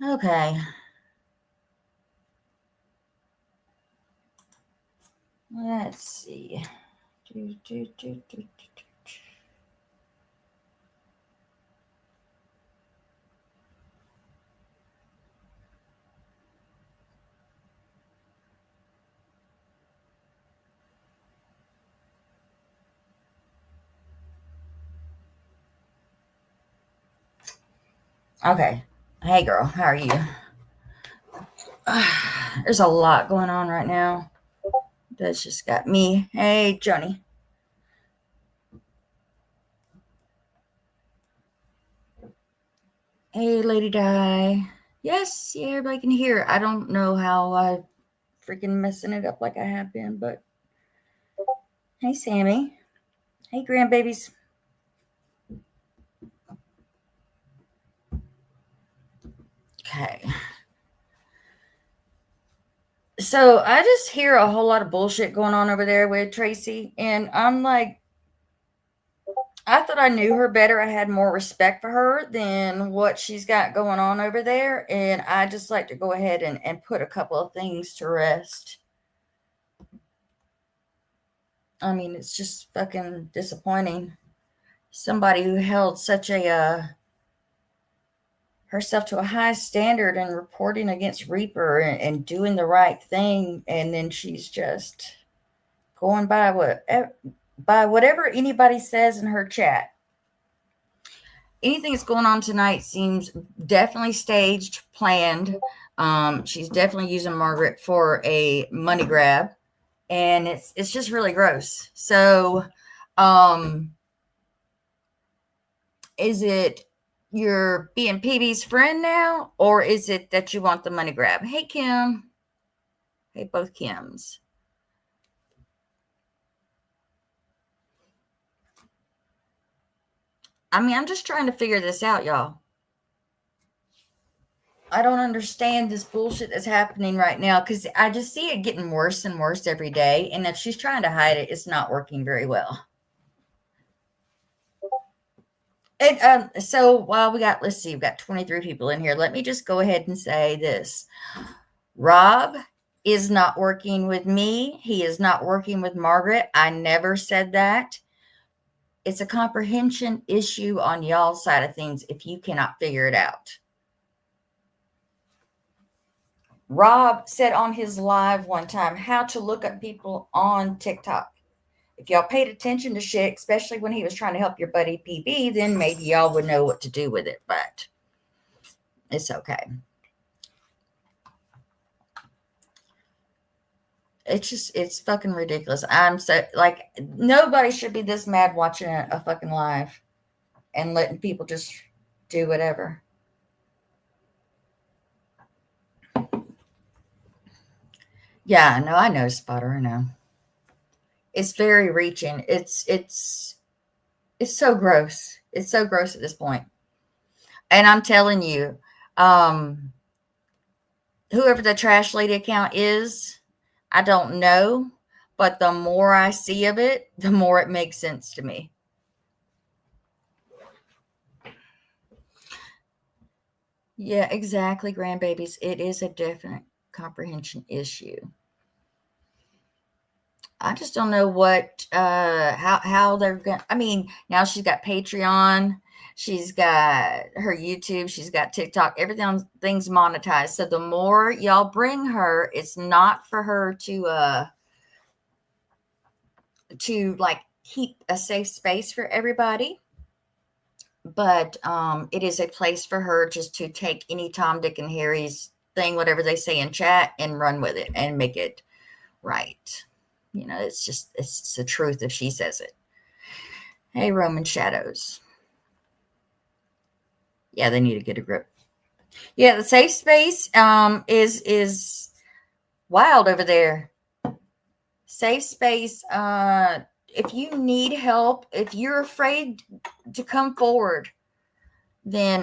Okay. Let's see. Do, do, do, do, do. Okay. Hey, girl. How are you? There's a lot going on right now. That's just got me. Hey, Johnny. Hey, Lady Di. Yes, yeah, everybody can hear. I don't know how I freaking messing it up like I have been, but hey, Sammy. Hey, grandbabies. Okay. So I just hear a whole lot of bullshit going on over there with Tracy, and I'm like, I thought I knew her better. I had more respect for her than what she's got going on over there, and I just like to go ahead and put a couple of things to rest. I mean, it's just fucking disappointing. Somebody who held such a herself to a high standard and reporting against Reaper and doing the right thing, and then she's just going by whatever anybody says in her chat. Anything that's going on tonight seems definitely staged, planned. She's definitely using Margaret for a money grab, and it's just really gross. So, um, is it you're being PB's friend now, or is it that you want the money grab? Hey, Kim. Hey, both Kims. I mean, I'm just trying to figure this out, y'all. I don't understand this bullshit that's happening right now because I just see it getting worse and worse every day. And if she's trying to hide it, it's not working very well. So while let's see, we've got 23 people in here. Let me just go ahead and say this. Rob is not working with me. He is not working with Margaret. I never said that. It's a comprehension issue on y'all's side of things if you cannot figure it out. Rob said on his live one time how to look up people on TikTok. If y'all paid attention to shit, especially when he was trying to help your buddy PB, then maybe y'all would know what to do with it, but it's okay. It's fucking ridiculous. I'm so, like, nobody should be this mad watching a fucking live and letting people just do whatever. Yeah, no, I know, Spotter, I know. It's very reaching. It's so gross. It's so gross at this point. And I'm telling you, um, whoever the trash lady account is, I don't know, but the more I see of it, the more it makes sense to me. Yeah, exactly, grandbabies. It is a definite comprehension issue. I just don't know what how they're gonna. I mean, now she's got Patreon, she's got her YouTube, she's got TikTok, everything's monetized. So the more y'all bring her, it's not for her to like keep a safe space for everybody, but it is a place for her just to take any Tom, Dick, and Harry's thing, whatever they say in chat, and run with it and make it right. You know, it's the truth if she says it. Hey, Roman Shadows. Yeah, they need to get a grip. Yeah, the safe space is wild over there. Safe space. If you need help, if you're afraid to come forward, then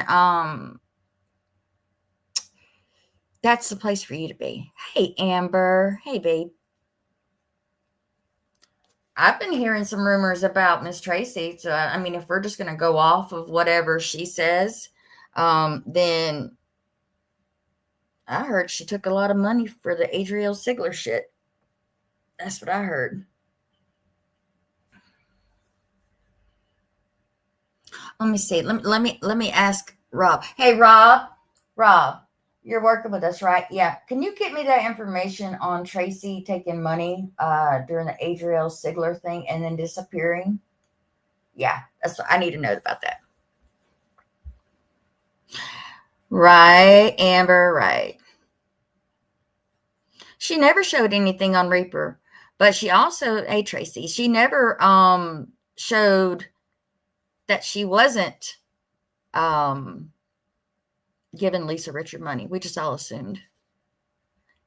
that's the place for you to be. Hey, Amber. Hey, babe. I've been hearing some rumors about Miss Tracy. So, I mean, if we're just going to go off of whatever she says, then I heard she took a lot of money for the Adriel Sigler shit. That's what I heard. Let me see. Let me ask Rob. Hey, Rob, you're working with us, right? Yeah. Can you get me that information on Tracy taking money during the Adriel Sigler thing and then disappearing? Yeah, I need to know about that. Right, Amber, right. She never showed anything on Reaper, but she also, hey Tracy, she never showed that she wasn't um giving Lisa Richard money. We just all assumed.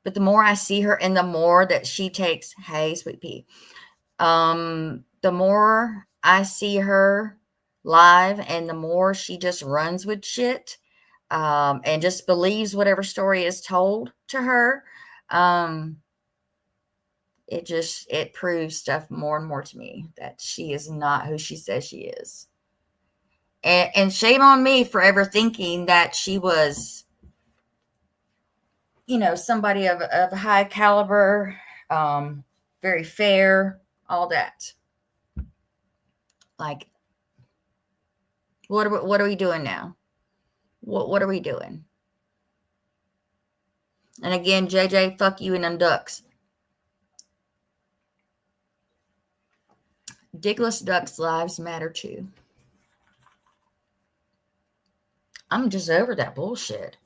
But the more I see her and the more that she takes, hey, sweet pea, the more I see her live and the more she just runs with shit, and just believes whatever story is told to her. It proves stuff more and more to me that she is not who she says she is. And shame on me for ever thinking that she was, somebody of high caliber, very fair, all that. Like, what are we doing now? What are we doing? And again, JJ, fuck you and them ducks. Dickless ducks' lives matter too. I'm just over that bullshit.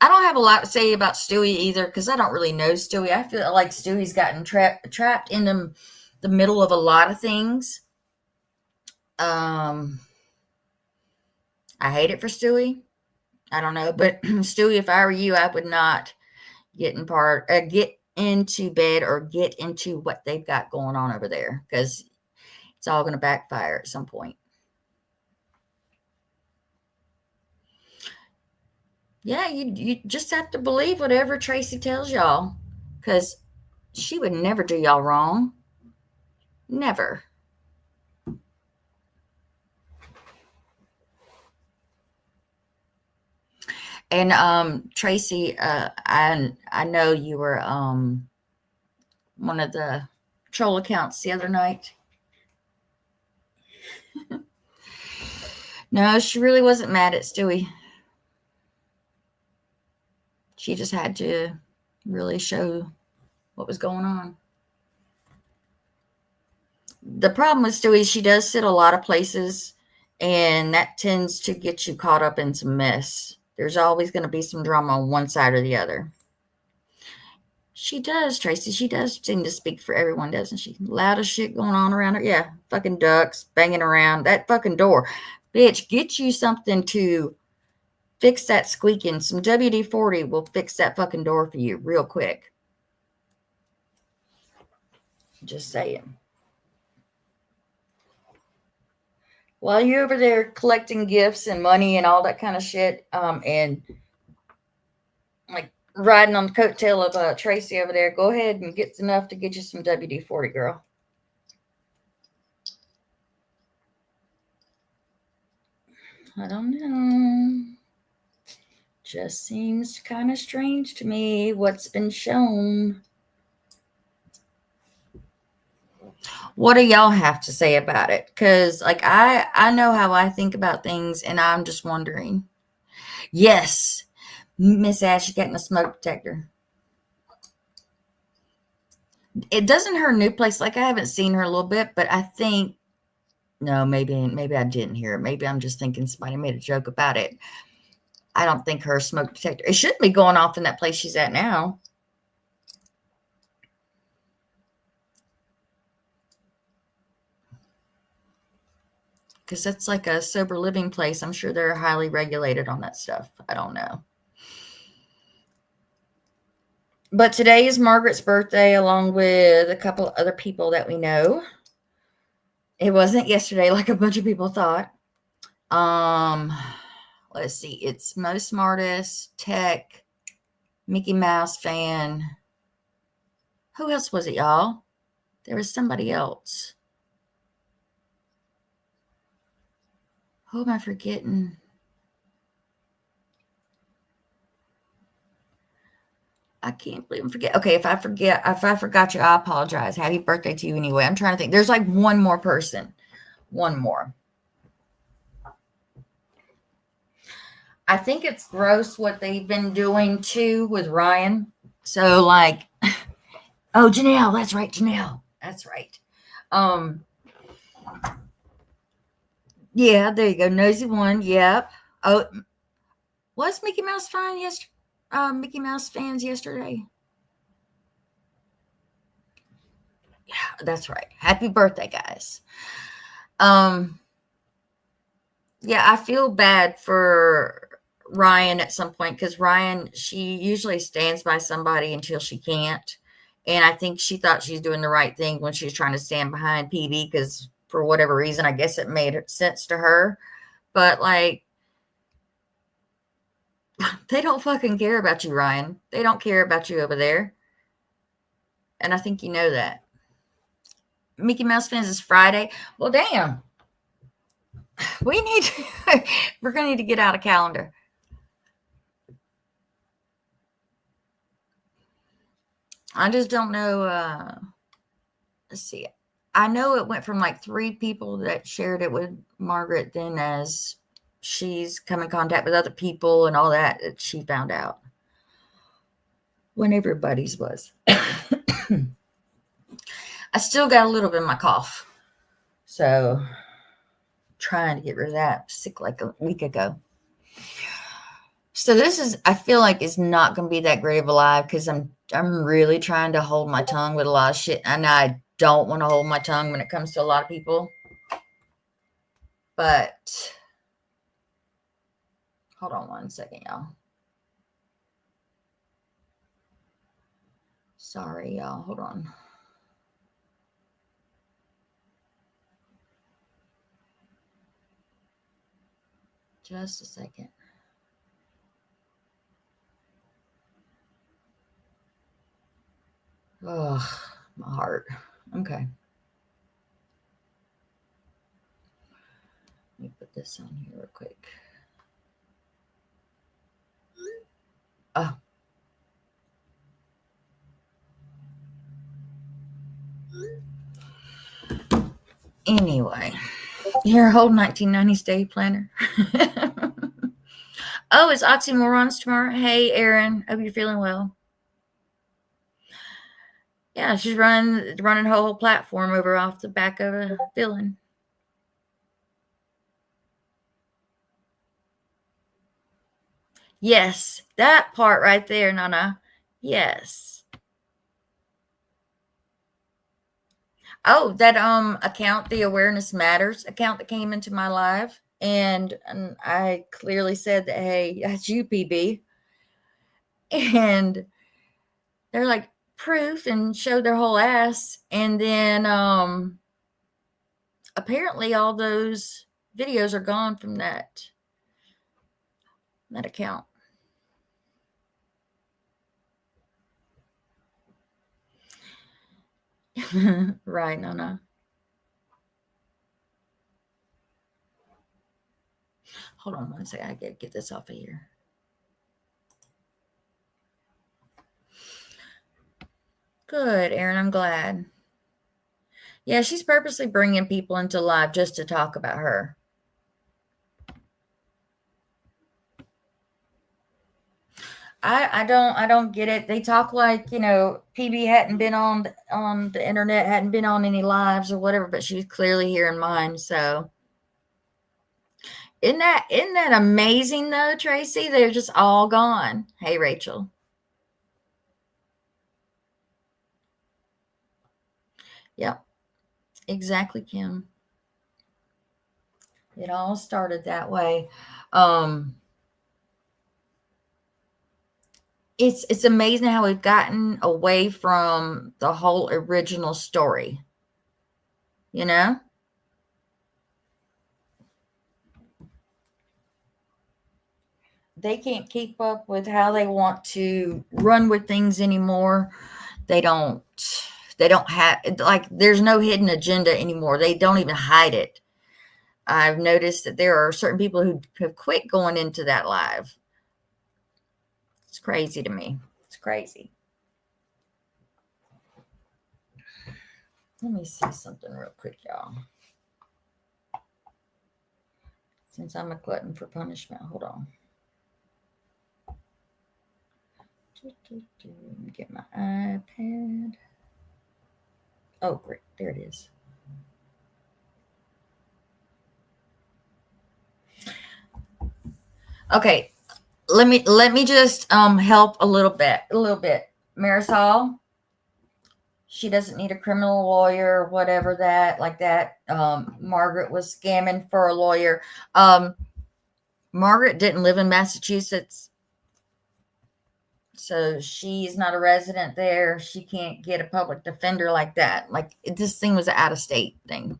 I don't have a lot to say about Stewie either because I don't really know Stewie. I feel like Stewie's gotten trapped in the middle of a lot of things. I hate it for Stewie. I don't know, but Stewie, if I were you, I would not get into bed or get into what they've got going on over there because it's all going to backfire at some point. Yeah, you just have to believe whatever Tracy tells y'all because she would never do y'all wrong. Never. And Tracy, I know you were one of the troll accounts the other night. No, she really wasn't mad at Stewie. She just had to really show what was going on. The problem with Stewie, she does sit a lot of places, and that tends to get you caught up in some mess. There's always going to be some drama on one side or the other. She does, Tracy. She does seem to speak for everyone, doesn't she? Loud as shit going on around her. Yeah, fucking ducks banging around that fucking door. Bitch, get you something to fix that squeaking. Some WD-40 will fix that fucking door for you real quick. Just saying. While you're over there collecting gifts and money and all that kind of shit, and like riding on the coattail of Tracy over there, go ahead and get enough to get you some WD-40, girl. I don't know. Just seems kind of strange to me what's been shown. What do y'all have to say about it? Because like I know how I think about things, and I'm just wondering. Yes, Miss Ash getting a smoke detector. It doesn't her new place. Like I haven't seen her a little bit, but I think no, maybe I didn't hear it. Maybe I'm just thinking somebody made a joke about it. I don't think her smoke detector. It shouldn't be going off in that place she's at now. Because that's like a sober living place. I'm sure they're highly regulated on that stuff. I don't know. But today is Margaret's birthday, along with a couple of other people that we know. It wasn't yesterday like a bunch of people thought. Let's see. It's Mo Smartest, Tech, Mickey Mouse fan. Who else was it, y'all? There was somebody else. Who am I forgetting? I can't believe I'm forget. Okay, if I forgot you, I apologize. Happy birthday to you anyway. I'm trying to think. There's like one more person. One more. I think it's gross what they've been doing too with Ryan. So like, oh, Janelle, that's right, Janelle. That's right. Um, yeah, there you go. Nosy one. Yep. Oh, was Mickey Mouse fine yesterday? Mickey Mouse fans yesterday. Yeah, that's right. Happy birthday, guys. Um, yeah, I feel bad for Ryan at some point because Ryan, she usually stands by somebody until she can't. And I think she thought she's doing the right thing when she was trying to stand behind PB because for whatever reason, I guess it made sense to her. But like, they don't fucking care about you, Ryan. They don't care about you over there. And I think you know that. Mickey Mouse fans is Friday. Well, damn. We need to, we're going to need to get out a calendar. I just don't know. Let's see. I know it went from like 3 people that shared it with Margaret, then as she's come in contact with other people and all that, that she found out when everybody's was. I still got a little bit of my cough. So trying to get rid of that. Sick like a week ago. So this is, I feel like it's not going to be that great of a live because I'm really trying to hold my tongue with a lot of shit. And I don't want to hold my tongue when it comes to a lot of people. But hold on one second, y'all. Sorry, y'all. Hold on. Just a second. Oh, my heart. Okay. Let me put this on here real quick. Oh. Anyway, here, hold 1990s day planner. Oh, it's Oxymorons tomorrow. Hey, Erin. Hope you're feeling well. Yeah, she's running her whole platform over off the back of a villain. Yes, that part right there, Nana. Yes. Oh, that account, the Awareness Matters account that came into my live, and I clearly said that, hey, that's you, PB. And they're like, proof, and showed their whole ass. And then apparently all those videos are gone from that account. Right, no. Hold on one second. I gotta get this off of here. Good, Erin. I'm glad. Yeah, she's purposely bringing people into live just to talk about her. I don't get it. They talk like, PB hadn't been on the internet, hadn't been on any lives or whatever, but she's clearly here in mine. So isn't that amazing though, Tracy? They're just all gone. Hey, Rachel. Yep, exactly, Kim. It all started that way. It's amazing how we've gotten away from the whole original story. You know? They can't keep up with how they want to run with things anymore. They don't have, like, there's no hidden agenda anymore. They don't even hide it. I've noticed that there are certain people who have quit going into that live. It's crazy to me. It's crazy. Let me see something real quick, y'all. Since I'm a glutton for punishment, hold on. Get my iPad. Oh, great. There it is. Okay. Let me just help a little bit. Marisol, she doesn't need a criminal lawyer or whatever that. Margaret was scamming for a lawyer. Margaret didn't live in Massachusetts, so she's not a resident there. She can't get a public defender like that. Like, this thing was an out-of-state thing.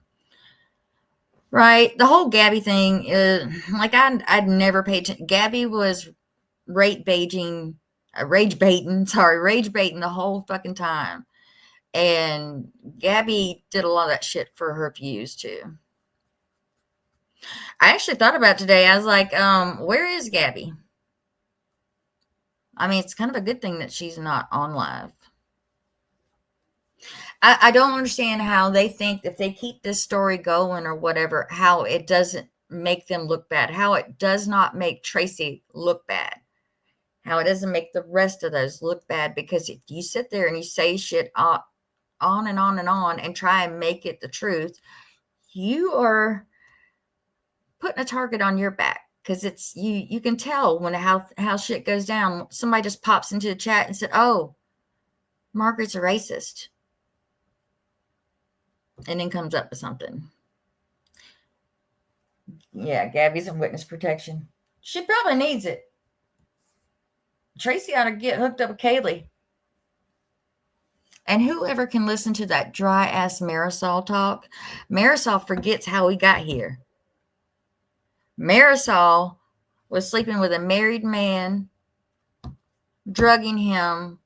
Right? The whole Gabby thing is, like, I'd never paid attention. Gabby was rage baiting the whole fucking time. And Gabby did a lot of that shit for her views too. I actually thought about it today. I was like, where is Gabby? I mean, it's kind of a good thing that she's not on live. I don't understand how they think if they keep this story going or whatever, how it doesn't make them look bad, how it does not make Tracy look bad, how it doesn't make the rest of those look bad. Because if you sit there and you say shit on and on and on and try and make it the truth, you are putting a target on your back. Because it's you can tell when how shit goes down. Somebody just pops into the chat and said, oh, Margaret's a racist, and then comes up with something. Yeah, Gabby's in witness protection. She probably needs it. Tracy ought to get hooked up with Kaylee. And whoever can listen to that dry ass Marisol talk, Marisol forgets how we got here. Marisol was sleeping with a married man, drugging him,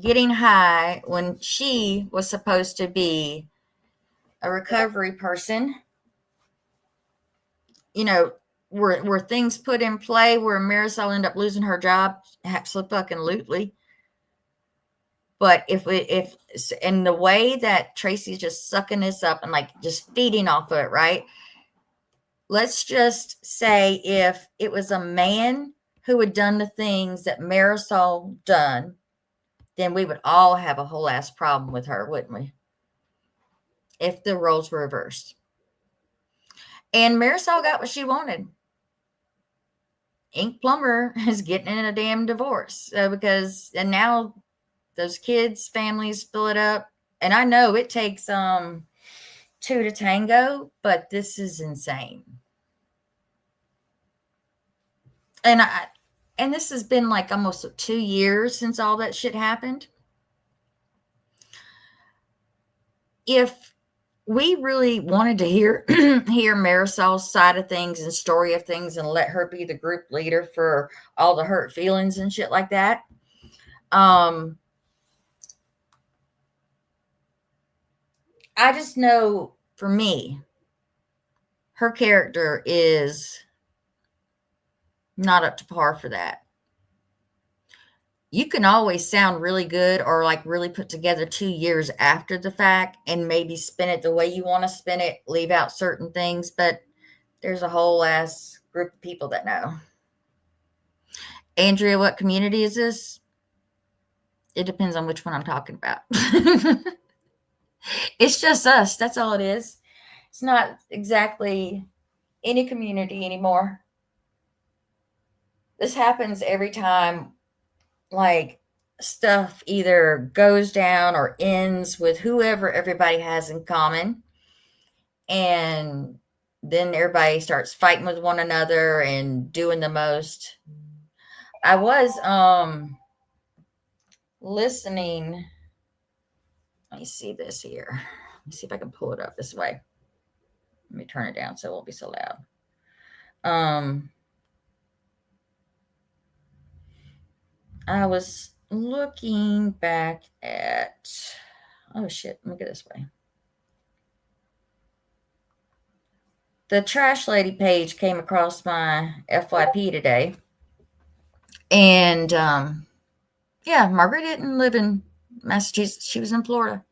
getting high when she was supposed to be a recovery person. You know, were things put in play where Marisol ended up losing her job? Absolutely. But if in the way that Tracy's just sucking this up and like just feeding off of it, right? Let's just say if it was a man who had done the things that Marisol done, then we would all have a whole ass problem with her, wouldn't we? If the roles were reversed. And Marisol got what she wanted. Ink Plumber is getting in a damn divorce and now those kids' families split up. And I know it takes two to tango, but this is insane. And this has been like almost 2 years since all that shit happened. If we really wanted to hear Marisol's side of things and story of things and let her be the group leader for all the hurt feelings and shit like that, I just know for me, her character is not up to par for that. You can always sound really good or like really put together 2 years after the fact and maybe spin it the way you want to spin it, leave out certain things, but there's a whole ass group of people that know. Andrea, what community is this? It depends on which one I'm talking about. It's just us. That's all it is. It's not exactly any community anymore. This happens every time, like, stuff either goes down or ends with whoever everybody has in common. And then everybody starts fighting with one another and doing the most. I was listening. Let me see this here. Let me see if I can pull it up this way. Let me turn it down so it won't be so loud. I was looking back at, oh shit, let me go this way. The Trash Lady page came across my FYP today. And Yeah, Margaret didn't live in Massachusetts. She was in Florida.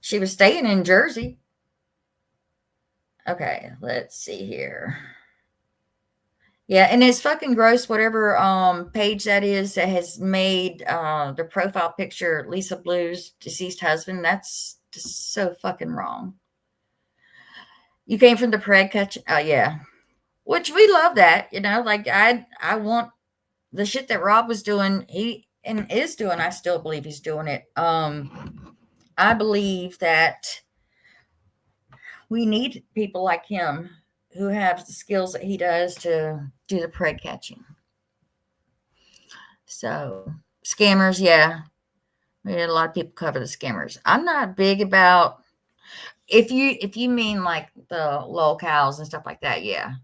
She was staying in Jersey. Okay, let's see here. Yeah, and it's fucking gross, whatever page that is that has made the profile picture Lisa Blue's deceased husband. That's just so fucking wrong. You came from the Preg catch. Oh yeah. Which we love that, like I want the shit that Rob was doing, he and is doing, I still believe he's doing it. I believe that we need people like him who have the skills that he does to do the prey catching. So scammers, yeah. We had a lot of people cover the scammers. I'm not big about if you mean like the locals and stuff like that, yeah.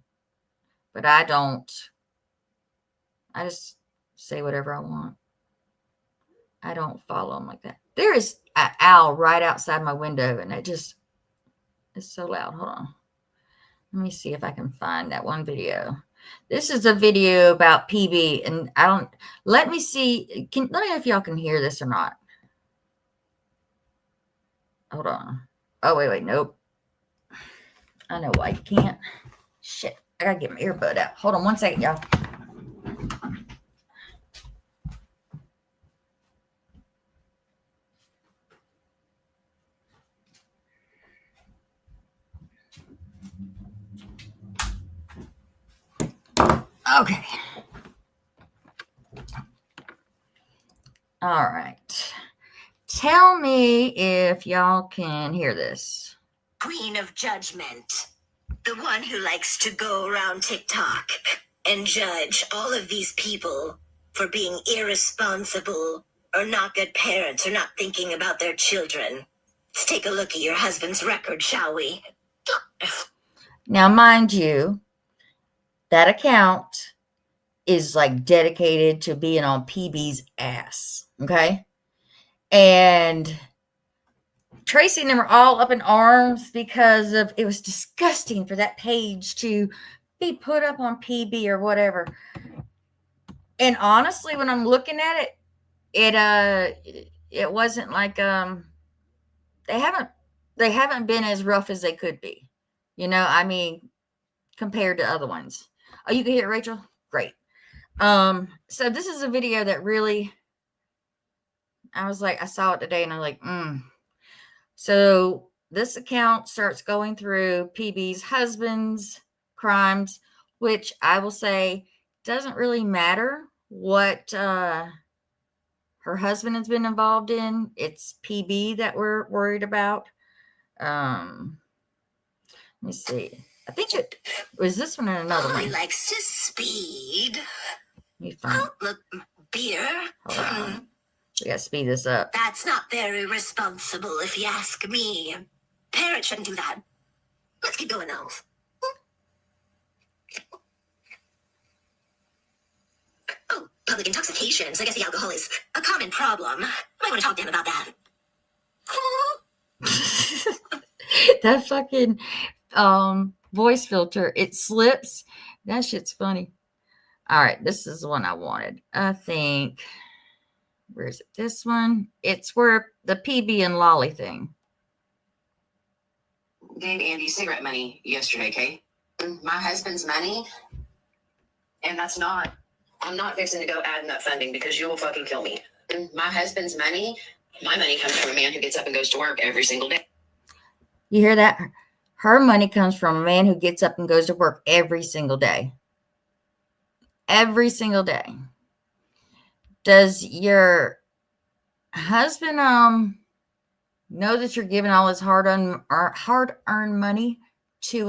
But I don't. I just say whatever I want. I don't follow them like that. There is an owl right outside my window, and it's so loud. Hold on. Let me see if I can find that one video. This is a video about PB, and let me see. Let me know if y'all can hear this or not. Hold on. Oh, wait, nope. I know why you can't. Shit, I gotta get my earbud out. Hold on one second, y'all. Okay. All right. Tell me if y'all can hear this. Queen of Judgment. The one who likes to go around TikTok and judge all of these people for being irresponsible or not good parents or not thinking about their children. Let's take a look at your husband's record, shall we? Now, mind you, that account is like dedicated to being on PB's ass. Okay. And Tracy and them are all up in arms because of it was disgusting for that page to be put up on PB or whatever. And honestly, when I'm looking at it wasn't like they haven't been as rough as they could be. I mean, compared to other ones. Oh, you can hear it, Rachel? Great. So this is a video that really I was like, I saw it today and I'm like, So this account starts going through PB's husband's crimes, which I will say doesn't really matter what her husband has been involved in. It's PB that we're worried about. Let me see. I think it was this one or another one. He likes to speed. Let me find look, beer. Hold on. We gotta speed this up. That's not very responsible, if you ask me. Parents shouldn't do that. Let's keep going, Elf. Oh, public intoxication. So I guess the alcohol is a common problem. Might want to talk to him about that. That fucking voice filter, it slips. That shit's funny. All right, this is the one I wanted. I think. Where is it? This one. It's where the PB and Lolly thing. Gave Andy cigarette money yesterday, Kay. My husband's money. And that's not. I'm not fixing to go add in that funding because you will fucking kill me. My husband's money. My money comes from a man who gets up and goes to work every single day. You hear that? Her money comes from a man who gets up and goes to work every single day. Every single day. Does your husband know that you're giving all his hard-earned money to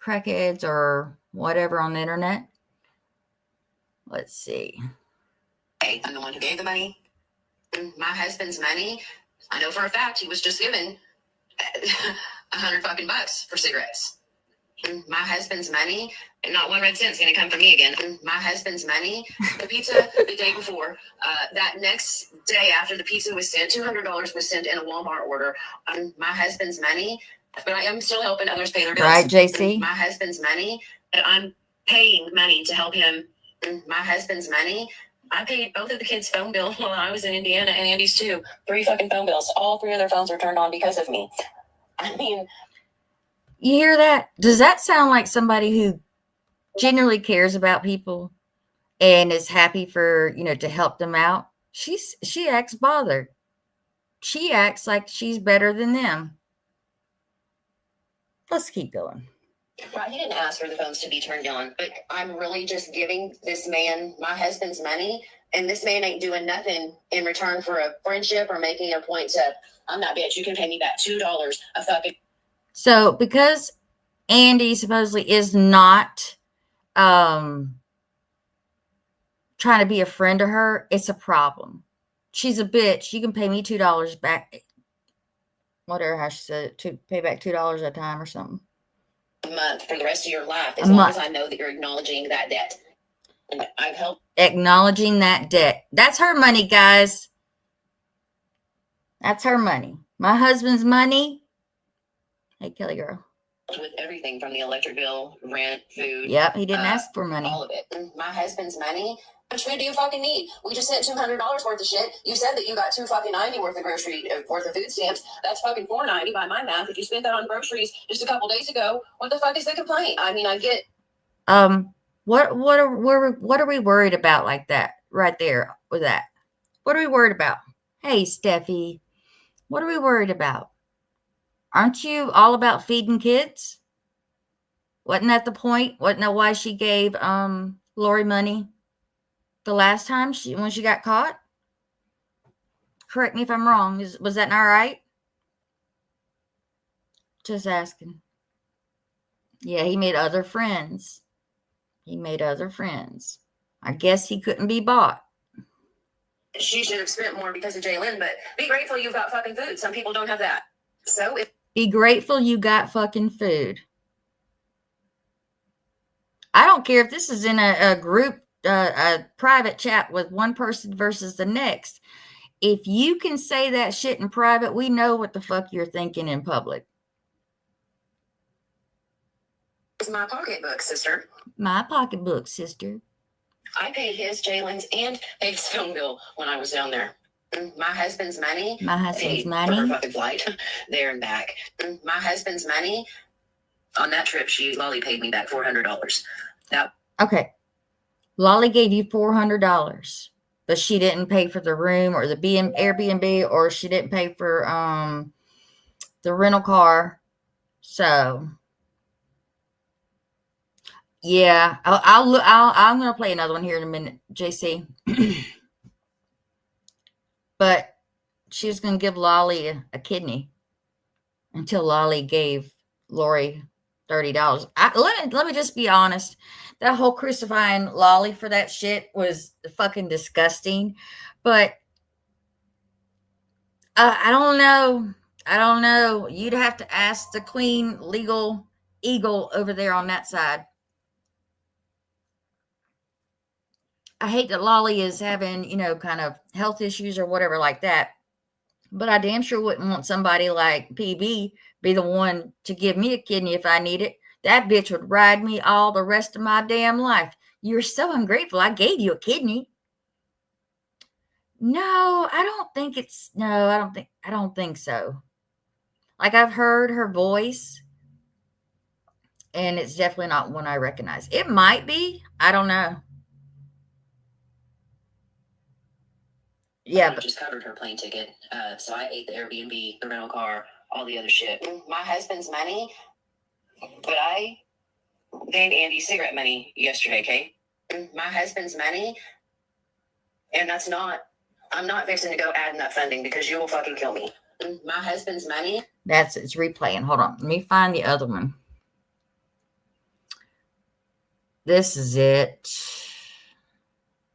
crackheads or whatever on the internet? Let's see. Hey, I'm the one who gave the money. My husband's money. I know for a fact he was just given $100 for cigarettes. My husband's money, and not 1 red cent's gonna come from me again. My husband's money, the pizza the day before, that next day after the pizza was sent, $200 was sent in a Walmart order. My husband's money, but I am still helping others pay their bills. Right, JC? My husband's money, and I'm paying money to help him My husband's money. I paid both of the kids' phone bill while I was in Indiana, and Andy's too. 3 fucking phone bills. All 3 of their phones were turned on because of me. I mean, You hear that? Does that sound like somebody who genuinely cares about people and is happy for, to help them out? She acts bothered. She acts like she's better than them. Let's keep going. Right, he didn't ask for the phones to be turned on, but I'm really just giving this man my husband's money, and this man ain't doing nothing in return for a friendship or making a point to, I'm not bitch, you can pay me back $2 a fucking. So because Andy supposedly is not trying to be a friend to her, it's a problem. She's a bitch. You can pay me $2 back. Whatever how she said it, to pay back $2 at a time or something. A month for the rest of your life, as long as I know that you're acknowledging that debt. And I've helped. Acknowledging that debt. That's her money, guys. That's her money. My husband's money. Hey, Kelly girl. With everything from the electric bill, rent, food. Yep, he didn't ask for money. All of it. My husband's money. How much food do you fucking need? We just sent $200 worth of shit. You said that you got $2.90 worth of grocery, worth of food stamps. That's fucking $4.90 by my math. If you spent that on groceries just a couple days ago, what the fuck is the complaint? I mean, I get. What are we worried about like that right there with that? What are we worried about? Hey, Steffi, what are we worried about? Aren't you all about feeding kids? Wasn't that the point? Wasn't that why she gave Lori money the last time when she got caught? Correct me if I'm wrong. Was that not right? Just asking. Yeah, he made other friends. I guess he couldn't be bought. She should have spent more because of Jalen, but be grateful you've got fucking food. Some people don't have that. So be grateful you got fucking food. I don't care if this is in a group, a private chat with one person versus the next. If you can say that shit in private, we know what the fuck you're thinking in public. It's my pocketbook, sister. My pocketbook, sister. I paid his, Jalen's, and paid his phone bill when I was down there. My husband's money. My husband's money. For her fucking flight there and back. My husband's money. On that trip, Lolly paid me back $400. Now, okay. Lolly gave you $400, but she didn't pay for the room or the Airbnb, or she didn't pay for the rental car. So yeah, I'm gonna play another one here in a minute, JC. But she was gonna give Lolly a kidney until Lolly gave Lori $30. Let me just be honest. That whole crucifying Lolly for that shit was fucking disgusting. But I don't know. You'd have to ask the Queen Legal Eagle over there on that side. I hate that Lolly is having, kind of health issues or whatever like that. But I damn sure wouldn't want somebody like PB be the one to give me a kidney if I need it. That bitch would ride me all the rest of my damn life. You're so ungrateful. I gave you a kidney. No, I don't think so. Like, I've heard her voice, and it's definitely not one I recognize. It might be. I don't know. Yeah, but just covered her plane ticket. So I ate the Airbnb, the rental car, all the other shit. My husband's money, but I gave Andy cigarette money yesterday, okay? My husband's money, and I'm not fixing to go adding that funding because you will fucking kill me. My husband's money. It's replaying. Hold on. Let me find the other one. This is it.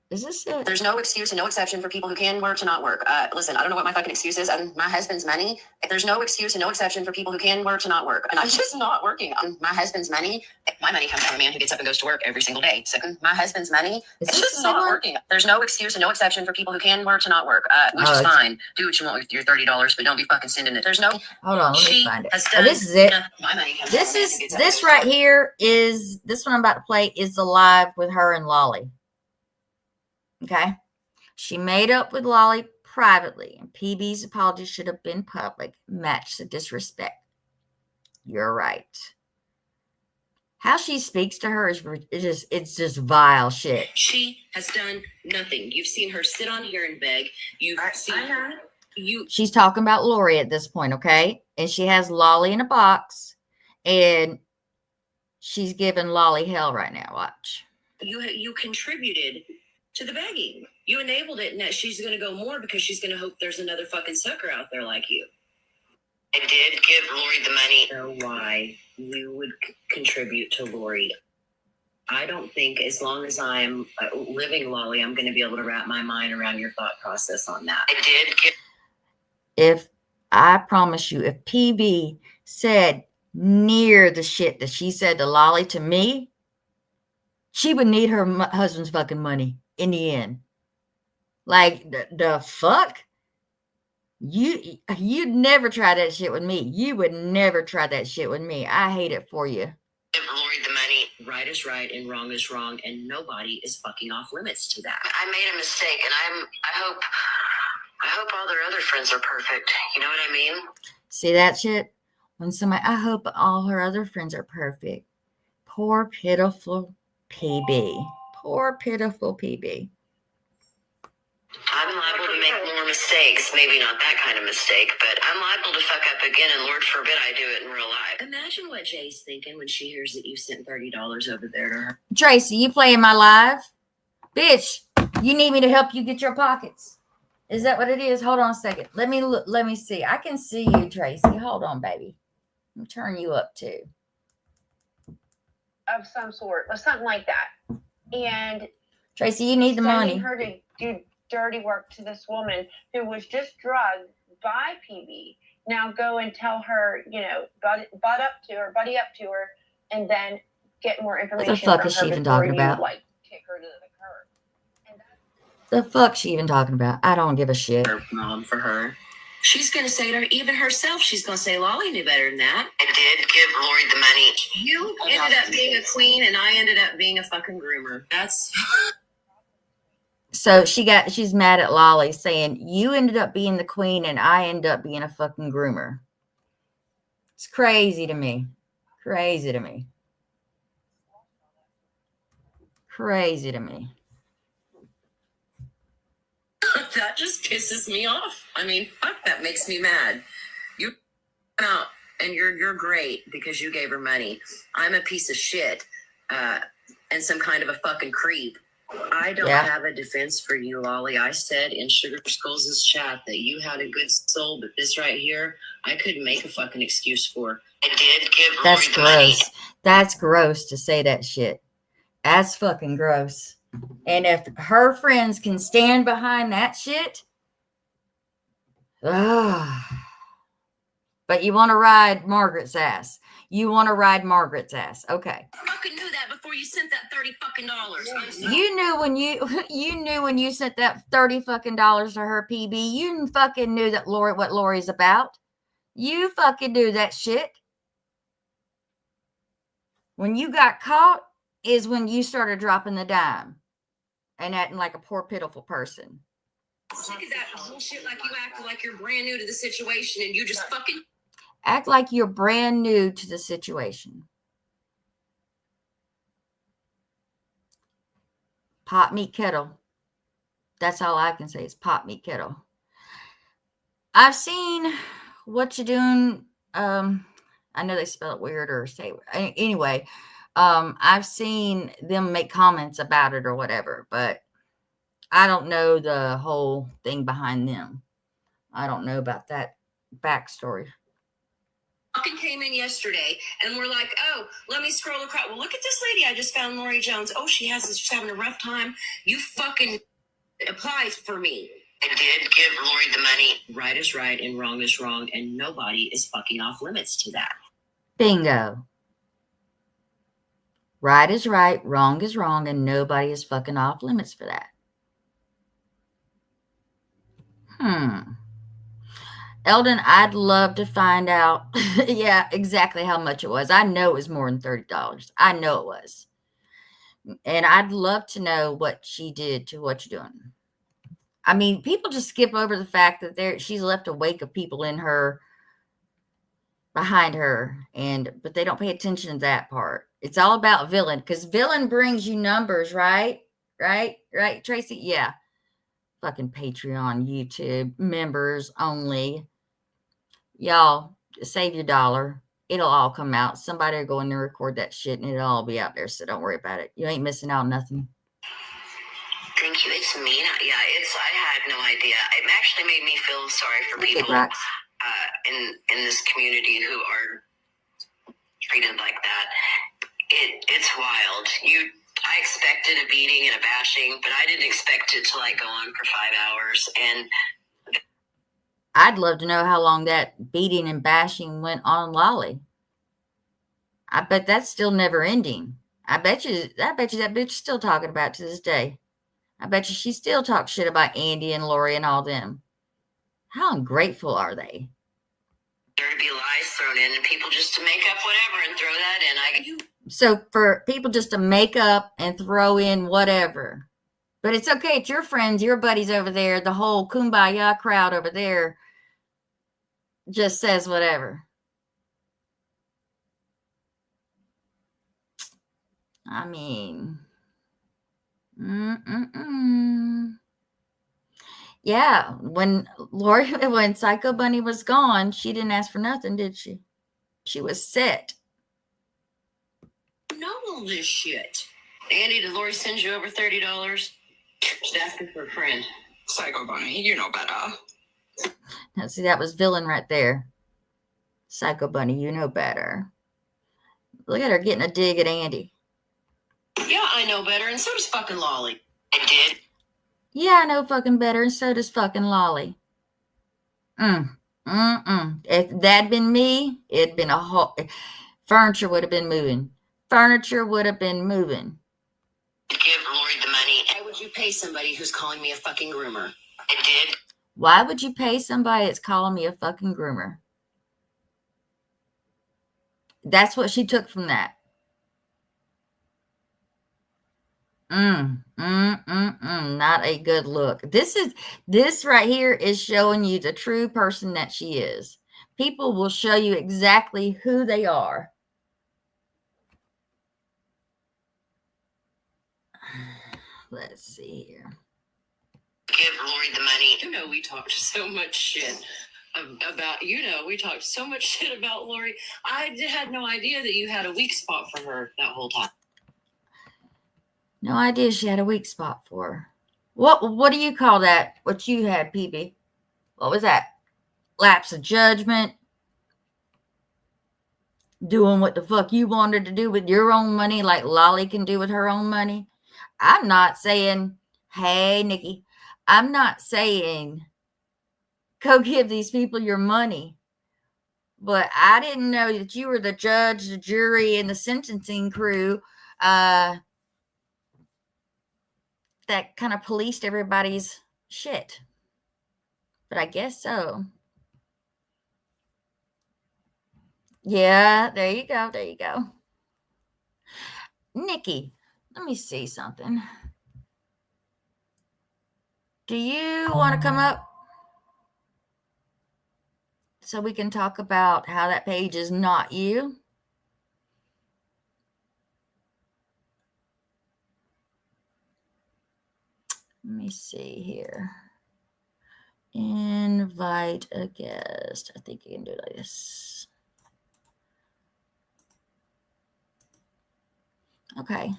Is this it? There's no excuse and no exception for people who can work to not work. Listen, I don't know what my fucking excuse is. My husband's money. There's no excuse and no exception for people who can work to not work. And I'm just not working. My husband's money. My money comes from a man who gets up and goes to work every single day. So my husband's money. It's just not working. There's no excuse and no exception for people who can work to not work. Which is fine. Do what you want with your $30, but don't be fucking sending it. There's no. Hold on, let me find it. This is it. My money comes this right here is this one I'm about to play is the live with her and Lolly. Okay. She made up with Lolly privately, and PB's apology should have been public. Match the disrespect. You're right. How she speaks to her it's just vile shit. She has done nothing. You've seen her sit on here and beg. She's talking about Lori at this point, okay? And she has Lolly in a box, and she's giving Lolly hell right now. Watch. You contributed to the begging. You enabled it, and that she's going to go more because she's going to hope there's another fucking sucker out there like you. I did give Lori the money. I don't know why you would contribute to Lori. I don't think as long as I'm living Lolly, I'm going to be able to wrap my mind around your thought process on that. I did give. If I promise you, if PB said near the shit that she said to Lolly to me, she would need her husband's fucking money in the end. Like, the fuck? You'd never try that shit with me. You would never try that shit with me. I hate it for you. Give Lori the money. Right is right and wrong is wrong, and nobody is fucking off limits to that. I made a mistake, and I hope all their other friends are perfect. You know what I mean? See that shit? When somebody, I hope all her other friends are perfect. Poor pitiful PB. Poor pitiful PB. I'm liable to make more mistakes. Maybe not that kind of mistake, but I'm liable to fuck up again, and Lord forbid I do it in real life. Imagine what Jay's thinking when she hears that you sent $30 over there to her. Tracy, you playing my live? Bitch, you need me to help you get your pockets. Is that what it is? Hold on a second. Let me look. Let me see. I can see you, Tracy. Hold on, baby. Let me turn you up too. Of some sort, or something like that. And Tracy, you need the money. sending her to do dirty work to this woman who was just drugged by PB. Now go and tell her, buddy up to her, and then get more information. What the fuck from is her she even before talking you, about? Like, kick her to the curb. And The fuck she even talking about? I don't give a shit. Her mom for her. She's going to say to her, even herself, she's going to say, Lolly knew better than that. I did give Lori the money. You ended up being a queen, and I ended up being a fucking groomer. That's... So she's mad at Lolly saying, you ended up being the queen and I ended up being a fucking groomer. It's crazy to me. Crazy to me. Crazy to me. That just pisses me off. I mean, fuck, that makes me mad. You went out and you're great because you gave her money. I'm a piece of shit and some kind of a fucking creep. I don't have a defense for you, Lolly. I said in Sugar Skulls' chat that you had a good soul, but this right here, I couldn't make a fucking excuse for. I did give Lori That's the money. gross. That's gross to say that shit. That's fucking gross. And if her friends can stand behind that shit, but you want to ride Margaret's ass. You want to ride Margaret's ass. Okay. I fucking knew that before you sent that $30 fucking dollars. You knew when you sent that $30 fucking dollars to her, PB. You fucking knew that what Lori's about. You fucking knew that shit. When you got caught is when you started dropping the dime and acting like a poor pitiful person. Sick of that bullshit, like you act like you're brand new to the situation and you just fucking Act like you're brand new to the situation. Pot meat kettle. That's all I can say is pot meat kettle. I've seen what you're doing. I know they spell it weird or say anyway. I've seen them make comments about it or whatever, but I don't know the whole thing behind them. I don't know about that backstory. fucking came in yesterday and we're like, oh, let me scroll across. Well, look at this lady I just found, Lori Jones. Oh, she's having a rough time. You fucking applies for me. I did give Lori the money. Right is right and wrong is wrong, and nobody is fucking off limits to that. Bingo. Right is right, wrong is wrong, and nobody is fucking off limits for that. Eldon, I'd love to find out, yeah, exactly how much it was. I know it was more than $30. I know it was. And I'd love to know what she did to what you're doing. I mean, people just skip over the fact that she's left a wake of people in her behind her, but they don't pay attention to that part. It's all about villain, because villain brings you numbers, right? Right, Tracy? Yeah. Fucking Patreon, YouTube members only. Y'all, save your dollar. It'll all come out. Somebody will go in there, record that shit, and it'll all be out there. So don't worry about it. You ain't missing out on nothing. Thank you. It's me. Yeah, I had no idea. It actually made me feel sorry for Okay, people Brox. in this community who are treated like that. It's wild. I expected a beating and a bashing, but I didn't expect it to go on for 5 hours. And I'd love to know how long that beating and bashing went on Lolly. I bet that's still never ending. I bet you that bitch is still talking about it to this day. I bet you she still talks shit about Andy and Lori and all them. How ungrateful are they? there to be lies thrown in, and people just to make up whatever and throw that in. So for people just to make up and throw in whatever. But it's okay. It's your friends, your buddies over there. The whole kumbaya crowd over there just says whatever. I mean, yeah. When Psycho Bunny was gone, she didn't ask for nothing, did she? She was set. You know all this shit. Andy, did Lori send you over $30? Just asking for a friend. Psycho Bunny, you know better. Now, see, that was villain right there. Psycho Bunny, you know better. Look at her getting a dig at Andy. Yeah, I know better, and so does fucking Lolly. I did. Yeah, I know fucking better, and so does fucking Lolly. If that'd been me, it'd been a whole... Furniture would have been moving. Furniture would have been moving. Give Lori the money. Why would you pay somebody who's calling me a fucking groomer? I did. Why would you pay somebody that's calling me a fucking groomer? That's what she took from that. Not a good look. This right here is showing you the true person that she is. People will show you exactly who they are. Let's see here. Give Lori the money. You know, we talked so much shit about, we talked so much shit about Lori. I had no idea that you had a weak spot for her that whole time. No idea she had a weak spot for her. What do you call that? What you had, PB? What was that? Lapse of judgment? Doing what the fuck you wanted to do with your own money like Lolly can do with her own money? I'm not saying, hey, Nikki, I'm not saying go give these people your money. But I didn't know that you were the judge, the jury, and the sentencing crew that kind of policed everybody's shit. But I guess so. Yeah, there you go. There you go. Nikki, let me see something. Do you want to come up so we can talk about how that page is not you? Let me see here. Invite a guest. I think you can do it like this. Okay.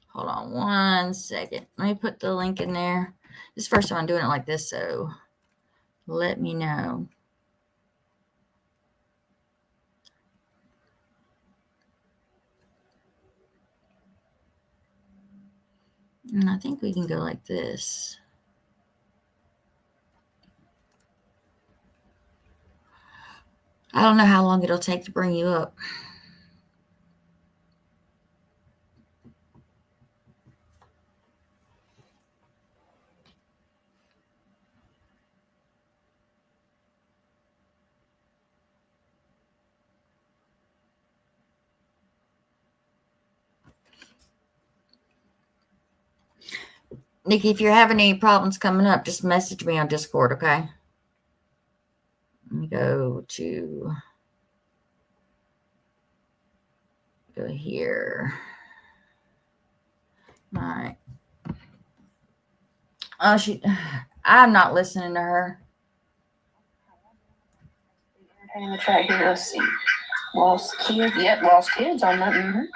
Hold on 1 second. Let me put the link in there. This is the first time I'm doing it like this, so let me know. And I think we can go like this. I don't know how long it'll take to bring you up. Nikki, if you're having any problems coming up, just message me on Discord, okay? Let me go here. All right. Oh, I'm not listening to her. In the chat here, let's see. Lost kids. Yep, lost kids on that.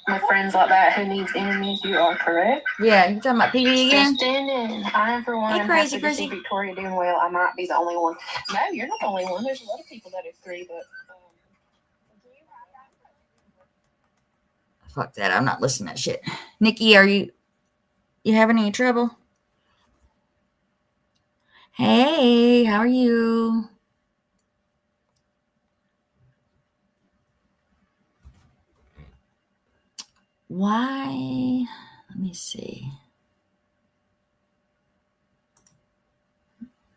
My friends like that who needs enemies, you are correct. Yeah, you talking about PB again? Just standing. I am for one. Hey, I'm crazy, happy to see crazy. Victoria doing well. I might be the only one. No, you're not the only one. There's a lot of people that agree, but Fuck that. I'm not listening to that shit. Nikki, are you having any trouble? Hey, how are you? Why? Let me see.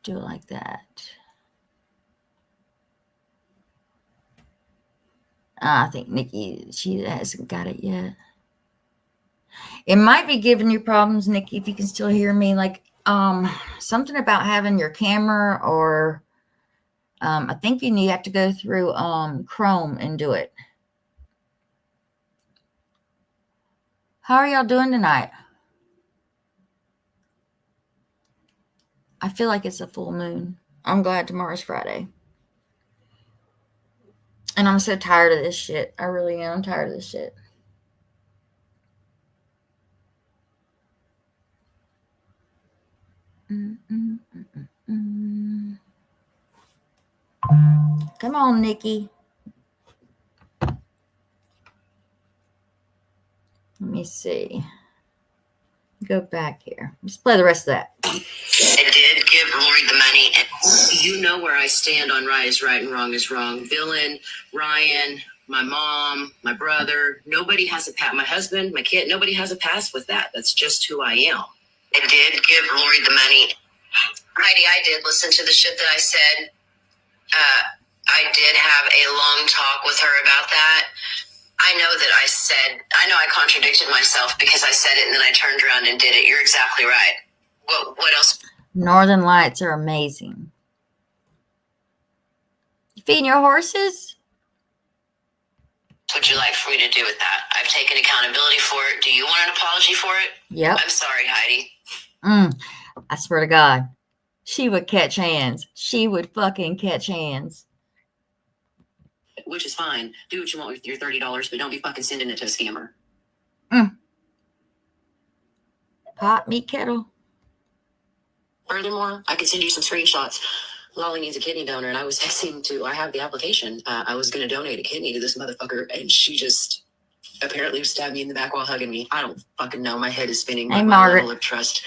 Do it like that. I think Nikki, she hasn't got it yet. It might be giving you problems, Nikki, if you can still hear me. Like, something about having your camera, or I think you have to go through Chrome and do it. How are y'all doing tonight? I feel like it's a full moon. I'm glad tomorrow's Friday. And I'm so tired of this shit. I really am. I'm tired of this shit. Come on, Nikki. Let me see. Go back here. Let's play the rest of that. I did give Lori the money. You know where I stand on right is right and wrong is wrong. Dylan, Ryan, my mom, my brother, nobody has a pass. My husband, my kid, nobody has a pass with that. That's just who I am. I did give Lori the money. Heidi, I did listen to the shit that I said. I did have a long talk with her about that. I know I contradicted myself because I said it and then I turned around and did it. You're exactly right. What else? Northern Lights are amazing. You feeding your horses? What would you like for me to do with that? I've taken accountability for it. Do you want an apology for it? Yep. I'm sorry, Heidi. I swear to God, she would catch hands. She would fucking catch hands. Which is fine. Do what you want with your $30, but don't be fucking sending it to a scammer. Pot, meat, kettle. Furthermore, I could send you some screenshots. Lolly needs a kidney donor, and I was I have the application. I was going to donate a kidney to this motherfucker, and she just apparently stabbed me in the back while hugging me. I don't fucking know. My head is spinning. Hey, My Margaret. level of trust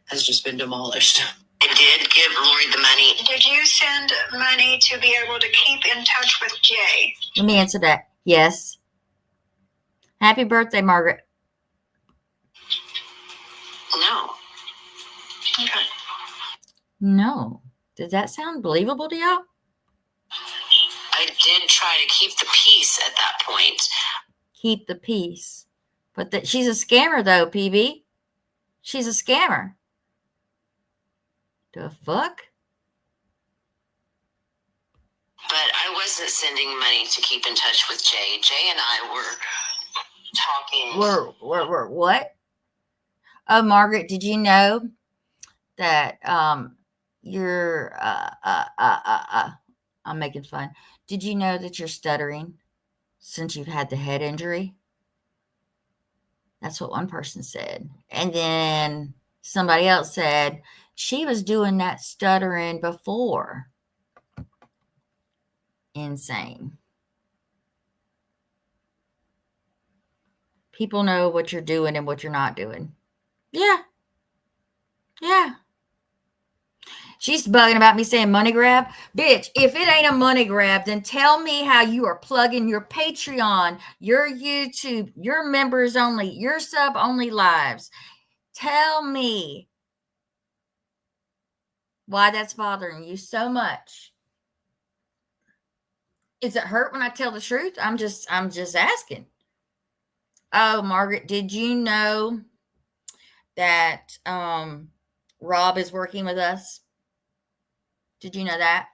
has just been demolished. I did give Lori the money. Did you send money to be able to keep in touch with Jay? Let me answer that. Yes. Happy birthday, Margaret. No. Okay. No. Does that sound believable to y'all? I did try to keep the peace at that point. Keep the peace. But she's a scammer, though, PB. She's a scammer. The fuck? But I wasn't sending money to keep in touch with Jay. Jay and I were talking. We're what? Oh, Margaret, did you know that you're I'm making fun. Did you know that you're stuttering since you've had the head injury? That's what one person said. And then somebody else said she was doing that stuttering before. Insane. People know what you're doing and what you're not doing. Yeah. She's bugging about me saying money grab. Bitch, if it ain't a money grab, then tell me how you are plugging your Patreon, your YouTube, your members only, your sub only lives. Tell me why that's bothering you so much. Is it hurt when I tell the truth? I'm just asking. Oh, Margaret, did you know that Rob is working with us? Did you know that?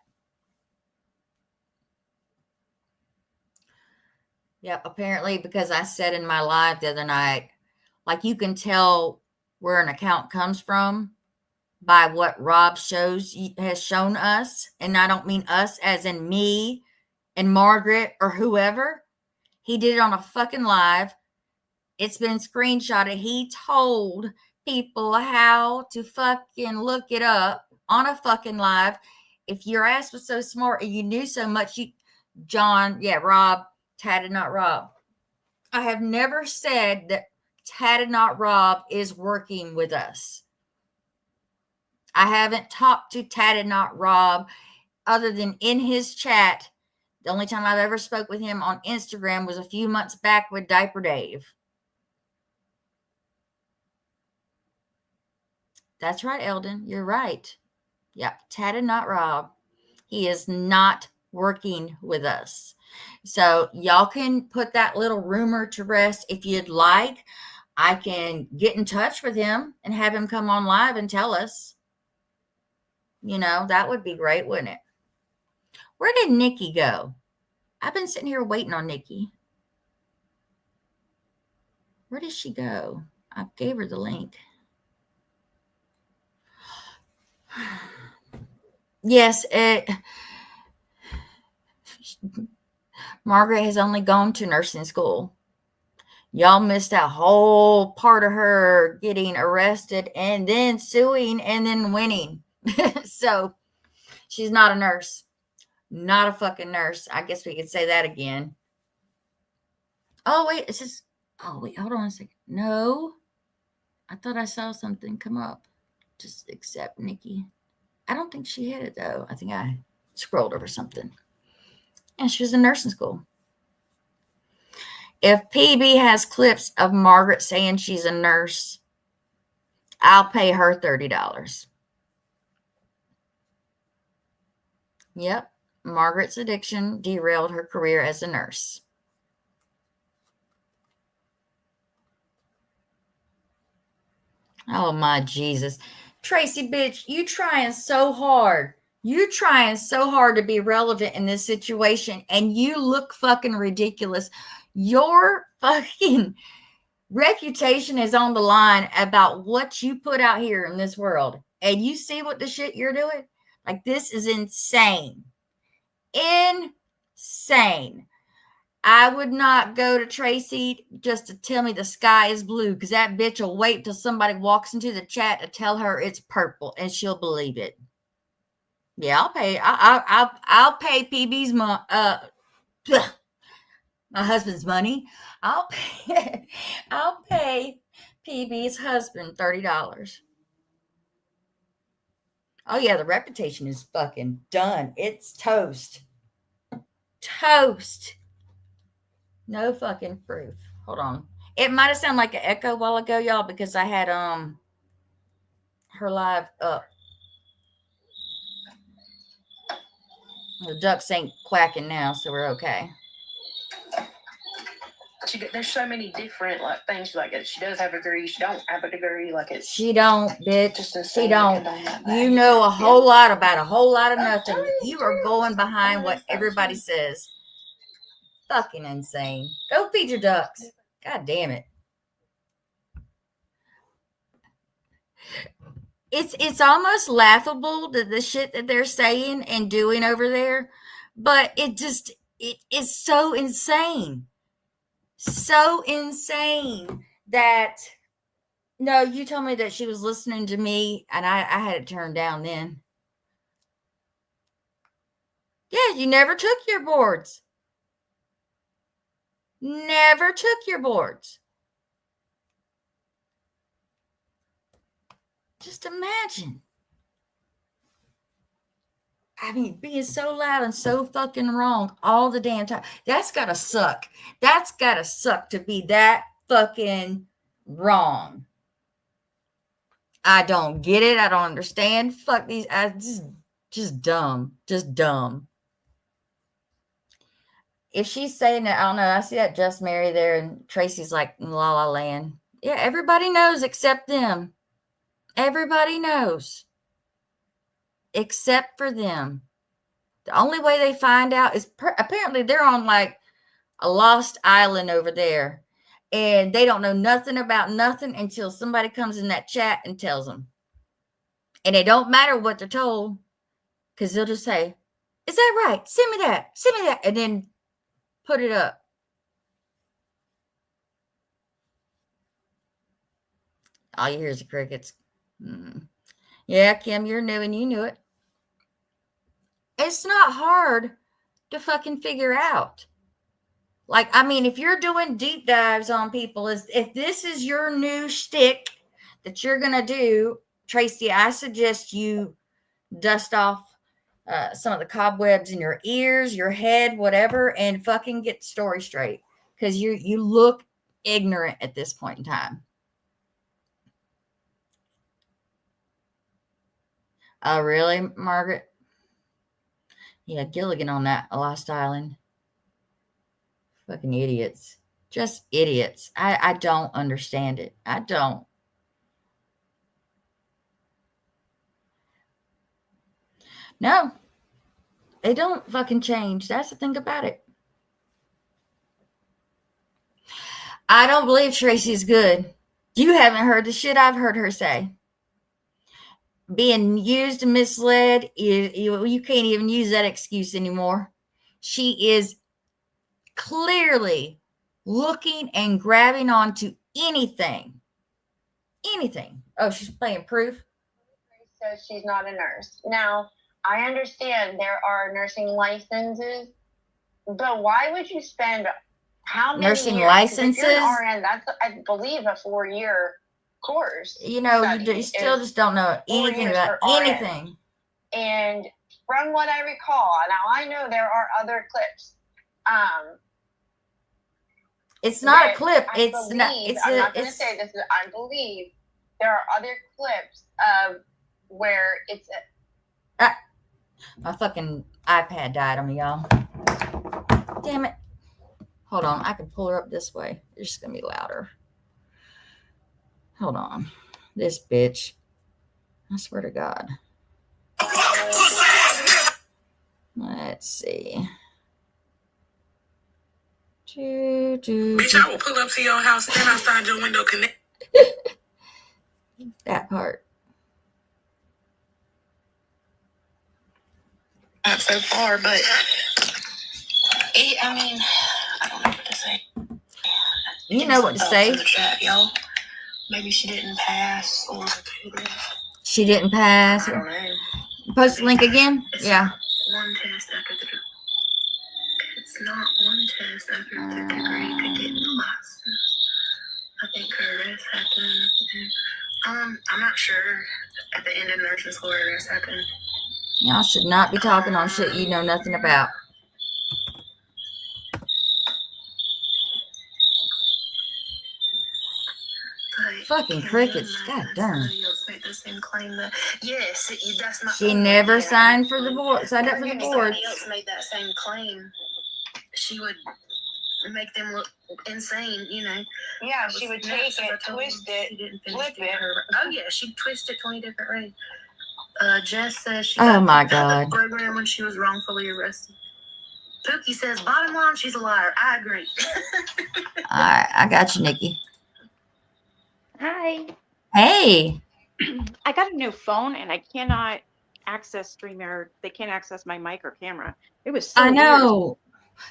Yep, apparently because I said in my live the other night, like you can tell where an account comes from by what Rob has shown us, and I don't mean us as in me and Margaret or whoever. He did it on a fucking live. It's been screenshotted. He told people how to fucking look it up on a fucking live. If your ass was so smart and you knew so much, Rob, Tatted Not Rob. I have never said that Tatted Not Rob is working with us. I haven't talked to Tatted Not Rob other than in his chat. The only time I've ever spoke with him on Instagram was a few months back with Diaper Dave. That's right, Eldon. You're right. Yep, Tatted Not Rob. He is not working with us. So y'all can put that little rumor to rest if you'd like. I can get in touch with him and have him come on live and tell us. That would be great, wouldn't it? Where did Nikki go? I've been sitting here waiting on Nikki. Where did she go? I gave her the link. Yes, Margaret has only gone to nursing school. Y'all missed that whole part of her getting arrested and then suing and then winning. So she's not a nurse. Not a fucking nurse. I guess we could say that again. Oh, wait. Hold on a second. No. I thought I saw something come up. Just accept Nikki. I don't think she hit it, though. I think I scrolled over something. And she was in nursing school. If PB has clips of Margaret saying she's a nurse, I'll pay her $30. Yep. Margaret's addiction derailed her career as a nurse. Oh, my Jesus. Tracy, bitch, you trying so hard. You trying so hard to be relevant in this situation, and you look fucking ridiculous. Your fucking reputation is on the line about what you put out here in this world. And you see what the shit you're doing? Like, this is insane. Insane. I would not go to Tracy just to tell me the sky is blue, because that bitch will wait till somebody walks into the chat to tell her it's purple, and she'll believe it. Yeah, I'll pay. I'll pay PB's my husband's money. I'll pay PB's husband $30. Oh yeah, the reputation is fucking done. It's toast. Toast. No fucking proof. Hold on. It might have sounded like an echo a while ago, y'all, because I had her live up. The ducks ain't quacking now, so we're okay. There's so many different things like it. She does have a degree. She don't have a degree. She don't, bitch. She don't. You You know a whole lot about a whole lot of nothing. You are going behind what everybody says. Fucking insane. Go feed your ducks. God damn it. It's almost laughable, the shit that they're saying and doing over there, but it is so insane. So insane that no, you told me that she was listening to me and I had it turned down then. Yeah, you never took your boards. Never took your boards. Just imagine. I mean, being so loud and so fucking wrong all the damn time. That's gotta suck. That's gotta suck to be that fucking wrong. I don't get it. I don't understand. Fuck these. Just dumb. Just dumb. If she's saying that, I don't know. I see that Just Mary there, and Tracy's like La La Land. Yeah, everybody knows except them. Everybody knows except for them. The only way they find out is apparently they're on like a lost island over there, and they don't know nothing about nothing until somebody comes in that chat and tells them. And it don't matter what they're told, because they'll just say, "Is that right? Send me that," and then put it up. All you hear is the crickets. Yeah, Kim, you're new and you knew it. It's not hard to fucking figure out. Like, I mean, if you're doing deep dives on people, if this is your new shtick that you're going to do, Tracy, I suggest you dust off some of the cobwebs in your ears, your head, whatever, and fucking get the story straight. Because you look ignorant at this point in time. Oh, really, Margaret? Yeah, Gilligan on that Lost Island. Fucking idiots. Just idiots. I don't understand it. I don't. No. They don't fucking change. That's the thing about it. I don't believe Tracy's good. You haven't heard the shit I've heard her say. Being used and misled, you can't even use that excuse anymore. She is clearly looking and grabbing onto anything. Anything. Oh, she's playing proof. Says she's not a nurse. Now, I understand there are nursing licenses, but why would you spend how many Nursing years? 'Cause licenses? If you're an RN, that's, I believe, a 4-year course. You know, study you still is just don't know 4 anything years about for RN. anything. And from what I recall, now I know there are other clips. It's not a that clip. I It's believe, not. It's I'm a. not going to It's. say this. I believe there are other clips of where it's. My fucking iPad died on me, y'all. Damn it. Hold on. I can pull her up this way. It's just gonna be louder. Hold on. This bitch. I swear to God. Let's see. Bitch, I will pull up to your house, stand outside your window, connect. That part. Not so far, but I mean, I don't know what to say. You know what to say. In the chat, y'all. Maybe she didn't pass, or She didn't pass. I don't know. Post the link again? It's Yeah. not one test after the. It's not one test after the degree to get the license. I think her arrest happened. I'm not sure. At the end of nursing school, her arrest happened. Y'all should not be talking on shit you know nothing about. Fucking crickets. God darn. Yes, that's my She never signed for the board. Signed up for the If board. somebody else made that same claim, she would make them look insane, you know. Yeah, she would take it, twist it, flip it. Oh yeah, she'd twist it 20 different ways. Jess says she Oh got my kicked out of God. the program when she was wrongfully arrested. Pookie says, bottom line, she's a liar. I agree. All right, I got you, Nikki. Hi. Hey. I got a new phone and I cannot access StreamYard. They can't access my mic or camera. It was so I weird. know.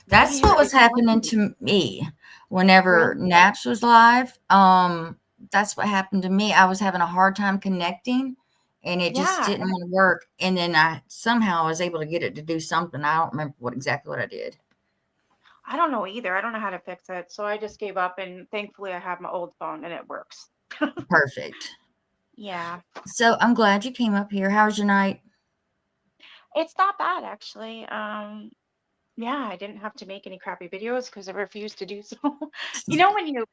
That's Yeah, what was it's happening to me whenever Really? Naps was live. That's what happened to me. I was having a hard time connecting and it just Yeah. didn't want to work. And then I somehow was able to get it to do something. I don't remember exactly what I did. I don't know either. I don't know how to fix it. So I just gave up and thankfully I have my old phone and it works. Perfect. Yeah. So I'm glad you came up here. How was your night? It's not bad actually. Yeah, I didn't have to make any crappy videos because I refused to do so. You know, when you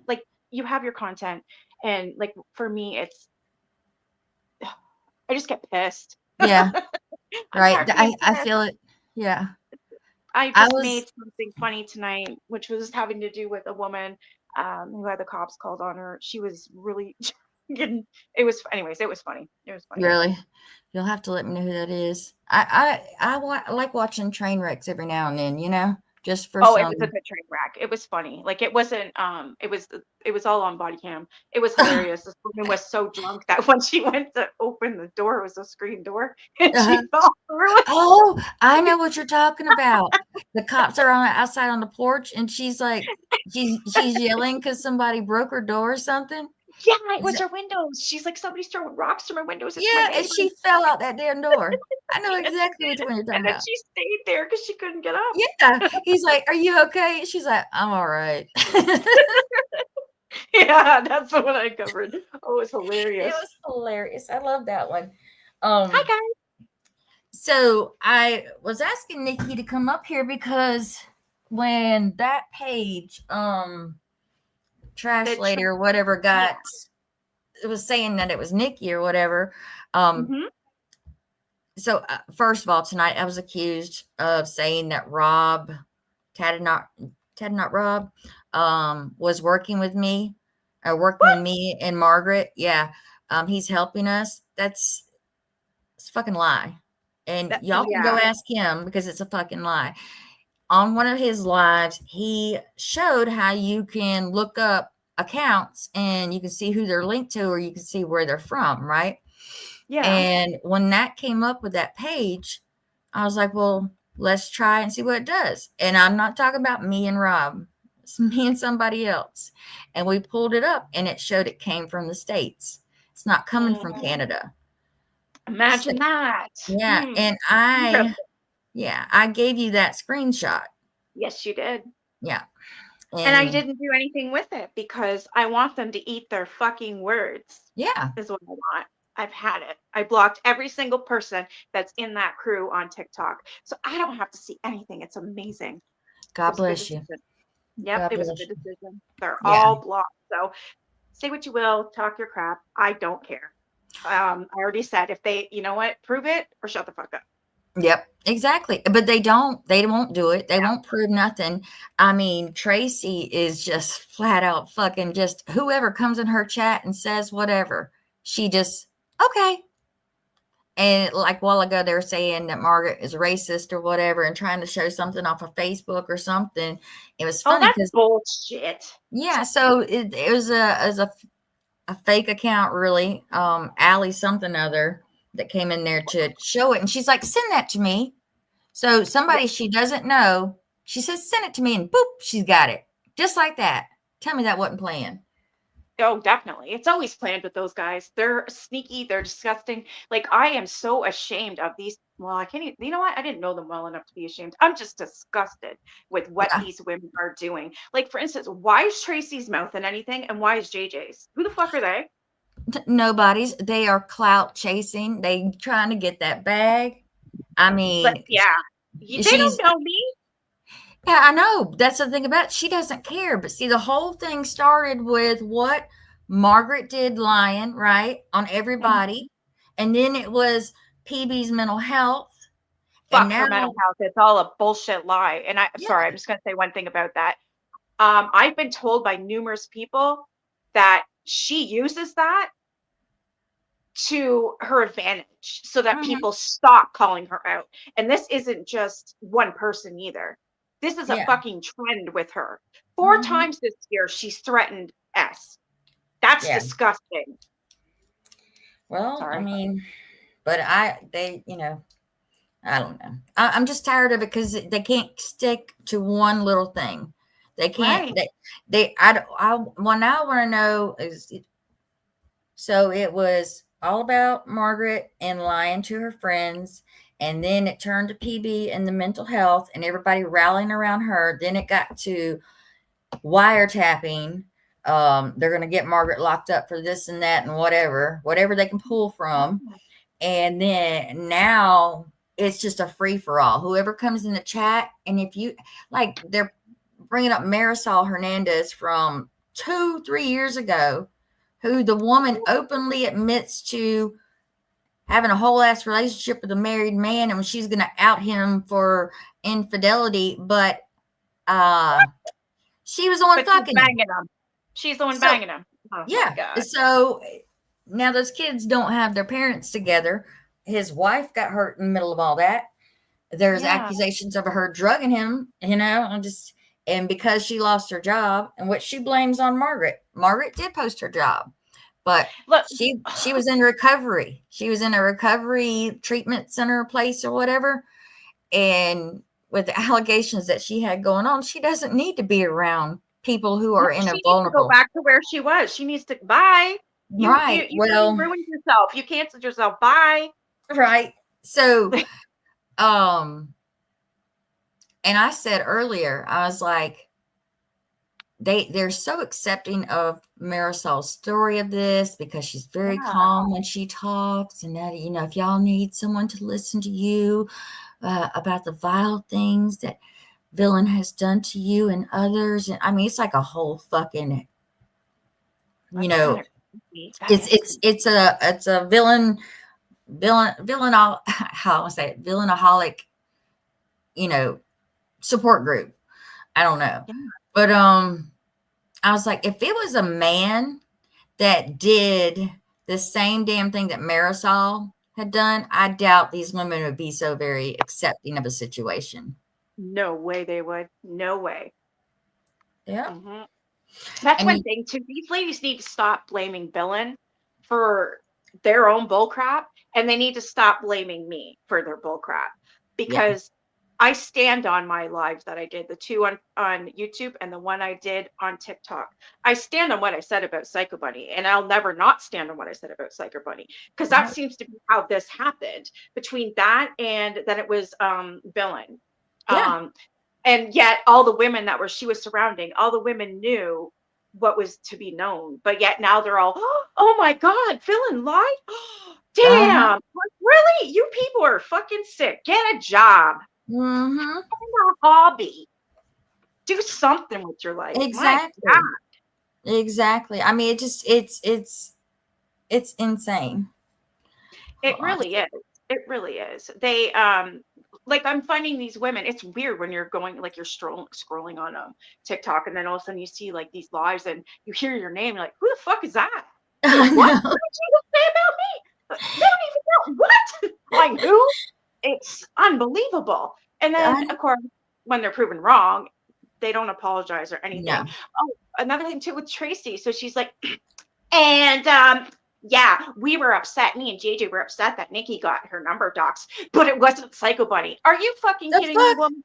like you have your content and like for me it's I just get pissed. Yeah. I'm Right. tired of being I pissed. feel it. Yeah. I I just was- made something funny tonight, which was having to do with a woman who had the cops called on her. She was really getting. It was, anyways. It was funny. It was funny. Really? You'll have to let me know who that is. I like watching train wrecks every now and then, you know, just for Oh, it some. was a good train wreck. It was funny. Like it wasn't. It was all on body cam. It was hilarious. This woman was so drunk that when she went to open the door, it was a screen door, and Uh-huh. she fell through it. Oh, I know what you're talking about. The cops are outside on the porch, and she's like, she's yelling because somebody broke her door or something. Yeah, it was her windows. She's like, somebody's throwing rocks through my windows. It's my Yeah, and neighbor. she fell out that damn door. I know exactly which one you're talking And then about. she stayed there because she couldn't get up. Yeah, he's like, "Are you okay?" She's like, "I'm all right." Yeah, that's the one I covered. Oh, it's It hilarious. was hilarious. I love that one. Hi guys. So I was asking Nikki to come up here because when that page, Trash The Lady or whatever it was saying that it was Nikki or whatever. Mhm. So first of all, tonight I was accused of saying that Rob, Tad not Rob, was working with me, with me and Margaret. Yeah. He's helping us. It's a fucking lie. And y'all can go ask him because it's a fucking lie. On one of his lives, he showed how you can look up accounts and you can see who they're linked to, or you can see where they're from, right? Yeah. And when that came up with that page, I was like, well, let's try and see what it does. And I'm not talking about me and Rob. It's me and somebody else. And we pulled it up and it showed it came from the States. It's not coming from Canada. Imagine that. Yeah. And I gave you that screenshot. Yes, you did. Yeah. And I didn't do anything with it because I want them to eat their fucking words. Yeah. Is what I want. I've had it. I blocked every single person that's in that crew on TikTok. So I don't have to see anything. It's amazing. God bless you. Yep, it was a good decision. They're all blocked. So say what you will, talk your crap. I don't care. I already said if they, you know what, prove it or shut the fuck up. Yep, exactly. But they won't do it. They won't prove nothing. I mean, Tracy is just flat out fucking just whoever comes in her chat and says whatever. She just, okay. And like a while ago, they were saying that Margaret is racist or whatever and trying to show something off of Facebook or something. It was funny because bullshit. Yeah, so it was a fake account, really. Allie something other that came in there to show it, and she's like, send that to me. So somebody she doesn't know, she says, send it to me, and boop, she's got it. Just like that. Tell me that wasn't planned. Oh, definitely. It's always planned with those guys. They're sneaky. They're disgusting. Like, I am so ashamed of these. Well, I can't even, you know what? I didn't know them well enough to be ashamed. I'm just disgusted with what these women are doing. Like, for instance, why is Tracy's mouth in anything? And why is JJ's? Who the fuck are they? Nobody's. They are clout chasing. They trying to get that bag. I mean, but they don't know me. Yeah, I know. That's the thing about it. She doesn't care. But see, the whole thing started with what Margaret did lying, right, on everybody. And then it was PB's mental health. Fuck her mental health. It's all a bullshit lie. And sorry, I'm just going to say one thing about that. I've been told by numerous people that she uses that to her advantage so that people stop calling her out. And this isn't just one person either. This is a fucking trend with her. 4 times this year, she's threatened S. That's disgusting. Well, sorry. I mean, but you know, I don't know. I'm just tired of it because they can't stick to one little thing. They can't. Right. What I want to know is, so it was all about Margaret and lying to her friends. And then it turned to PB and the mental health and everybody rallying around her. Then it got to wiretapping. They're going to get Margaret locked up for this and that and whatever they can pull from. And then now it's just a free for all. Whoever comes in the chat. And if you like, they're bringing up Marisol Hernandez from 2-3 years ago, who the woman openly admits to having a whole ass relationship with a married man, and she's going to out him for infidelity, but she was on fucking banging him. She's the one So- banging him. Oh Yeah. my God. So now those kids don't have their parents together. His wife got hurt in the middle of all that. There's Yeah. accusations of her drugging him, and because she lost her job, and what she blames on Margaret. Margaret did post her job, but Look, she was in recovery. She was in a recovery treatment center place or whatever. And with the allegations that she had going on, she doesn't need to be around people who are she in a needs to vulnerable. go back to where she was. She needs to bye. Right. You Well, ruined yourself. You canceled yourself. Bye. right. So, and I said earlier, I was like, they're so accepting of Marisol's story of this because she's very Yeah. calm when she talks, and that if y'all need someone to listen to you about the vile things that villain has done to you and others, and I mean it's like a whole fucking That's kinda creepy. That is it's a how I say it, villainaholic support group. I don't know. Yeah. But I was like, if it was a man that did the same damn thing that Marisol had done, I doubt these women would be so very accepting of a situation. No way they would. No way. Yeah. Mhm. That's And one you- thing too. These ladies need to stop blaming Villain for their own bullcrap, and they need to stop blaming me for their bullcrap because I stand on my lives that I did, the two on YouTube and the one I did on TikTok. I stand on what I said about Psycho Bunny, and I'll never not stand on what I said about Psycho Bunny because that Right. seems to be how this happened between that and then it was Villain. Yeah. And yet all the women that she was surrounding, all the women knew what was to be known, but yet now they're all, oh my God, Villain lied. Damn, like, really? You people are fucking sick. Get a job. Mm-hmm. Find a hobby. Do something with your life. My Exactly. God. Exactly. I mean, it's insane. It really is. It really is. They like I'm finding these women. It's weird when you're going like you're scrolling on TikTok, and then all of a sudden you see like these lives, and you hear your name. You're like, who the fuck is that? I What? know. What did you say about me? They don't even know what. Like who? It's unbelievable. And then of course, when they're proven wrong, they don't apologize or anything. No. Oh, another thing too with Tracy. So she's like, and yeah, we were upset. Me and JJ were upset that Nikki got her number doxed, but it wasn't Psycho Bunny. Are you fucking The kidding me, fuck? woman?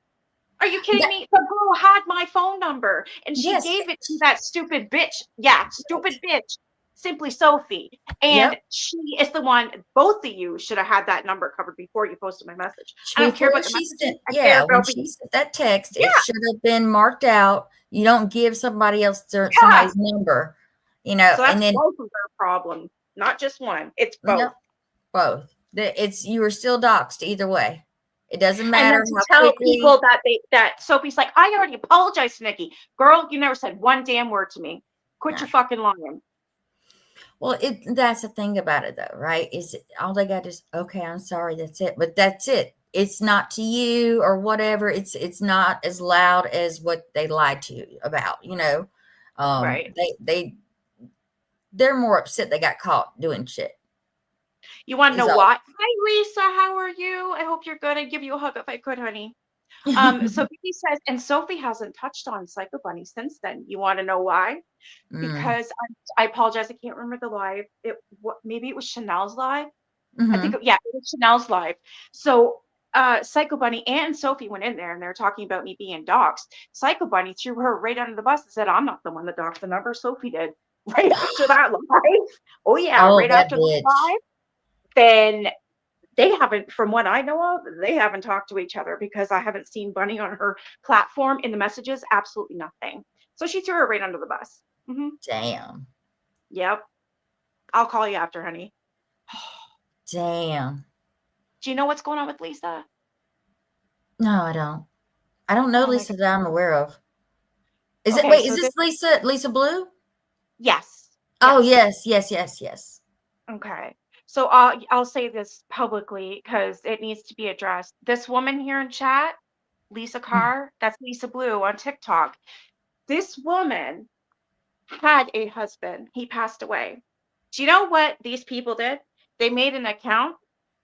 Are you kidding Yeah. me? The girl had my phone number and she Yes. gave it to that stupid bitch. Yeah, stupid bitch. Simply Sophie. And she is the one, both of you should have had that number covered before you posted my message. I don't care Before about the she message. sent, I care yeah, when about she sent that text, Yeah. it should have been marked out. You don't give somebody else somebody's number, So that's and then both of their problem, not just one. It's both. no, both. You were still doxxed either way. It doesn't And matter then to how tell quickly. people that Sophie's like, I already apologized to Nikki. Girl, you never said one damn word to me. Quit your fucking lying. Well, that's the thing about it, though, right? Is all they got is okay. I'm sorry. That's it. But that's it. It's not to you or whatever. It's not as loud as what they lied to you about. Right. They're more upset they got caught doing shit. You want to know So- what? Hi, Lisa. How are you? I hope you're good. I'd give you a hug if I could, honey. So Vicky says, and Sophie hasn't touched on Psycho Bunny since then. You want to know why? Because I apologize. I can't remember the live. Maybe it was Chanel's live. I think, it was Chanel's live. So Psycho Bunny and Sophie went in there and they were talking about me being doxxed. Psycho Bunny threw her right under the bus and said, I'm not the one that doxed the number. Sophie did. Right after that live. Oh, yeah. Oh, right that after bitch. the live. Then they haven't, from what I know of, they haven't talked to each other because I haven't seen Bunny on her platform in the messages. Absolutely nothing. So she threw her right under the bus. Damn. Yep. I'll call you after, honey. Damn. Do you know what's going on with Lisa? No, I don't. I don't know Oh my Lisa that I'm aware of. Is Okay, it? Wait, so is this Lisa Blue? Yes. Oh, yes. Okay. So I'll say this publicly because it needs to be addressed. This woman here in chat, Lisa Carr, that's Lisa Blue on TikTok. This woman had a husband. He passed away. Do you know what these people did? They made an account,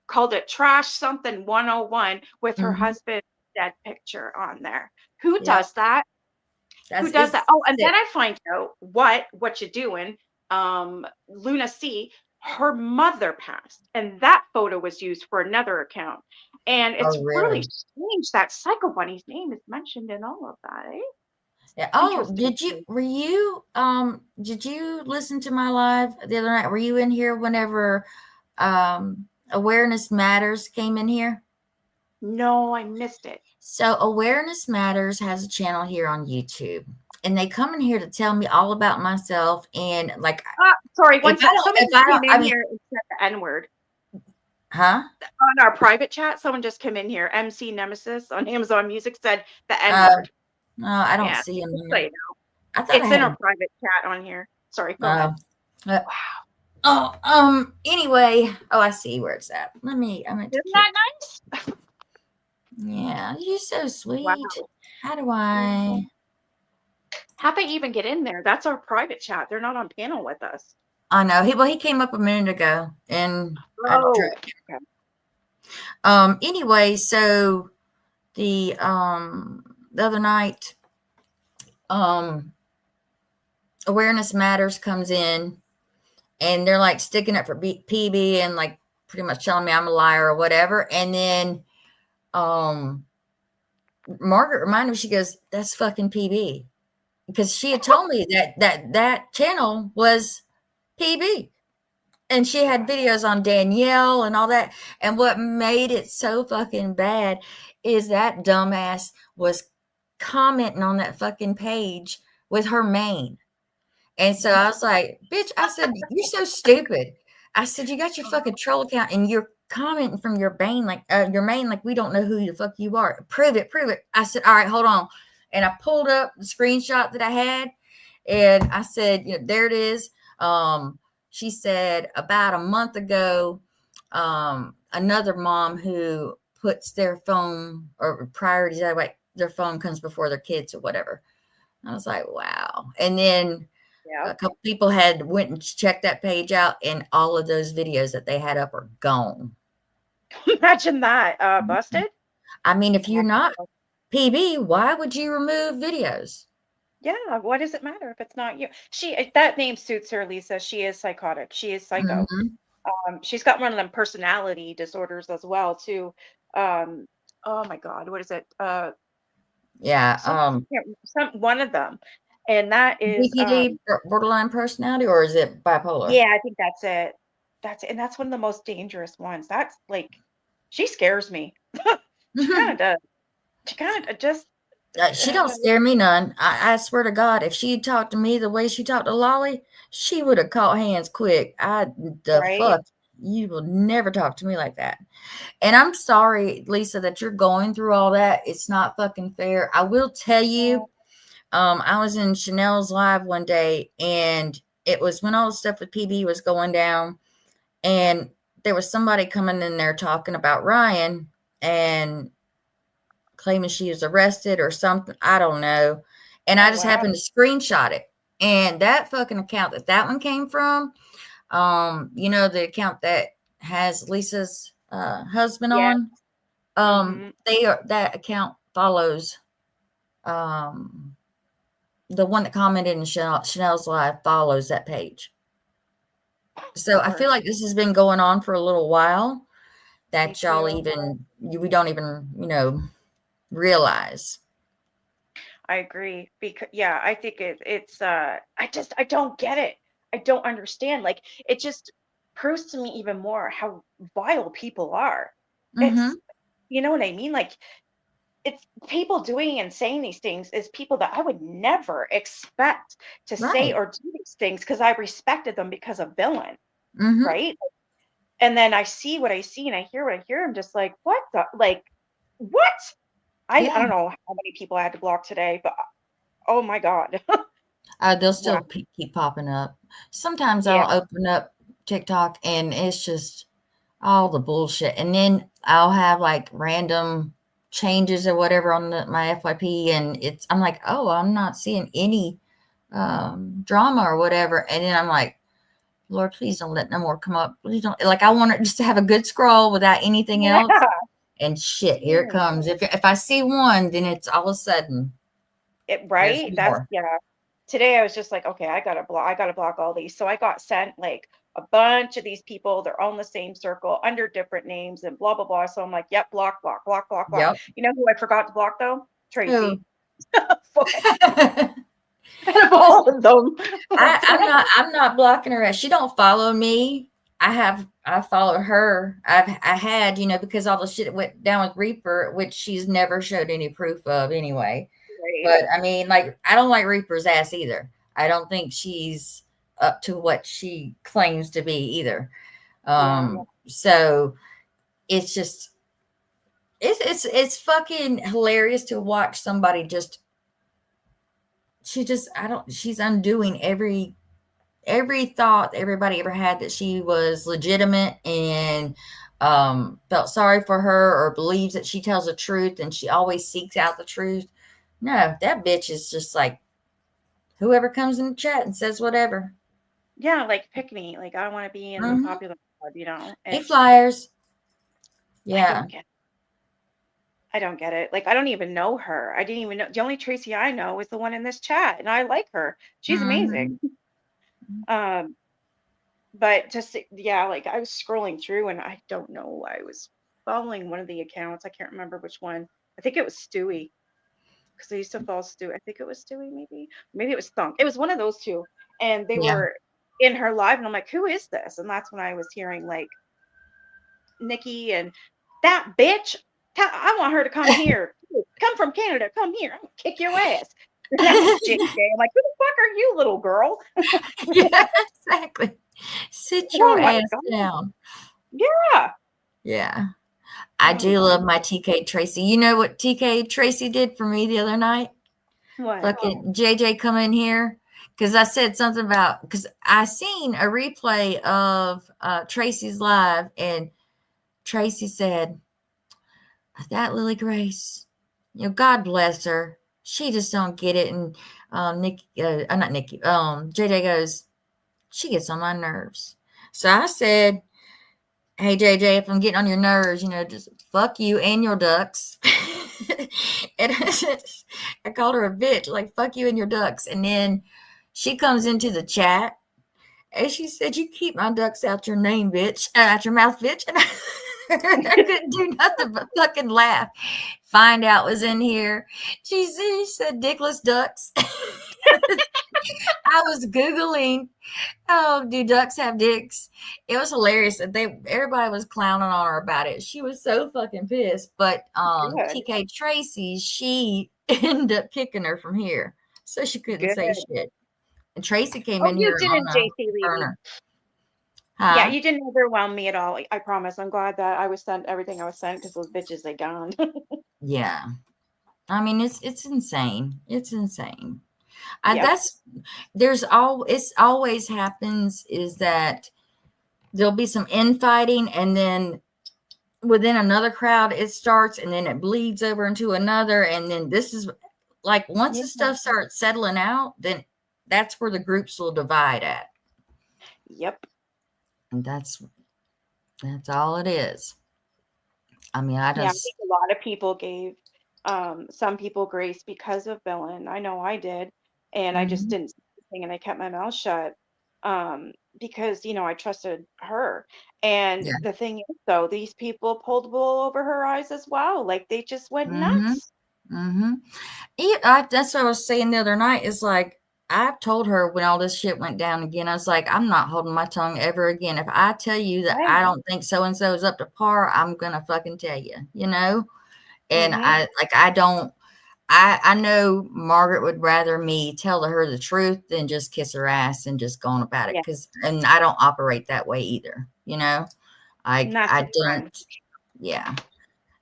called it Trash Something 101 with her Mhm. husband's dead picture on there. Who Yeah, does that? Who does that? it's Oh, and sick. then I find out what you doing. Luna C, her mother passed, and that photo was used for another account. And it's Oh, really really? strange that Psycho Bunny's name is mentioned in all of that, eh? Yeah. Oh, Interesting. did you listen to my live the other night? Were you in here whenever Awareness Matters came in here? No, I missed it. So Awareness Matters has a channel here on YouTube, and they come in here to tell me all about myself. And like, Sorry, one if I sec. don't, Someone if just I don't, came I in mean, here and said the N-word huh? on our private chat. Someone just came in here. MC Nemesis on Amazon Music said the Uh, N-word. no, I don't Yeah, see them just so here. you know. I thought I It's in had our a. private chat on here. Sorry, go ahead. Anyway, I see where it's at. I meant to Isn't that nice? yeah, you're so sweet. Wow. How do I? How'd they even get in there? That's our private chat. They're not on panel with us. I know. He came up a minute ago, and Oh, anyway, so the other night, Awareness Matters comes in, and they're like sticking up for PB and like pretty much telling me I'm a liar or whatever. And then Margaret reminded me, she goes, "That's fucking PB," because she had told me that channel was PB. And she had videos on Danielle and all that. And what made it so fucking bad is that dumbass was commenting on that fucking page with her main. And so I was like, bitch, I said, you're so stupid. I said, you got your fucking troll account and you're commenting from your main, like we don't know who the fuck you are. Prove it, prove it. I said, all right, hold on. And I pulled up the screenshot that I had, and I said, there it is. She said about a month ago, another mom who puts their phone or priorities that way, their phone comes before their kids or whatever. I was like, wow. And then a couple people had went and checked that page out, and all of those videos that they had up are gone. Imagine that. Busted? I mean, if you're not PB, why would you remove videos? Yeah, what does it matter if it's not you? That name suits her, Lisa. She is psychotic. She is psycho. She's got one of them personality disorders as well, too. Oh my God, what is it? Yeah. One of them. And that is BPD, borderline personality, or is it bipolar? yeah, I think that's it. And that's one of the most dangerous ones. That's like, she scares me. She kind of does. She kind of just. She don't scare me none. I swear to God, if she talked to me the way she talked to Lolly, she would have caught hands quick. Fuck, you will never talk to me like that. And I'm sorry, Lisa, that you're going through all that. It's not fucking fair. I will tell you, I was in Chanel's live one day, and it was when all the stuff with PB was going down, and there was somebody coming in there talking about Ryan and claiming she was arrested or something. I don't know. And I just happened to screenshot it. And that fucking account that one came from, the account that has Lisa's husband on, that account follows the one that commented in Chanel's live follows that page. So I feel like this has been going on for a little while, that we don't even, realize. I agree, because I think it's I don't get it. I don't understand. Like, it just proves to me even more how vile people are. It's, you know what I mean? Like, it's people doing and saying these things is people that I would never expect to say or do these things, because I respected them because of villain, right? And then I see what I see and I hear what I hear. I'm just like, what the, like, what? I don't know how many people I had to block today, but oh my God. They'll still keep popping up. Sometimes I'll open up TikTok and it's just all the bullshit. And then I'll have like random changes or whatever on my FYP, and I'm like, oh, I'm not seeing any drama or whatever. And then I'm like, Lord, please don't let no more come up. Please don't. Like, I want it just to have a good scroll without anything Yeah. else. And shit, here it comes. If I see one, then it's all of a sudden Right? That's more. yeah. Today I was just like, okay, I gotta block all these. So I got sent like a bunch of these people. They're all in the same circle under different names and blah blah blah. So I'm like, yep, block. Yep. You know who I forgot to block though? Tracy. Who? Out of all of them. I'm not blocking her. She don't follow me. I follow her. I had, you know, because all the shit that went down with Reaper, which she's never showed any proof of anyway. Right. But I mean, like, I don't like Reaper's ass either. I don't think she's up to what she claims to be either. So it's just it's fucking hilarious to watch somebody she's undoing every thought everybody ever had that she was legitimate and felt sorry for her or believes that she tells the truth and she always seeks out the truth. No, that bitch is just like whoever comes in the chat and says whatever. Yeah, like pick me. Like I want to be in the popular club, you know. Hey, Flyers. Yeah. I don't get it. Like I don't even know her. I didn't even know. The only Tracy I know is the one in this chat, and I like her. She's amazing. But just yeah, like I was scrolling through, and I don't know. I was following one of the accounts. I can't remember which one. I think it was Stewie, because I used to follow Stewie. I think it was Stewie, maybe it was Thunk. It was one of those two, and they were in her live, and I'm like, who is this? And that's when I was hearing like Nikki and that bitch. I want her to come here. Come from Canada. Come here. I'm gonna kick your ass. And that was JJ. I'm like, who the fuck are you, little girl? Yeah, exactly. Sit your ass down. Yeah. Yeah. I do love my TK Tracy. You know what TK Tracy did for me the other night? What? Fucking JJ come in here. Because I said something about, because I seen a replay of Tracy's live, and Tracy said, that Lily Grace, you know, God bless her. She just don't get it. And Nikki, not Nikki, JJ goes, she gets on my nerves. So I said, hey, JJ, if I'm getting on your nerves, you know, just fuck you and your ducks. And I called her a bitch, like, fuck you and your ducks. And then she comes into the chat and she said, you keep my ducks out your name, bitch, out your mouth, bitch. And I couldn't do nothing but fucking laugh. Find out was in here. She said dickless ducks. I was Googling, oh, do ducks have dicks? It was hilarious. Everybody was clowning on her about it. She was so fucking pissed. But TK Tracy, she ended up kicking her from here. So she couldn't say shit. And Tracy came in here on a burner. Huh? Yeah, you didn't overwhelm me at all. I promise. I'm glad that I was sent everything I was sent because those bitches, they gone. Yeah. I mean, it's insane. It's insane. It always happens is that there'll be some infighting and then within another crowd it starts and then it bleeds over into another. And then this is like, once the stuff starts settling out, then that's where the groups will divide at. Yep. And that's all it is. I mean, I think a lot of people gave some people grace because of Belen. I know I did. And I just didn't say anything and I kept my mouth shut because, you know, I trusted her. And the thing is, though, these people pulled the wool over her eyes as well. Like, they just went nuts. That's what I was saying the other night is like, I've told her when all this shit went down again, I was like, I'm not holding my tongue ever again. If I tell you that I don't think so-and-so is up to par, I'm going to fucking tell you, you know? And I know Margaret would rather me tell her the truth than just kiss her ass and just go on about it. And I don't operate that way either, you know? I don't. Yeah.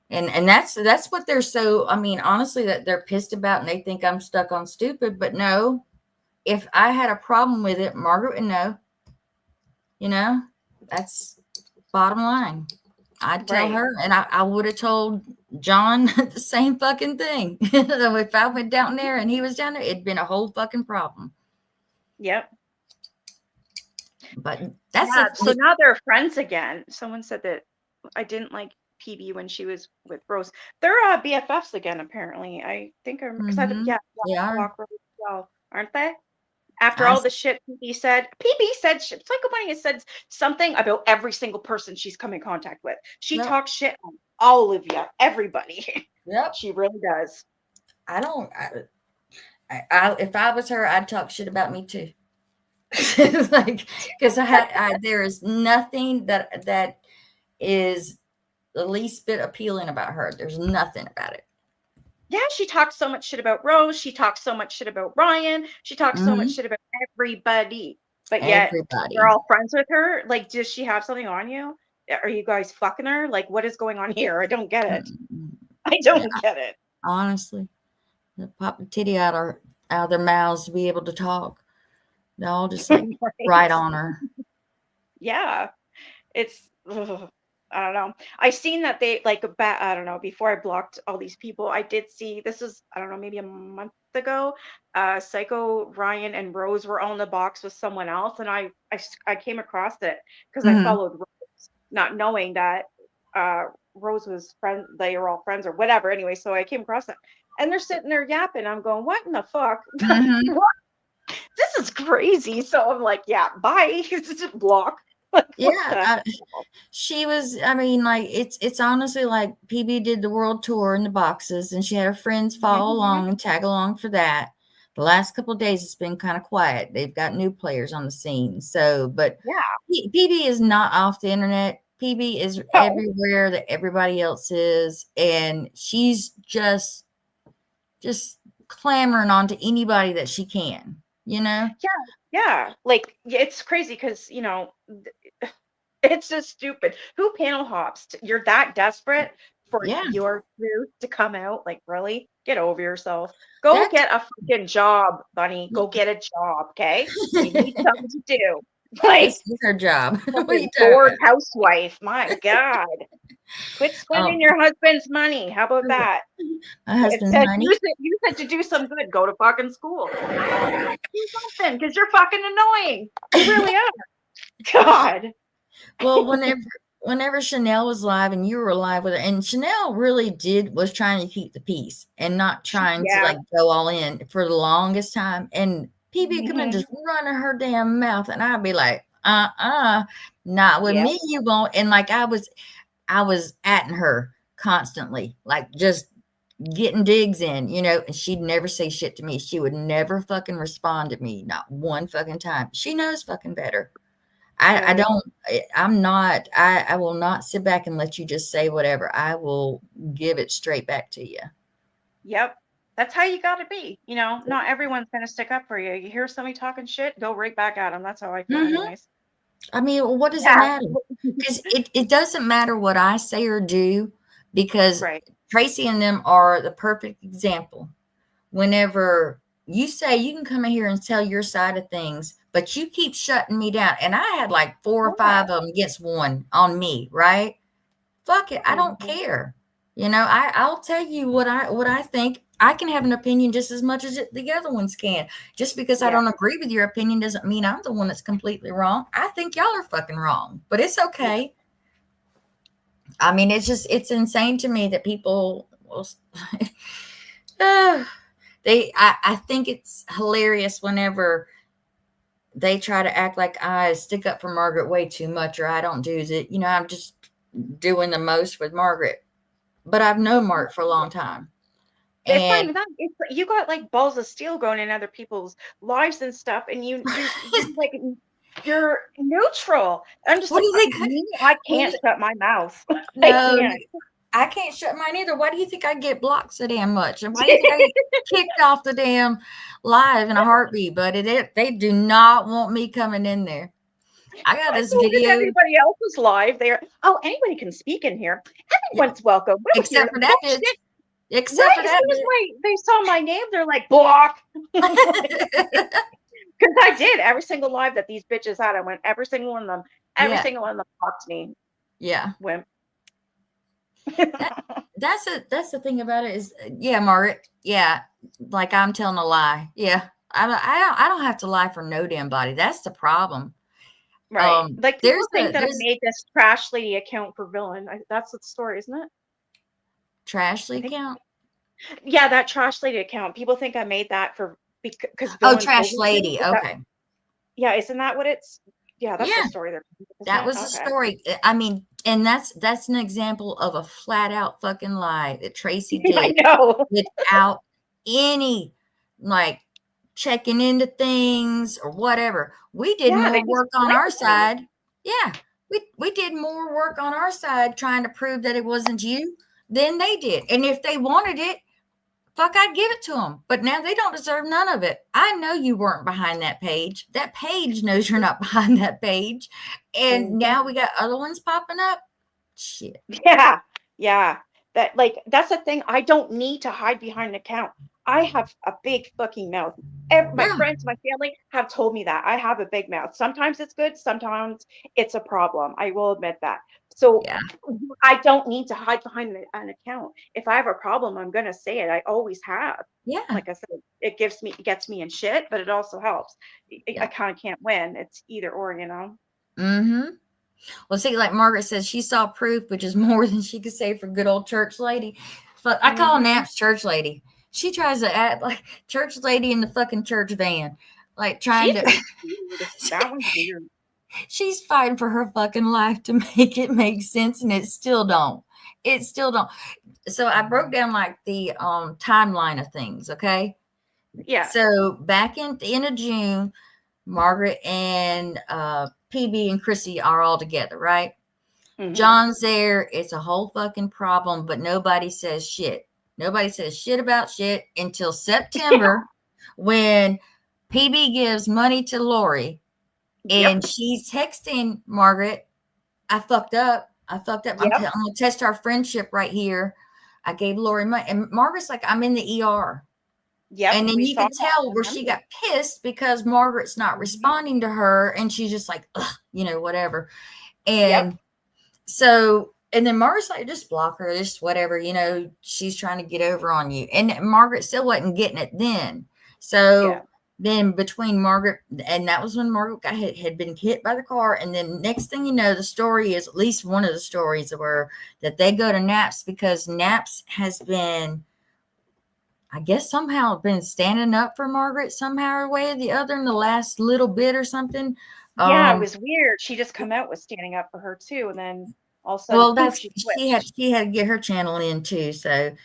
And that's what they're so, I mean, honestly, that they're pissed about and they think I'm stuck on stupid, but no. If I had a problem with it, Margaret would know. You know, that's bottom line. I'd tell her, and I would have told John the same fucking thing. If I went down there and he was down there, it'd been a whole fucking problem. Yep. But that's Yeah, so now they're friends again. Someone said that I didn't like PB when she was with Rose. They're BFFs again, apparently. I think I'm because yeah, they I are. block Rose as well, aren't they? After I all the shit PB said, Psycho Bunny has said something about every single person she's come in contact with. She Yep. talks shit on all of you, everybody. Yep. She really does. I don't. If I was her, I'd talk shit about me too. Like, because there is nothing that is the least bit appealing about her. There's nothing about it. Yeah, she talks so much shit about Rose. She talks so much shit about Ryan. She talks so much shit about everybody. But yet you're all friends with her. Like, does she have something on you? Are you guys fucking her? Like, what is going on here? I don't get it. I don't get it. Honestly, they pop a titty out of their mouths to be able to talk. They're all just like right on her. Yeah, it's. I don't know. I seen that they I don't know, before I blocked all these people, I did see this is, I don't know, maybe a month ago. Psycho, Ryan, and Rose were all in the box with someone else, and I came across it because I followed Rose, not knowing that Rose was they were all friends or whatever. Anyway, so I came across it, and they're sitting there yapping. I'm going, what in the fuck? This is crazy. So I'm like, yeah, bye. Just block. Yeah, she was. I mean, like it's honestly like PB did the world tour in the boxes, and she had her friends follow along and tag along for that. The last couple of days, it's been kind of quiet. They've got new players on the scene. So, but yeah, PB is not off the internet. PB is everywhere that everybody else is, and she's just clamoring onto anybody that she can. You know? Yeah. Like, it's crazy because it's just stupid. Who panel hops? You're that desperate for your truth to come out? Like, really? Get over yourself. Go get a freaking job, Bunny. Go get a job, okay? You need something to do. Like, this is her job. Bored housewife. My God. Quit spending your husband's money. How about that? My husband's money. You said to do some good. Go to fucking school. Do something because you're fucking annoying. You really are. God. Well, whenever Chanel was live and you were live with her, and Chanel really was trying to keep the peace and not trying to like go all in for the longest time. And PB come and just running her damn mouth, and I'd be like, not with me, you won't. And like I was atting her constantly, like just getting digs in, and she'd never say shit to me. She would never fucking respond to me, not one fucking time. She knows fucking better. I will not sit back and let you just say whatever. I will give it straight back to you. Yep. That's how you got to be. Not everyone's going to stick up for you. You hear somebody talking shit, go right back at them. That's how I feel anyways. I mean, what does it matter? Because it doesn't matter what I say or do, because Tracy and them are the perfect example. Whenever you say you can come in here and tell your side of things, but you keep shutting me down. And I had like 4 or 5 of them against one on me, right? Fuck it. I don't care. I'll tell you what I think. I can have an opinion just as much as the other ones can. Just because I don't agree with your opinion doesn't mean I'm the one that's completely wrong. I think y'all are fucking wrong, but it's okay. I mean, it's insane to me that people will, I think it's hilarious whenever they try to act like I stick up for Margaret way too much, or I don't do it. I'm just doing the most with Margaret, but I've known Margaret for a long time. It's not even that. You got like balls of steel going in other people's lives and stuff, and you're like, you're neutral. I'm just what do you think? I can't shut my mouth. No, I can't shut mine either. Why do you think I get blocked so damn much? And why do you think I get kicked off the damn live in a heartbeat? But they do not want me coming in there. I got this video. Everybody else is live there. Oh, anybody can speak in here. Everyone's welcome. Except for that bitch. Except for that bitch. They saw my name, they're like, block. Because I did every single live that these bitches had. I went every single one of them. Every single one of them blocked me. Yeah. Wimp. That's the thing about it is, Margaret. Yeah, like I'm telling a lie. Yeah, I don't have to lie for no damn body. That's the problem. Right. Like people think that I there's made this trash lady account for villain. That's the story, isn't it? Trashly think- count. Yeah, that trash lady account. People think I made that for because Oh, villain trash told me to. lady. Is that- Okay. yeah, isn't that what it's? Yeah, that's Yeah. the story there. That was the story. I mean, and that's an example of a flat out fucking lie that Tracy I did know. without any like checking into things or whatever. We did Yeah, they more just work on our blanketed it. side. Yeah. We did more work on our side trying to prove that it wasn't you than they did. And if they wanted it, fuck, I'd give it to them. But now they don't deserve none of it. I know you weren't behind that page. That page knows you're not behind that page. And now we got other ones popping up. Shit. Yeah, yeah. That's the thing. I don't need to hide behind an account. I have a big fucking mouth. My Yeah. friends, my family have told me that I have a big mouth. Sometimes it's good, sometimes it's a problem. I will admit that. So Yeah. I don't need to hide behind an account. If I have a problem, I'm gonna say it. I always have. Yeah. Like I said, it gets me in shit, but it also helps. Yeah. I kind of can't win. It's either or, you know. Mm-hmm. Well, see, like Margaret says, she saw proof, which is more than she could say for good old church lady. But I call Naps church lady. She tries to act like church lady in the fucking church van, like trying to. That one's weird. She's fighting for her fucking life to make it make sense, and it still don't. It still don't. So I broke down like the timeline of things. Okay. Yeah. So back in the end of June, Margaret and PB and Chrissy are all together, right? Mhm. John's there. It's a whole fucking problem, but nobody says shit. Nobody says shit about shit until September when PB gives money to Lori and she's texting Margaret, I fucked up. I'm Yep. going to test our friendship right here. I gave Lori money. And Margaret's like, I'm in the ER. Yep. And then we you saw could that. tell where she got pissed because Margaret's not responding to her. And she's just like, ugh, whatever. And so, and then Margaret's like, just block her, just whatever, she's trying to get over on you. And Margaret still wasn't getting it then. So then between Margaret, and that was when Margaret had been hit by the car. And then next thing you know, the story is, at least one of the stories were that they go to Naps because Naps has been, I guess, somehow been standing up for Margaret somehow or way or the other in the last little bit or something. Yeah, it was weird. She just come out with standing up for her too, and then all of a sudden, well, poof, that's she she had switched. to get her channel in too. So,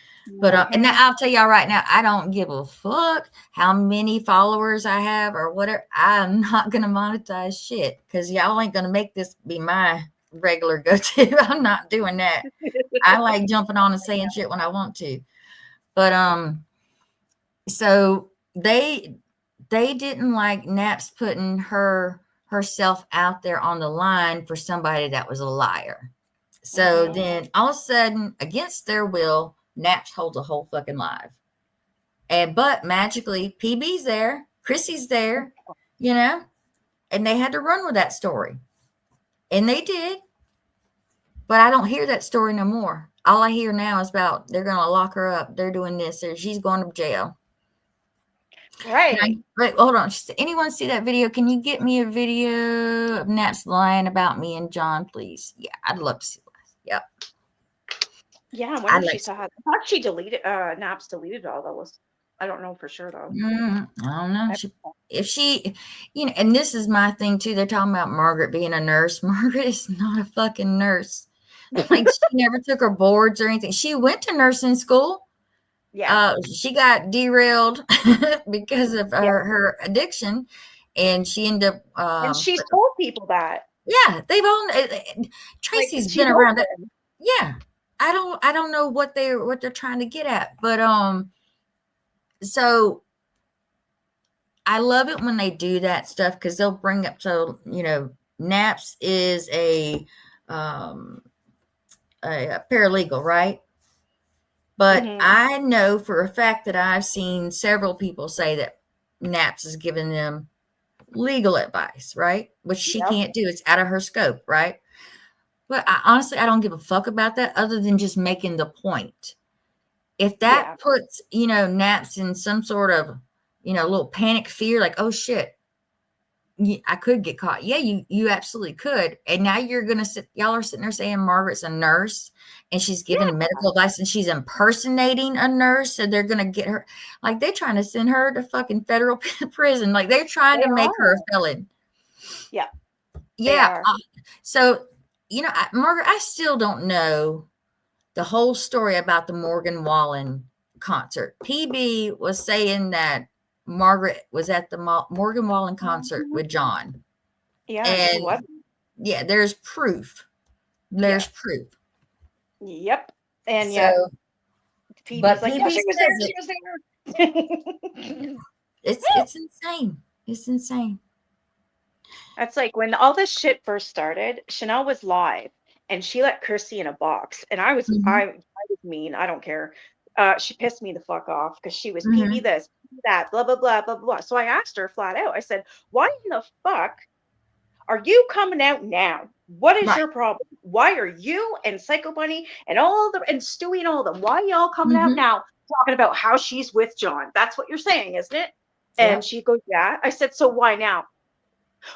but and I'll tell y'all right now, I don't give a fuck how many followers I have or whatever. I'm not gonna monetize shit because y'all ain't gonna make this be my regular go-to. I'm not doing that. I like jumping on and saying shit when I want to. But so they didn't like Naps putting herself out there on the line for somebody that was a liar. So then all of a sudden, against their will, Naps holds a whole fucking live. But magically, PB's there, Chrissy's there, and they had to run with that story. And they did. But I don't hear that story no more. All I hear now is about they're going to lock her up. They're doing this, or she's going to jail. Right. Wait, hold on. Anyone see that video? Can you get me a video of Naps lying about me and John, please? Yeah, I'd love to see that. Yep. Yeah, I wonder if she saw it. I thought she deleted, Naps deleted all those. I don't know for sure though. I don't know. If she, and this is my thing too. They're talking about Margaret being a nurse. Margaret is not a fucking nurse. Like she never took her boards or anything. She went to nursing school. Yeah. She got derailed because of her addiction, and she ended up. And she's told people that. Yeah, they've all. Tracy's been around it. Yeah, I don't know what they're trying to get at, but so I love it when they do that stuff because they'll bring up. So Naps is a paralegal, right? But I know for a fact that I've seen several people say that Naps is giving them legal advice, right? Which she can't do. It's out of her scope, right? But honestly, I don't give a fuck about that other than just making the point. If that puts, Naps in some sort of you know, a little panic fear, like, oh shit, I could get caught. Yeah, you absolutely could. And now you're gonna sit. Y'all are sitting there saying Margaret's a nurse, and she's giving medical advice, and she's impersonating a nurse. So they're gonna get her, like they're trying to send her to fucking federal prison. Like they're trying They to make her a are. felon. Yeah. Yeah. are. So you know, Margaret, I still don't know the whole story about the Morgan Wallen concert. PB was saying that Margaret was at the Morgan Wallen concert with John. Yeah, she And was. yeah, there's proof. There's proof. Yep. And So, yeah, PB's but like, PB yeah, she was there. says She was there. it's insane. It's insane. That's like when all this shit first started, Chanel was live and she let Chrissy in a box. And I was was mean. I don't care. She pissed me the fuck off because she was PB this, PB that, blah, blah, blah, blah, blah. So I asked her flat out, I said, why in the fuck are you coming out now? What is your problem? Why are you and Psycho Bunny and Stewie and all of them? Why are y'all coming out now talking about how she's with John? That's what you're saying, isn't it? And she goes, yeah. I said, so why now?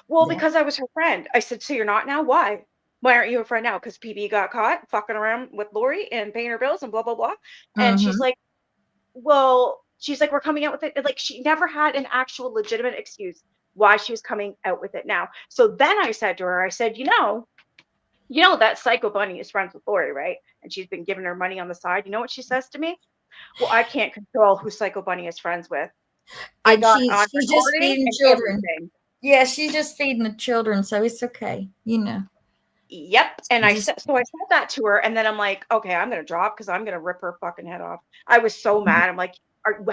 Well, because I was her friend. I said, so you're not now? Why? Why aren't you a friend now? Because PB got caught fucking around with Lori and paying her bills and blah, blah, blah. And she's like, well, we're coming out with it. Like she never had an actual legitimate excuse why she was coming out with it now. So then I said to her, I said, you know that Psycho Bunny is friends with Lori, right? And she's been giving her money on the side. You know what she says to me? Well, I can't control who Psycho Bunny is friends with. I got on she's just recording feeding and children. everything. Yeah, she's just feeding the children, so it's okay, you know. Yep. And I said that to her, and then I'm like, okay, I'm gonna drop because I'm gonna rip her fucking head off. I was so mad. I'm like,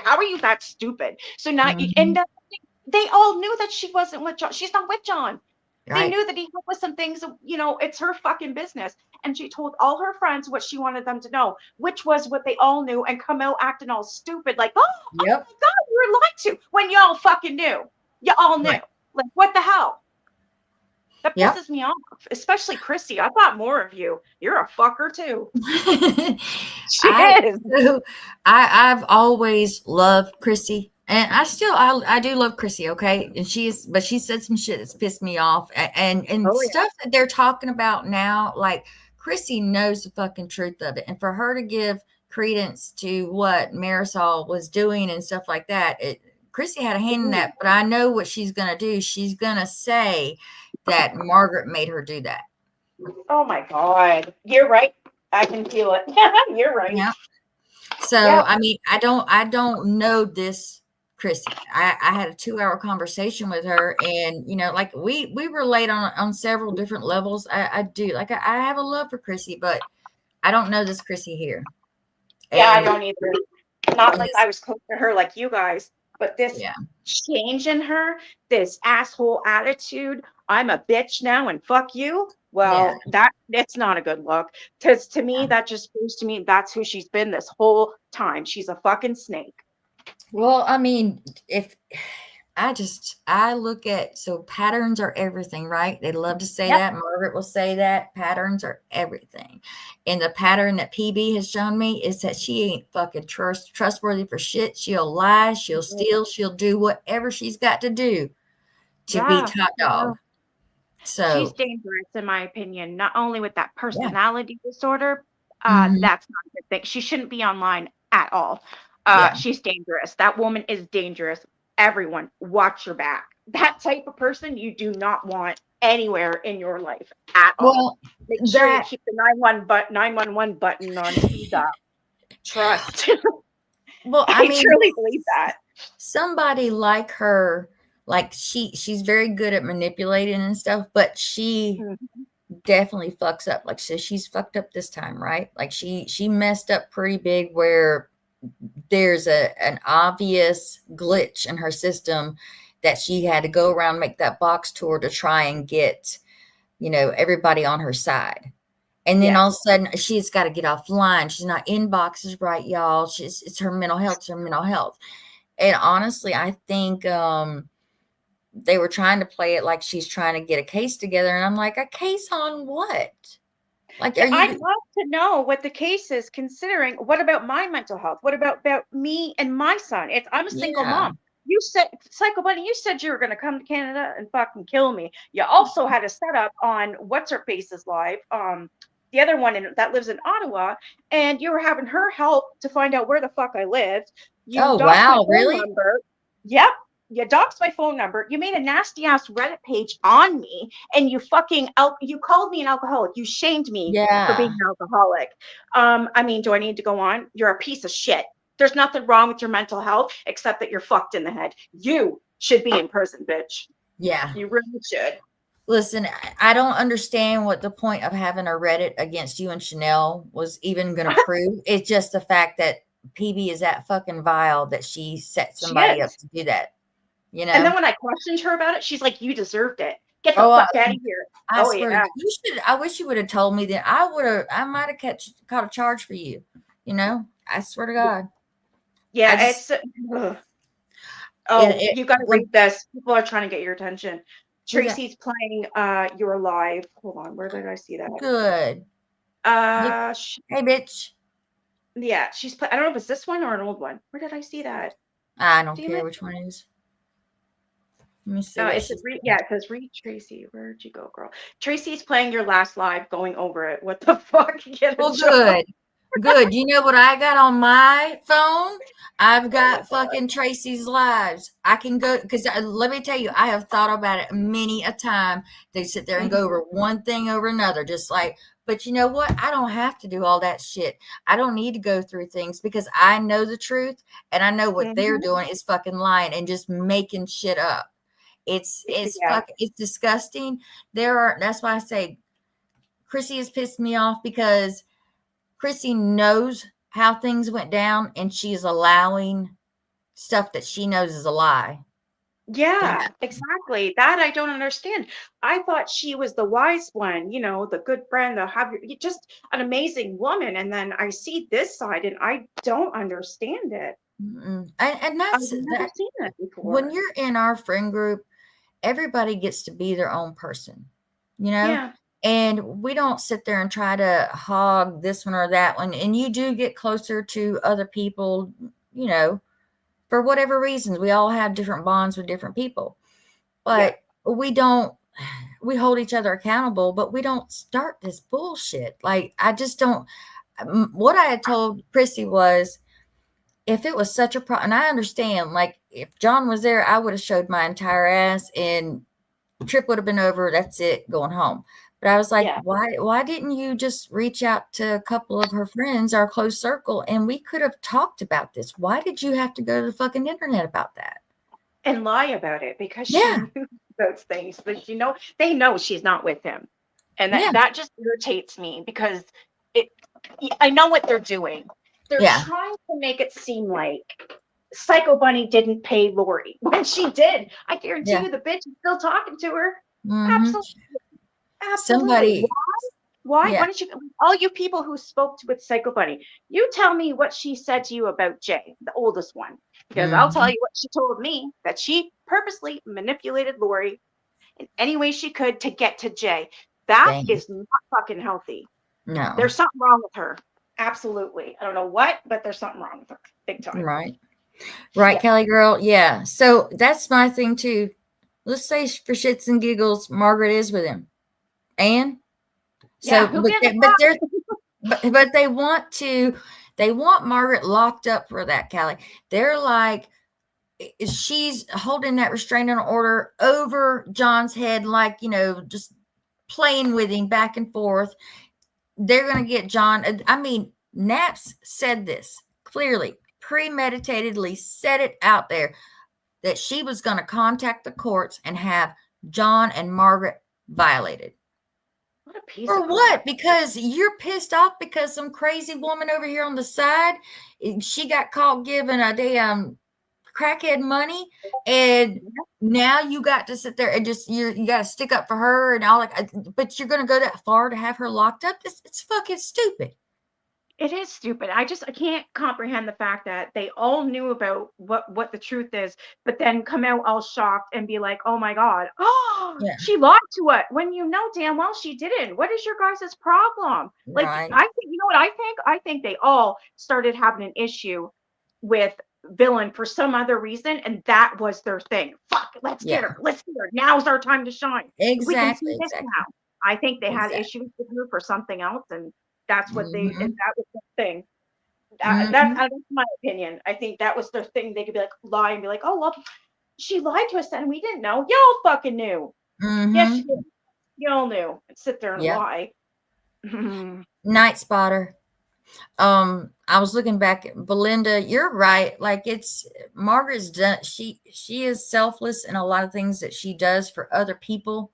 how are you that stupid? So now they all knew that she wasn't with John. She's not with John. They knew that he helped with some things, it's her fucking business. And she told all her friends what she wanted them to know, which was what they all knew, and come out acting all stupid, like, oh my God, you were lied to, when y'all fucking knew. You all knew. Like, what the hell? That pisses me off, especially Chrissy. I thought more of you. You're a fucker too. I've always loved Chrissy, and I do love Chrissy. Okay, and she said some shit that's pissed me off, and stuff that they're talking about now. Like Chrissy knows the fucking truth of it, and for her to give credence to what Marisol was doing and stuff like that, Chrissy had a hand in that. But I know what she's gonna do. She's gonna say that Margaret made her do that. Oh my God. You're right. I can feel it. You're right. Yeah. So, I mean, I don't know this Chrissy. I had a 2-hour conversation with her, and, like we relate on several different levels. I do. Like, I have a love for Chrissy, but I don't know this Chrissy here. Yeah, I don't either. Not like I was close to her like you guys, but this change in her, this asshole attitude, I'm a bitch now and fuck you. Well, that's not a good look. Because to me, that just proves to me that's who she's been this whole time. She's a fucking snake. Well, I mean, I look at, so patterns are everything, right? They love to say that. Margaret will say that patterns are everything. And the pattern that PB has shown me is that she ain't fucking trustworthy for shit. She'll lie, she'll steal, she'll do whatever she's got to do to be top dog. So she's dangerous, in my opinion, not only with that personality disorder. That's not a good thing. She shouldn't be online at all. She's dangerous. That woman is dangerous. Everyone, watch your back. That type of person you do not want anywhere in your life at all. Make sure you keep the 911 button on speed up. Trust. Well, I truly believe that. Somebody like her, like she's very good at manipulating and stuff, but she definitely fucks up. Like, so she's fucked up this time, right? Like she messed up pretty big, where there's an obvious glitch in her system that she had to go around, make that box tour to try and get, everybody on her side. And then all of a sudden she's got to get offline. She's not in boxes, right, y'all? It's her mental health. It's her mental health. And honestly, I think they were trying to play it like she's trying to get a case together. And I'm like, a case on what? Like, I'd love to know what the case is, considering what about my mental health? What about me and my son? I'm a single mom. You said, Psycho Bunny, you said you were going to come to Canada and fucking kill me. You also had a setup on What's Her Face's live, the other one that lives in Ottawa, and you were having her help to find out where the fuck I lived. You Oh, doxed my wow, phone really? number. Yep. You doxed my phone number. You made a nasty ass Reddit page on me, and you fucking you called me an alcoholic. You shamed me for being Yeah. an alcoholic. I mean, do I need to go on? You're a piece of shit. There's nothing wrong with your mental health except that you're fucked in the head. You should be in prison, bitch. Yeah. You really should. Listen, I don't understand what the point of having a Reddit against you and Chanel was even going to prove. It's just the fact that PB is that fucking vile that she set She somebody up is. to do that. You know? And then when I questioned her about it, she's like, "You deserved it. Get the Oh, fuck out of here." I Oh swear, yeah. you should. I wish you would have told me that. I might have caught a charge for you. You know, I swear to God. Yeah, I just, ugh. Oh, it- you got to when- read this. People are trying to get your attention. Who's that? Tracy's playing You're Live. Hold on, where did I see that? Good. Hey, bitch. Yeah, she's I don't know if it's this one or an old one. Where did I see that? I don't Damn care it. which one it is. Let me see. what It says it says read Tracy. Where'd you go, girl? Tracy's playing Your Last Live, going over it. What the fuck? Get a Well, job. good. Good. You know what I got on my phone? I've got fucking Tracy's lives. I can go because let me tell you, I have thought about it many a time. They sit there and go over one thing over another, just like. But you know what? I don't have to do all that shit. I don't need to go through things because I know the truth and I know what they're doing is fucking lying and just making shit up. It's disgusting. That's why I say Chrissy has pissed me off because Chrissy knows how things went down and she is allowing stuff that she knows is a lie. Yeah, exactly. That I don't understand. I thought she was the wise one, the good friend, just an amazing woman. And then I see this side and I don't understand it. And I've that's never that seen that before. when you're in our friend group, everybody gets to be their own person, Yeah. and we don't sit there and try to hog this one or that one. And you do get closer to other people, for whatever reasons. We all have different bonds with different people, but we hold each other accountable, but we don't start this bullshit. Like, I just don't. What I had told Chrissy was, if it was such a problem, and I understand, like, if John was there, I would have showed my entire ass and trip would have been over. That's it, going home. But I was like, why didn't you just reach out to a couple of her friends, our close circle, and we could have talked about this? Why did you have to go to the fucking internet about that? And lie about it because she knew those things. But they know she's not with him. And that just irritates me because I know what they're doing. They're trying to make it seem like Psycho Bunny didn't pay Lori when she did. I guarantee you the bitch is still talking to her. Absolutely. Somebody. Why? Why don't you, all you people who spoke with Psycho Bunny, you tell me what she said to you about Jay, the oldest one, because I'll tell you what she told me, that she purposely manipulated Lori in any way she could to get to Jay. That is not fucking healthy. No. There's something wrong with her. Absolutely. I don't know what, but there's something wrong with her. Big time. Right, Kelly girl. Yeah. So that's my thing too. Let's say for shits and giggles, Margaret is with him. And so, but they want Margaret locked up for that, Kelly. They're like, she's holding that restraining order over John's head, like, just playing with him back and forth. They're going to get John. I mean, Naps said this clearly, premeditatedly said it out there, that she was going to contact the courts and have John and Margaret violated. What a piece For of what? crap. Because you're pissed off because some crazy woman over here on the side, she got caught giving a damn crackhead money, and now you got to sit there and just you got to stick up for her and all that. But you're going to go that far to have her locked up? It's fucking stupid. It is stupid. I can't comprehend the fact that they all knew about what the truth is, but then come out all shocked and be like, "Oh my God, she lied to us," when you know damn well she didn't. What is your guys' problem? Like, I think, you know what I think? I think they all started having an issue with villain for some other reason, and that was their thing. Fuck, let's get Yeah. her. Let's get her. Now's our time to shine. We can see Exactly. this Exactly. now. I think they had Exactly. issues with her for something else, and that's what they and Hmm. that was the thing. Hmm. That's my opinion. I think that was their thing. They could be like lie and be like, "Oh well, she lied to us and we didn't know." Y'all fucking knew. Yes, you Hmm. did. Y'all knew. And sit there and Yep. lie. Night Spotter. I was looking back at Belinda. You're right. Like, it's Margaret's done. She is selfless in a lot of things that she does for other people,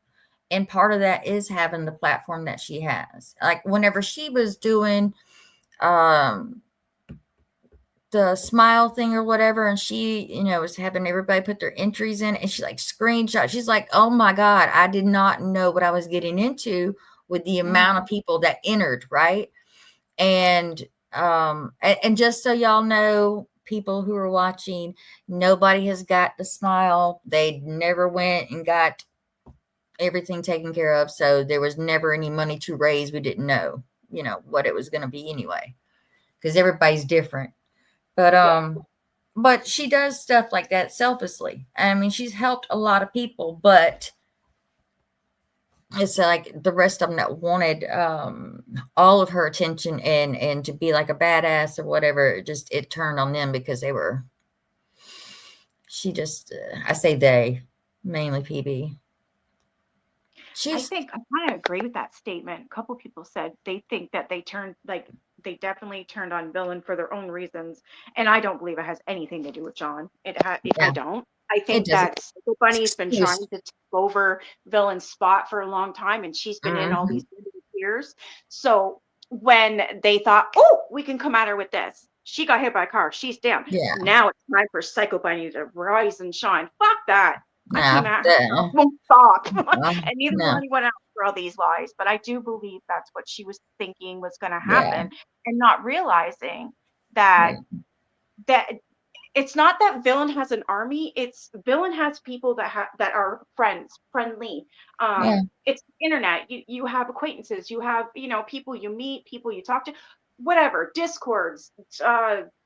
and part of that is having the platform that she has. Like, whenever she was doing um the smile thing or whatever, and she, was having everybody put their entries in, and she like screenshot. She's like, "Oh my God, I did not know what I was getting into with the amount of people that entered, right?" And and just so y'all know, people who are watching, nobody has got the smile. They never went and got everything taken care of, so there was never any money to raise. We didn't know, what it was going to be anyway, because everybody's different. But but she does stuff like that selflessly. I mean, she's helped a lot of people, but it's like the rest of them that wanted all of her attention and to be like a badass or whatever, it turned on them because she just I say they, mainly PB. I think I kind of agree with that statement. A couple people said they think that they definitely turned on villain for their own reasons, and I don't believe it has anything to do with John. I Yeah, don't. I it think doesn't. that Psycho Bunny's been trying to take over villain's spot for a long time, and she's been in all Mhm. these years. So when they thought, oh, we can come at her with this, she got hit by a car. She's down. Yeah. Now it's time for Psycho Bunny to rise and shine. Fuck that. I came No, at her. I won't stop. And neither will no. anyone else for all these lies. But I do believe that's what she was thinking was going to Yeah. happen, and not realizing that Yeah. that it's not that villain has an army. It's villain has people that are friendly. Yeah. It's internet. You have acquaintances. You have people you meet, people you talk to, whatever, discords,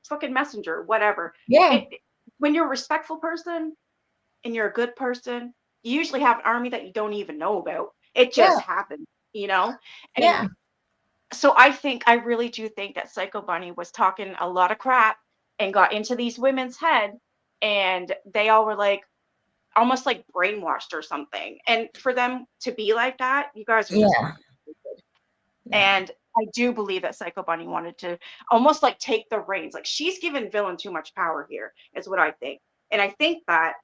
fucking messenger, whatever. Yeah. It when you're a respectful person and you're a good person, you usually have an army that you don't even know about. It just Yeah. happens, And Yeah. so I really do think that Psycho Bunny was talking a lot of crap and got into these women's head, and they all were like almost like brainwashed or something. And for them to be like that, you guys are just Yeah. fucking stupid. Yeah. And I do believe that Psycho Bunny wanted to almost like take the reins. Like she's given villain too much power here, is what I think. And I think that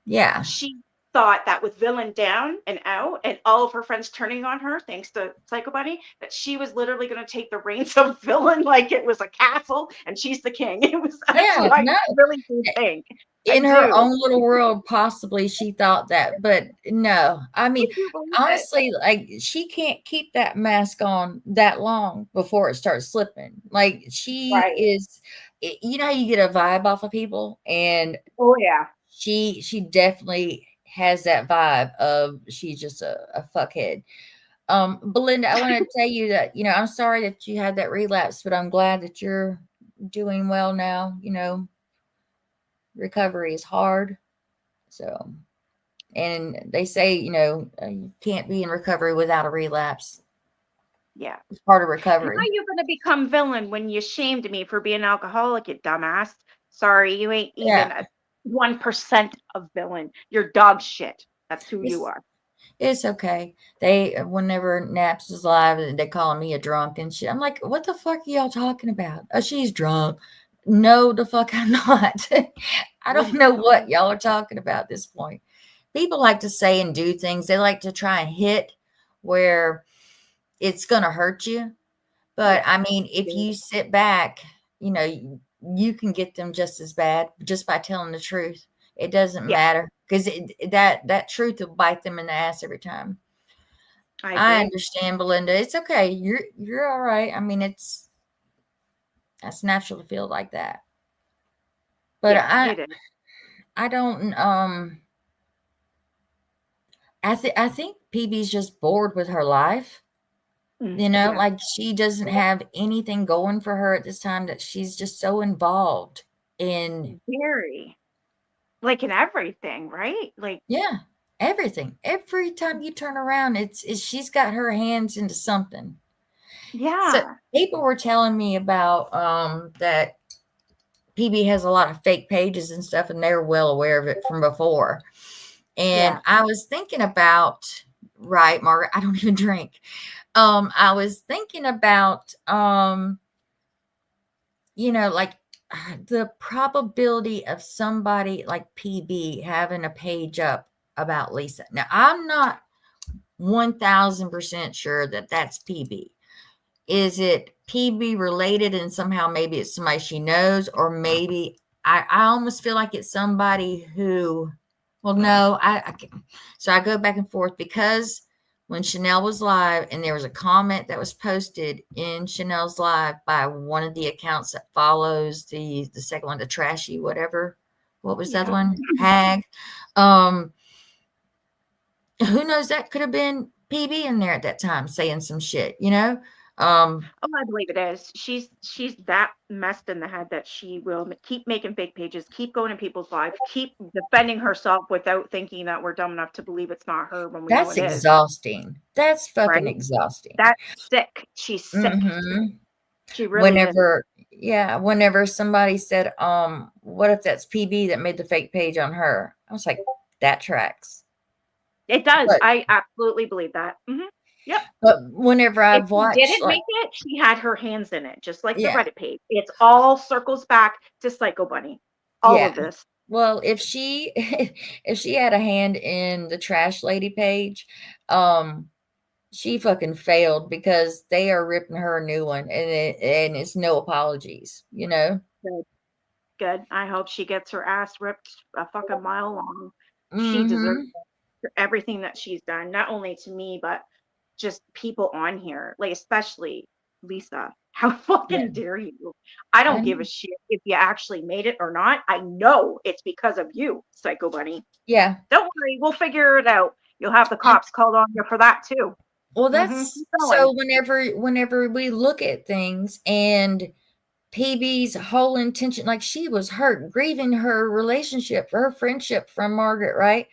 Yeah. she thought that with villain down and out and all of her friends turning on her thanks to Psycho Bunny, that she was literally going to take the reins of villain like it was a castle and she's the king. That's Yeah. what I No. really do think. I In her do. own little world, possibly she thought that, but no. I I mean, do believe it. honestly, like, she can't keep that mask on that long before it starts slipping. Like, she Right. is, how you get a vibe off of people, and Oh yeah. she definitely has that vibe of she's just a fuckhead. Belinda, I want to tell you that, I'm sorry that you had that relapse, but I'm glad that you're doing well now. Recovery is hard. So, and they say, you can't be in recovery without a relapse. Yeah. It's part of How recovery. are you going to become villain when you shamed me for being alcoholic, you dumbass? Sorry, you ain't even Yeah. a 1% of villain. You're dog shit. That's who It's, you are. it's okay. Whenever Naps is live, they calling me a drunk and shit. I'm like, what the fuck are y'all talking about? Oh, she's drunk. No, the fuck I'm not. I don't know what y'all are talking about at this point. People like to say and do things. They like to try and hit where it's going to hurt you. But I mean, if you sit back, you can get them just as bad just by telling the truth. It doesn't matter, because that truth will bite them in the ass every time. I understand, Belinda. It's okay. You're all right. I mean, that's natural to feel like that. But it is. I don't I think PB's just bored with her life. Yeah. Like, she doesn't have anything going for her at this time, that she's just so involved. And Very. Like in everything, right? Like, yeah, everything. Every time you turn around, it's she's got her hands into something. So yeah. people were telling me about that PB has a lot of fake pages and stuff, and they're well aware of it from before. And Yeah. I was thinking about, right, Margaret, I don't even drink. I was thinking about like the probability of somebody like PB having a page up about Lisa. Now, I'm not 1000% sure that that's PB. Is it PB related and somehow maybe it's somebody she knows, or maybe I almost feel like it's somebody who, well, no, so I go back and forth because when Chanel was live and there was a comment that was posted in Chanel's live by one of the accounts that follows the second one, the trashy, whatever. What was that Yeah. one? Hag. Who knows? That could have been PB in there at that time saying some shit, Oh, I believe it is. She's that messed in the head that she will keep making fake pages, keep going in people's lives, keep defending herself without thinking that we're dumb enough to believe it's not her when we know That's it is. exhausting. That's Right? fucking exhausting. That's sick. She's sick. Mhm. She really is. Whenever somebody said, what if that's PB that made the fake page on her? I was like, that tracks. It does. But I absolutely believe that. Yep. whenever If I've she watched, didn't like, make it, she had her hands in it, just like the yeah, Reddit page. It's all circles back to Psycho Bunny. All yeah. of this. Well, if she if she had a hand in the trash lady page, she fucking failed because they are ripping her a new one, and it's no apologies, Good. Good. I hope she gets her ass ripped a fucking mile long. She deserves Mm-hmm. for everything that she's done, not only to me, but just people on here, like especially Lisa. How Yeah, fucking dare you? I I don't give a know. shit if you actually made it or not. I know it's because of you, Psycho Bunny. Yeah. Don't worry, we'll figure it out. You'll have the And cops called on you for that too. well, Keep that's going. so whenever we look at things and PB's whole intention, like she was hurt, grieving her relationship, her friendship from Margaret, right?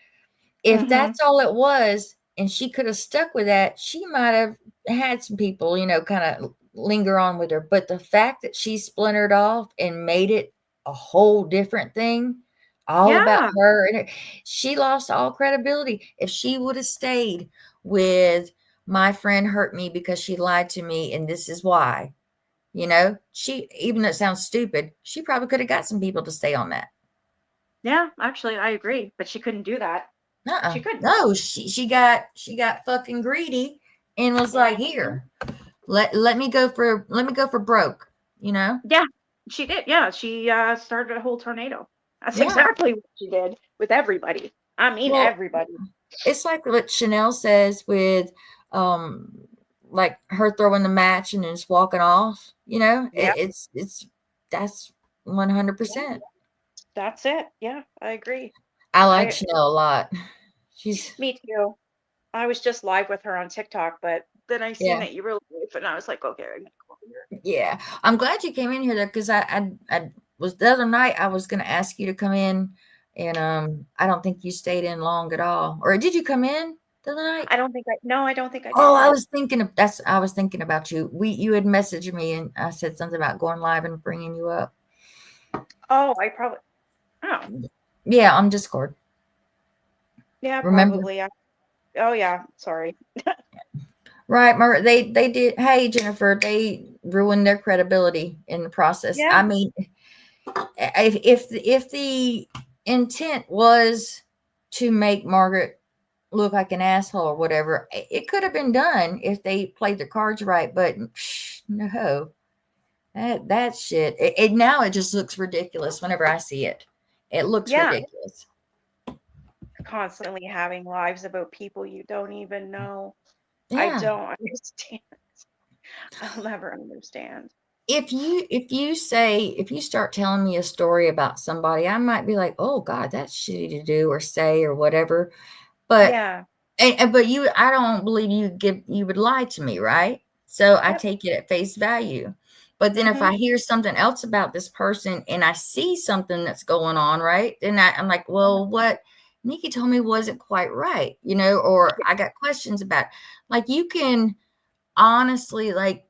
If hmm that's all it was, and she could have stuck with that, she might have had some people, kind of linger on with her. But the fact that she splintered off and made it a whole different thing, all about Yeah, her, and she lost all credibility. If she would have stayed with my friend hurt me because she lied to me, and this is why, she, even though it sounds stupid, she probably could have got some people to stay on that. yeah. Actually, I agree, but she couldn't do that. She couldn't. No, she got fucking greedy and was like, Mhm. here, let me go for broke, Yeah, she did. Yeah, she started a whole tornado. That's Yeah. exactly what she did with everybody. I mean, Well, everybody. it's like what Chanel says with like her throwing the match and then just walking off, Yeah, it's that's 100%. that's it. Yeah, I agree. I like I Chanel a lot. She's Me too. I was just live with her on TikTok, but then I seen yeah. that you were live, and I was like, okay, I gotta go over here. Yeah, I'm glad you came in here though, because I was the other night I was gonna ask you to come in, and I don't think you stayed in long at all. Or did you come in the other night? I don't think I. No, I don't think I Oh, did. I was thinking about you. You had messaged me and I said something about going live and bringing you up. Oh, I probably. Oh, Yeah, on Discord. yeah, Remember? probably. Yeah. Oh, yeah. Sorry. Right, they did. Hey, Jennifer, they ruined their credibility in the process. Yeah. I mean, if the intent was to make Margaret look like an asshole or whatever, it could have been done if they played the cards right. But no, that shit. Now it just looks ridiculous whenever I see it. It looks Yeah. ridiculous. Constantly having lives about people you don't even know. I Yeah. don't understand. I'll never understand. If you start telling me a story about somebody, I might be like, oh God, that's shitty to do or say or whatever. But Yeah. but I don't believe you would lie to me, right? So I Yep. take it at face value. But then if I hear something else about this person and I see something that's going on, right? Then I'm like, well, what Nikki told me wasn't quite right, or I got questions about it. Like you can honestly, like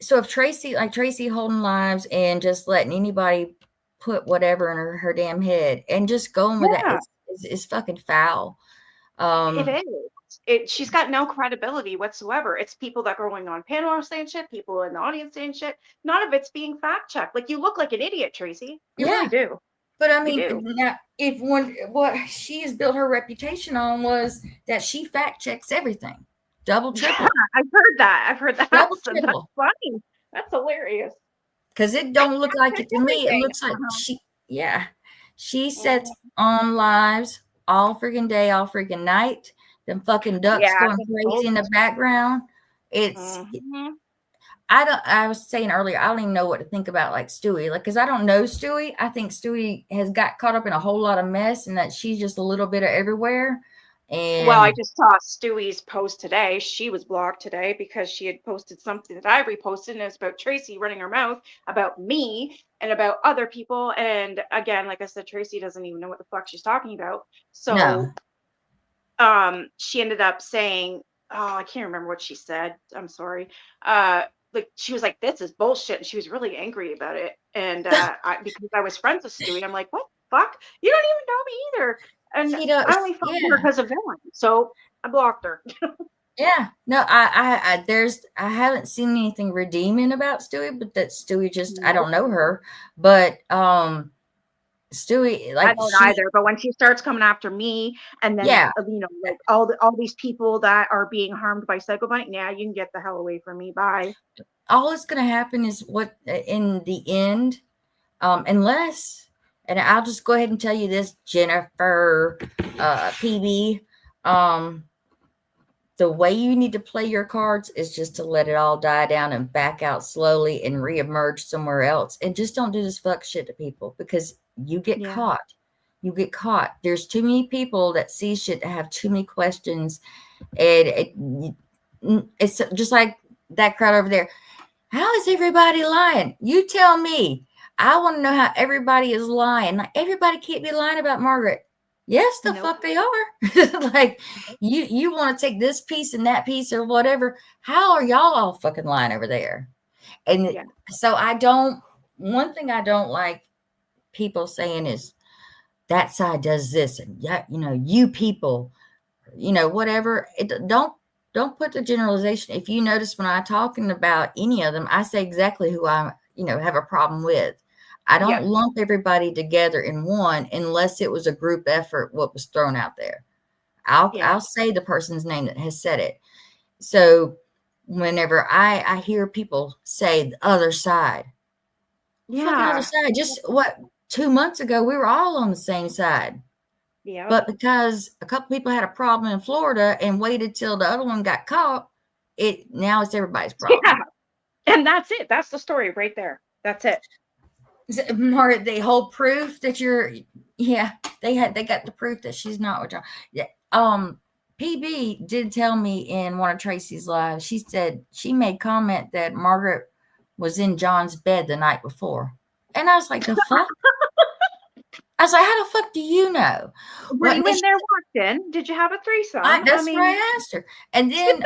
so if Tracy holding lives and just letting anybody put whatever in her damn head and just going with that is fucking foul. It is. She's got no credibility whatsoever. It's people that are going on panel saying shit, people in the audience saying shit. None of it's being fact checked. Like you look like an idiot, Tracy. You really do. But I mean, now what she has built her reputation on was that she fact checks everything, double, triple. I've heard that. Double, That's triple. funny. That's hilarious. Because it don't look like it to me. It looks like she sets on lives all freaking day, all freaking night. Them fucking ducks going crazy in the background. It's I was saying earlier, I don't even know what to think about like Stewie, because I don't know Stewie. I think Stewie has got caught up in a whole lot of mess and that she's just a little bit of everywhere. And well, I just saw Stewie's post today. She was blocked today because she had posted something that I reposted, and it's about Tracy running her mouth about me and about other people. And again, like I said, Tracy doesn't even know what the fuck she's talking about. So she ended up saying, I can't remember what she said. I'm sorry. Like she was like, this is bullshit. And she was really angry about it. And because I was friends with Stewie, I'm like, what the fuck? You don't even know me either. And I only followed her because of Villain. So I blocked her. Yeah. No, I haven't seen anything redeeming about Stewie, but that Stewie just, I don't know her. But Stewie, like I don't either, but when she starts coming after me, and then like all these people that are being harmed by Psycho Bunny, you can get the hell away from me. Bye. All that's going to happen is what in the end, unless, and I'll just go ahead and tell you this, Jennifer, PB, the way you need to play your cards is just to let it all die down and back out slowly and reemerge somewhere else, and just don't do this fuck shit to people because you get caught. You get caught. There's too many people that see shit that have too many questions, and it's just like that crowd over there. How is everybody lying? You tell me. I want to know how everybody is lying. Like everybody can't be lying about Margaret. Yes, the fuck they are. Like you want to take this piece and that piece or whatever. How are y'all all fucking lying over there? And so one thing I don't like people saying is that side does this and you people, whatever. Don't put the generalization. If you notice when I'm talking about any of them, I say exactly who I have a problem with. I don't lump everybody together in one unless it was a group effort, what was thrown out there. I'll say the person's name that has said it. So whenever I hear people say the other side, fucking other side, just 2 months ago, we were all on the same side. Yeah. But because a couple people had a problem in Florida and waited till the other one got caught, now it's everybody's problem. Yeah. And that's it. That's the story right there. That's it. Margaret, they hold proof that they got the proof that she's not with John. Yeah. PB did tell me in one of Tracy's lives, she said she made comment that Margaret was in John's bed the night before. And I was like, the fuck? I was like, how the fuck do you know? Were you in there watching? Did you have a threesome? That's what I asked her. And then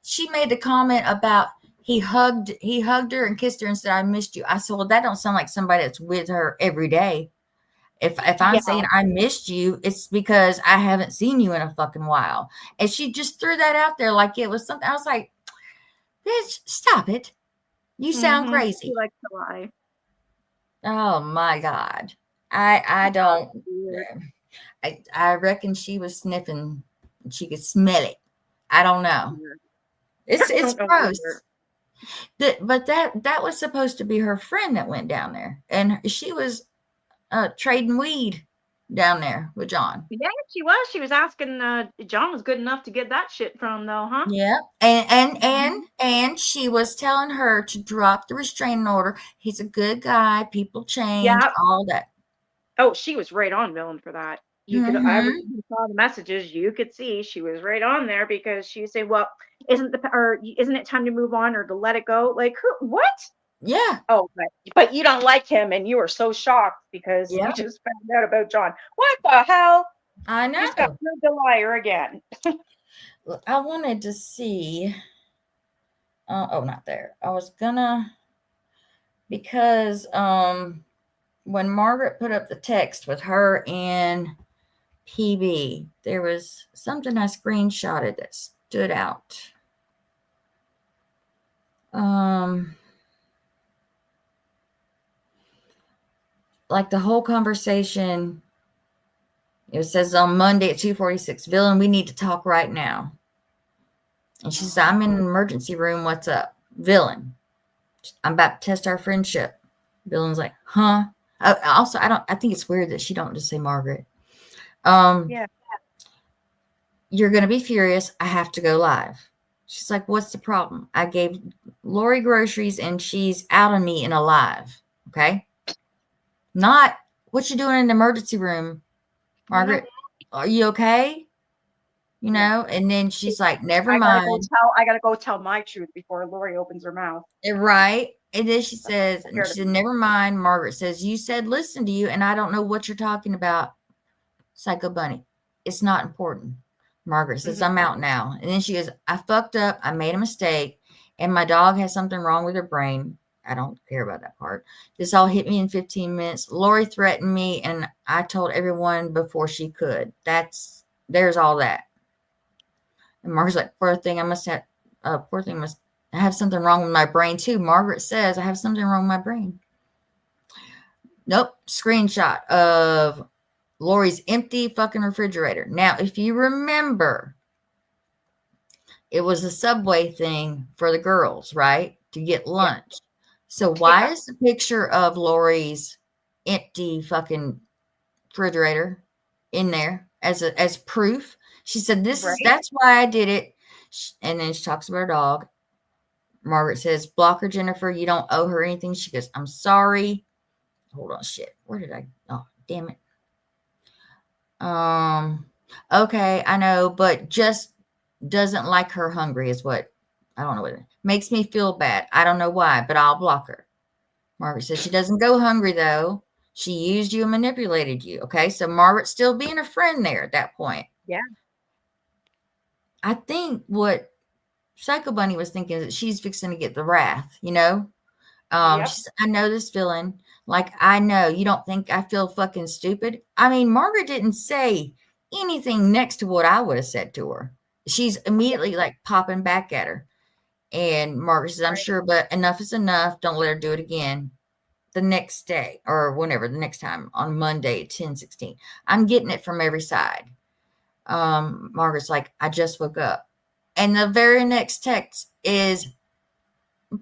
she made the comment about he hugged her and kissed her and said, I missed you. I said, well, that don't sound like somebody that's with her every day. If I'm saying I missed you, it's because I haven't seen you in a fucking while. And she just threw that out there like it was something. I was like, bitch, stop it. You sound crazy. She likes to lie. Oh my God. I don't. I reckon she was sniffing. She could smell it. I don't know. It's gross. But that was supposed to be her friend that went down there, and she was trading weed down there with John. Yeah, she was. She was asking. John was good enough to get that shit from, though, huh? Yeah, and she was telling her to drop the restraining order. He's a good guy. People change. All that. Oh, she was right on Villain for that. You could, Mhm. you saw the messages, you could see she was right on there because she would say, well, isn't it time to move on or to let it go? Like, who, what? Yeah. Oh, but you don't like him and you were so shocked because you Yeah. just found out about John. What the hell? I You just got know. proved a liar again. I wanted to see. Oh, not there. I was gonna because when Margaret put up the text with her and PB, there was something I screenshotted that stood out. Like the whole conversation, it says on Monday at 2:46, Villain, we need to talk right now. And she said, I'm in an emergency room. What's up? Villain, I'm about to test our friendship. Villain's like, huh? I think it's weird that she don't just say Margaret. Yeah. You're going to be furious. I have to go live. She's like, what's the problem? I gave Lori groceries and she's out on me in a live. Okay. Not what you doing in the emergency room, Margaret. Are you okay? You know? And then she's like, never mind. I gotta go tell my truth before Lori opens her mouth. Right. And then she says, never mind. Margaret says, you said listen to you, and I don't know what you're talking about. Psycho Bunny. It's not important. Margaret says, I'm out now. And then she goes, I fucked up. I made a mistake. And my dog has something wrong with her brain. I don't care about that part. This all hit me in 15 minutes. Lori threatened me, and I told everyone before she could. There's all that. And Margaret's like, poor thing must have something wrong with my brain too. Margaret says, I have something wrong with my brain. Nope. Screenshot of Lori's empty fucking refrigerator. Now, if you remember, it was a Subway thing for the girls, right? To get lunch. Yeah. So why is the picture of Lori's empty fucking refrigerator in there as proof? She said, that's why I did it. And then she talks about her dog. Margaret says, block her, Jennifer. You don't owe her anything. She goes, I'm sorry. Hold on, shit. Where did I? Oh, damn it. Okay, I know, but just doesn't like her hungry is what, I don't know what it makes me feel bad. I don't know why, but I'll block her. Margaret says she doesn't go hungry though. She used you and manipulated you. Okay, so Margaret's still being a friend there at that point. Yeah. I think what Psycho Bunny was thinking is that she's fixing to get the wrath, you know? She said, I know this villain. Like, I know you don't think I feel fucking stupid. I mean, Margaret didn't say anything next to what I would have said to her. She's immediately like popping back at her. And Margaret says, I'm sure, but enough is enough. Don't let her do it again. The next day or whenever, the next time on Monday at 10:16. I'm getting it from every side. Margaret's like, I just woke up. And the very next text is,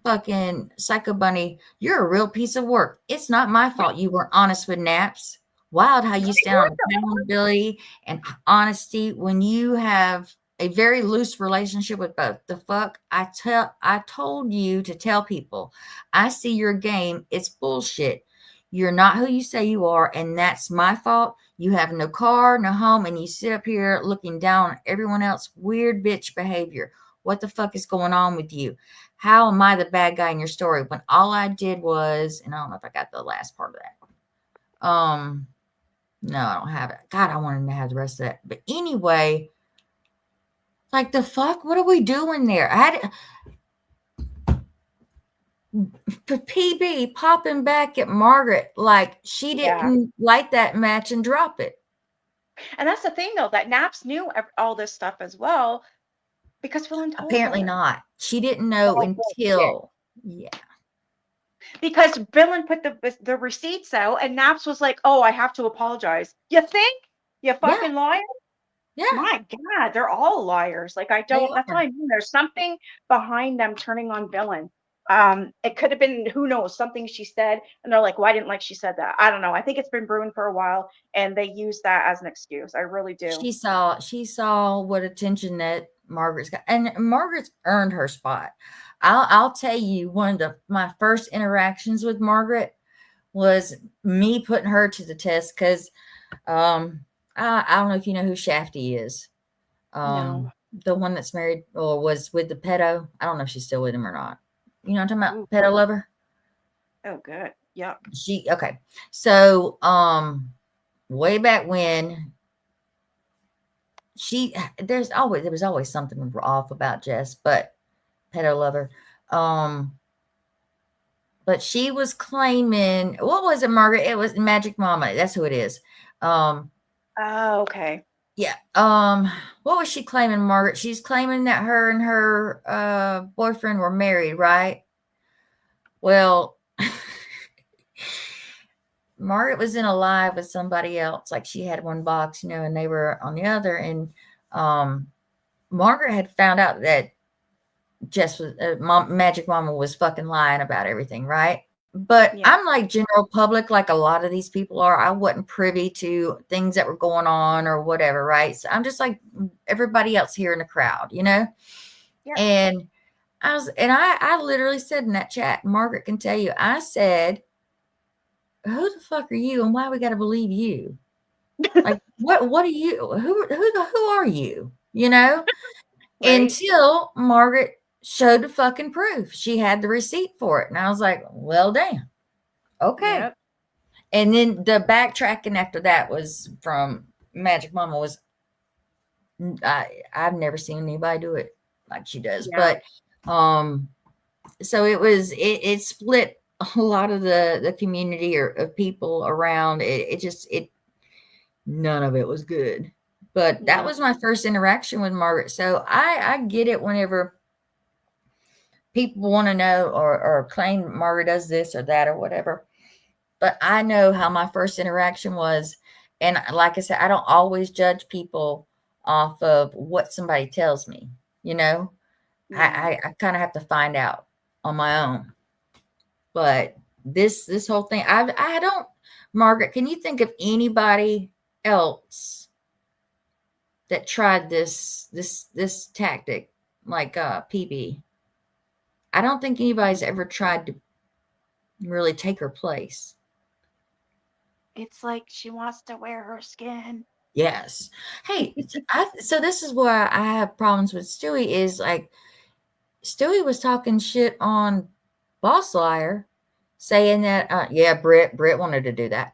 fucking Psycho Bunny, you're a real piece of work. It's not my fault you weren't honest with Naps. Wild how you stand on accountability and honesty when you have a very loose relationship with both. The fuck? I told you to tell people. I see your game. It's bullshit. You're not who you say you are, and that's my fault. You have no car, no home, and you sit up here looking down on everyone else. Weird bitch behavior. What the fuck is going on with you? How am I the bad guy in your story when all I did was, and I don't know if I got the last part of that. No, I don't have it. God, I wanted to have the rest of that. But anyway, like the fuck, what are we doing there? PB popping back at Margaret like she didn't like that match and drop it. And that's the thing, though, that Naps knew all this stuff as well because Villain told Apparently her. not. She didn't know until because Villain put the receipts out, and Naps was like, "Oh, I have to apologize." You think? You fucking liar? Yeah. My God, they're all liars. Like I don't. That's what I mean. There's something behind them turning on Villain. It could have been, who knows, something she said, and they're like, "Well, I didn't like she said that." I don't know. I think it's been brewing for a while, and they use that as an excuse. I really do. She saw what attention that Margaret's got, and Margaret's earned her spot. I'll tell you, one of my first interactions with Margaret was me putting her to the test because I I don't know if you know who Shafty is. No. The one that's married or was with the pedo. I don't know if she's still with him or not. You know what I'm talking Ooh. about? Pedo lover. Oh, good. Yep. Okay. So, way back when there was always something off about Jess, but pedo lover. But she was claiming, what was it, Margaret? It was Magic Mama. That's who it is. Oh, okay. Yeah. What was she claiming, Margaret? She's claiming that her and her boyfriend were married, right? Well, Margaret was in a live with somebody else. Like she had one box, and they were on the other. And Margaret had found out that Jess was Magic Mama was fucking lying about everything, right? But Yeah. I'm like general public, like a lot of these people are. I wasn't privy to things that were going on or whatever, right? So I'm just like everybody else here in the crowd, Yeah. And I literally said in that chat, Margaret can tell you, I said, who the fuck are you and why we got to believe you? Like, what are you? Who are you? Right. Until Margaret showed the fucking proof. She had the receipt for it. And I was like, well, damn. Okay. Yep. And then the backtracking after that was from Magic Mama was, I've never seen anybody do it like she does. Yeah. But, so it split a lot of the community or of people around. None of it was good. But that No. was my first interaction with Margaret. So I get it whenever people want to know or claim Margaret does this or that or whatever. But I know how my first interaction was. And like I said, I don't always judge people off of what somebody tells me, Yeah. I kind of have to find out on my own. But this whole thing, I don't, Margaret, can you think of anybody else that tried this tactic like PB? I don't think anybody's ever tried to really take her place. It's like she wants to wear her skin. Yes. Hey, so this is where I have problems with Stewie is like Stewie was talking shit on Boss Liar, saying that yeah, Britt wanted to do that.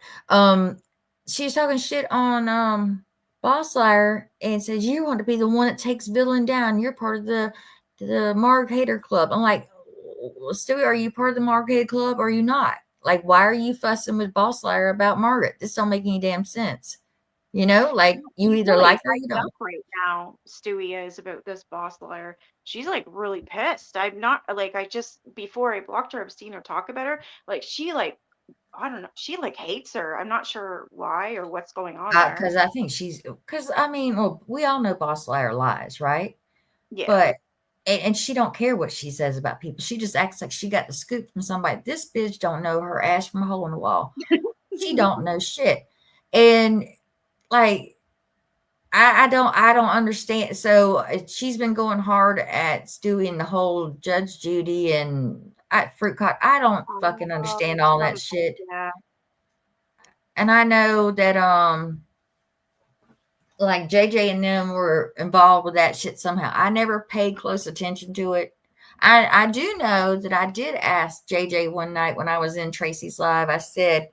She was talking shit on Boss Liar and said you want to be the one that takes villain down. You're part of the Marg Hater Club. I'm like, Stewie, are you part of the Marg Hater Club or are you not? Like, why are you fussing with Boss Liar about Margaret? This don't make any damn sense. Like you She's either really like her or you fired don't. up right now, Stewie is about this Boss Liar. She's like really pissed. I'm not like I just before I blocked her, I've seen her talk about her. Like she like I don't know, she like hates her. I'm not sure why or what's going on there. Because I think I mean, well, we all know Boss Liar lies, right? Yeah. But and she don't care what she says about people. She just acts like she got the scoop from somebody. This bitch don't know her ass from a hole in the wall. She don't know shit. And like I don't understand. So she's been going hard at Stewie and the whole Judge Judy and Fruit Cock. I don't fucking understand all that shit. Yeah. And I know that like JJ and them were involved with that shit somehow. I never paid close attention to it. I do know that I did ask JJ one night when I was in Tracy's live. I said,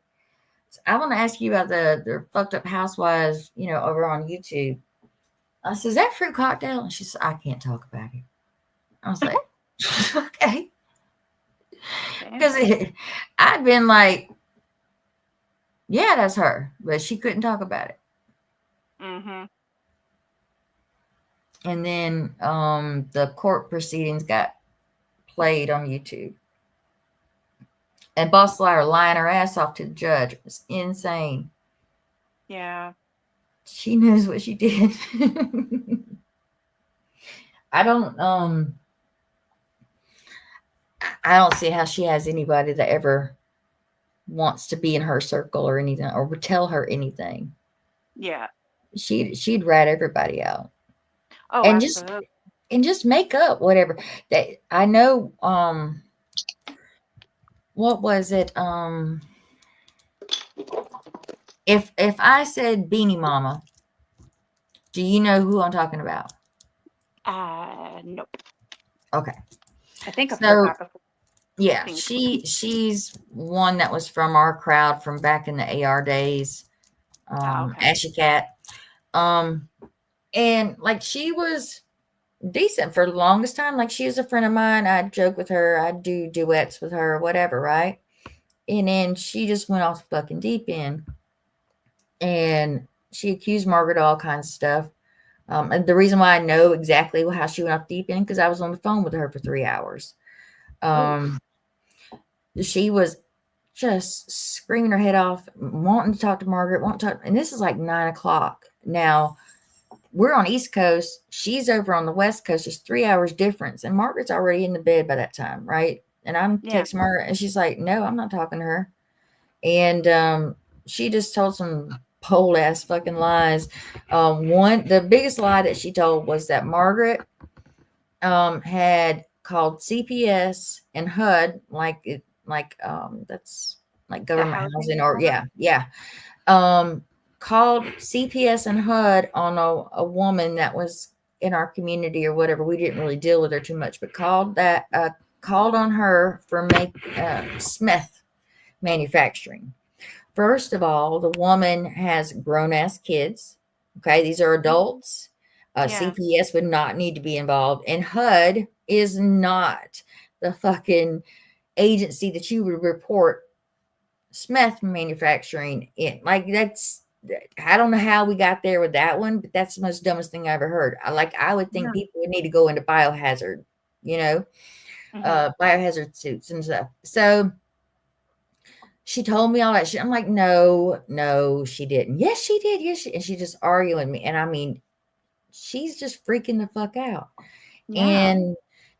I want to ask you about the fucked up housewives, over on YouTube. I said, is that Fruit Cocktail? And she said, I can't talk about it. I was like, okay. Because I'd been like, yeah, that's her. But she couldn't talk about it. Mm-hmm. And then the court proceedings got played on YouTube. And Boss Liar lying her ass off to the judge. It was insane. Yeah. She knows what she did. I don't see how she has anybody that ever wants to be in her circle or anything or would tell her anything. Yeah. She'd rat everybody out. Oh, and absolutely. just make up whatever. That I know what was it? If I said Beanie Mama Do you know who I'm talking about? Nope. Okay. I think I've heard So that before. yeah, think. she's one that was from our crowd from back in the AR days. Okay. Ashy Cat. And like she was decent for the longest time. Like she was a friend of mine. I'd joke with her, I'd do duets with her, whatever, right? And then she just went off the fucking deep end. And she accused Margaret of all kinds of stuff. And the reason why I know exactly how she went off deep end because I was on the phone with her for 3 hours. She was just screaming her head off, wanting to talk to Margaret, wanting to talk, and this is like 9:00. Now we're on East Coast. She's over on the West Coast. There's 3 hours difference, and Margaret's already in the bed by that time, right? And I'm Yeah. texting Margaret, and she's like, "No, I'm not talking to her." And she just told some pole ass fucking lies. The biggest lie that she told was that Margaret had called CPS and HUD, that's like government housing housing, or department? called CPS and HUD on a woman that was in our community or whatever. We didn't really deal with her too much, but called on her for Smith Manufacturing. First of all, the woman has grown ass kids. Okay, these are adults. Yeah. CPS would not need to be involved, and HUD is not the fucking agency that you would report Smith Manufacturing in. Like I don't know how we got there with that one, but that's the most dumbest thing I ever heard. I would think people would need to go into biohazard, biohazard suits and stuff. So she told me all that shit. I'm like, no, she didn't. Yes, she did. Yes, and she just arguing me. And I mean, she's just freaking the fuck out. Yeah. And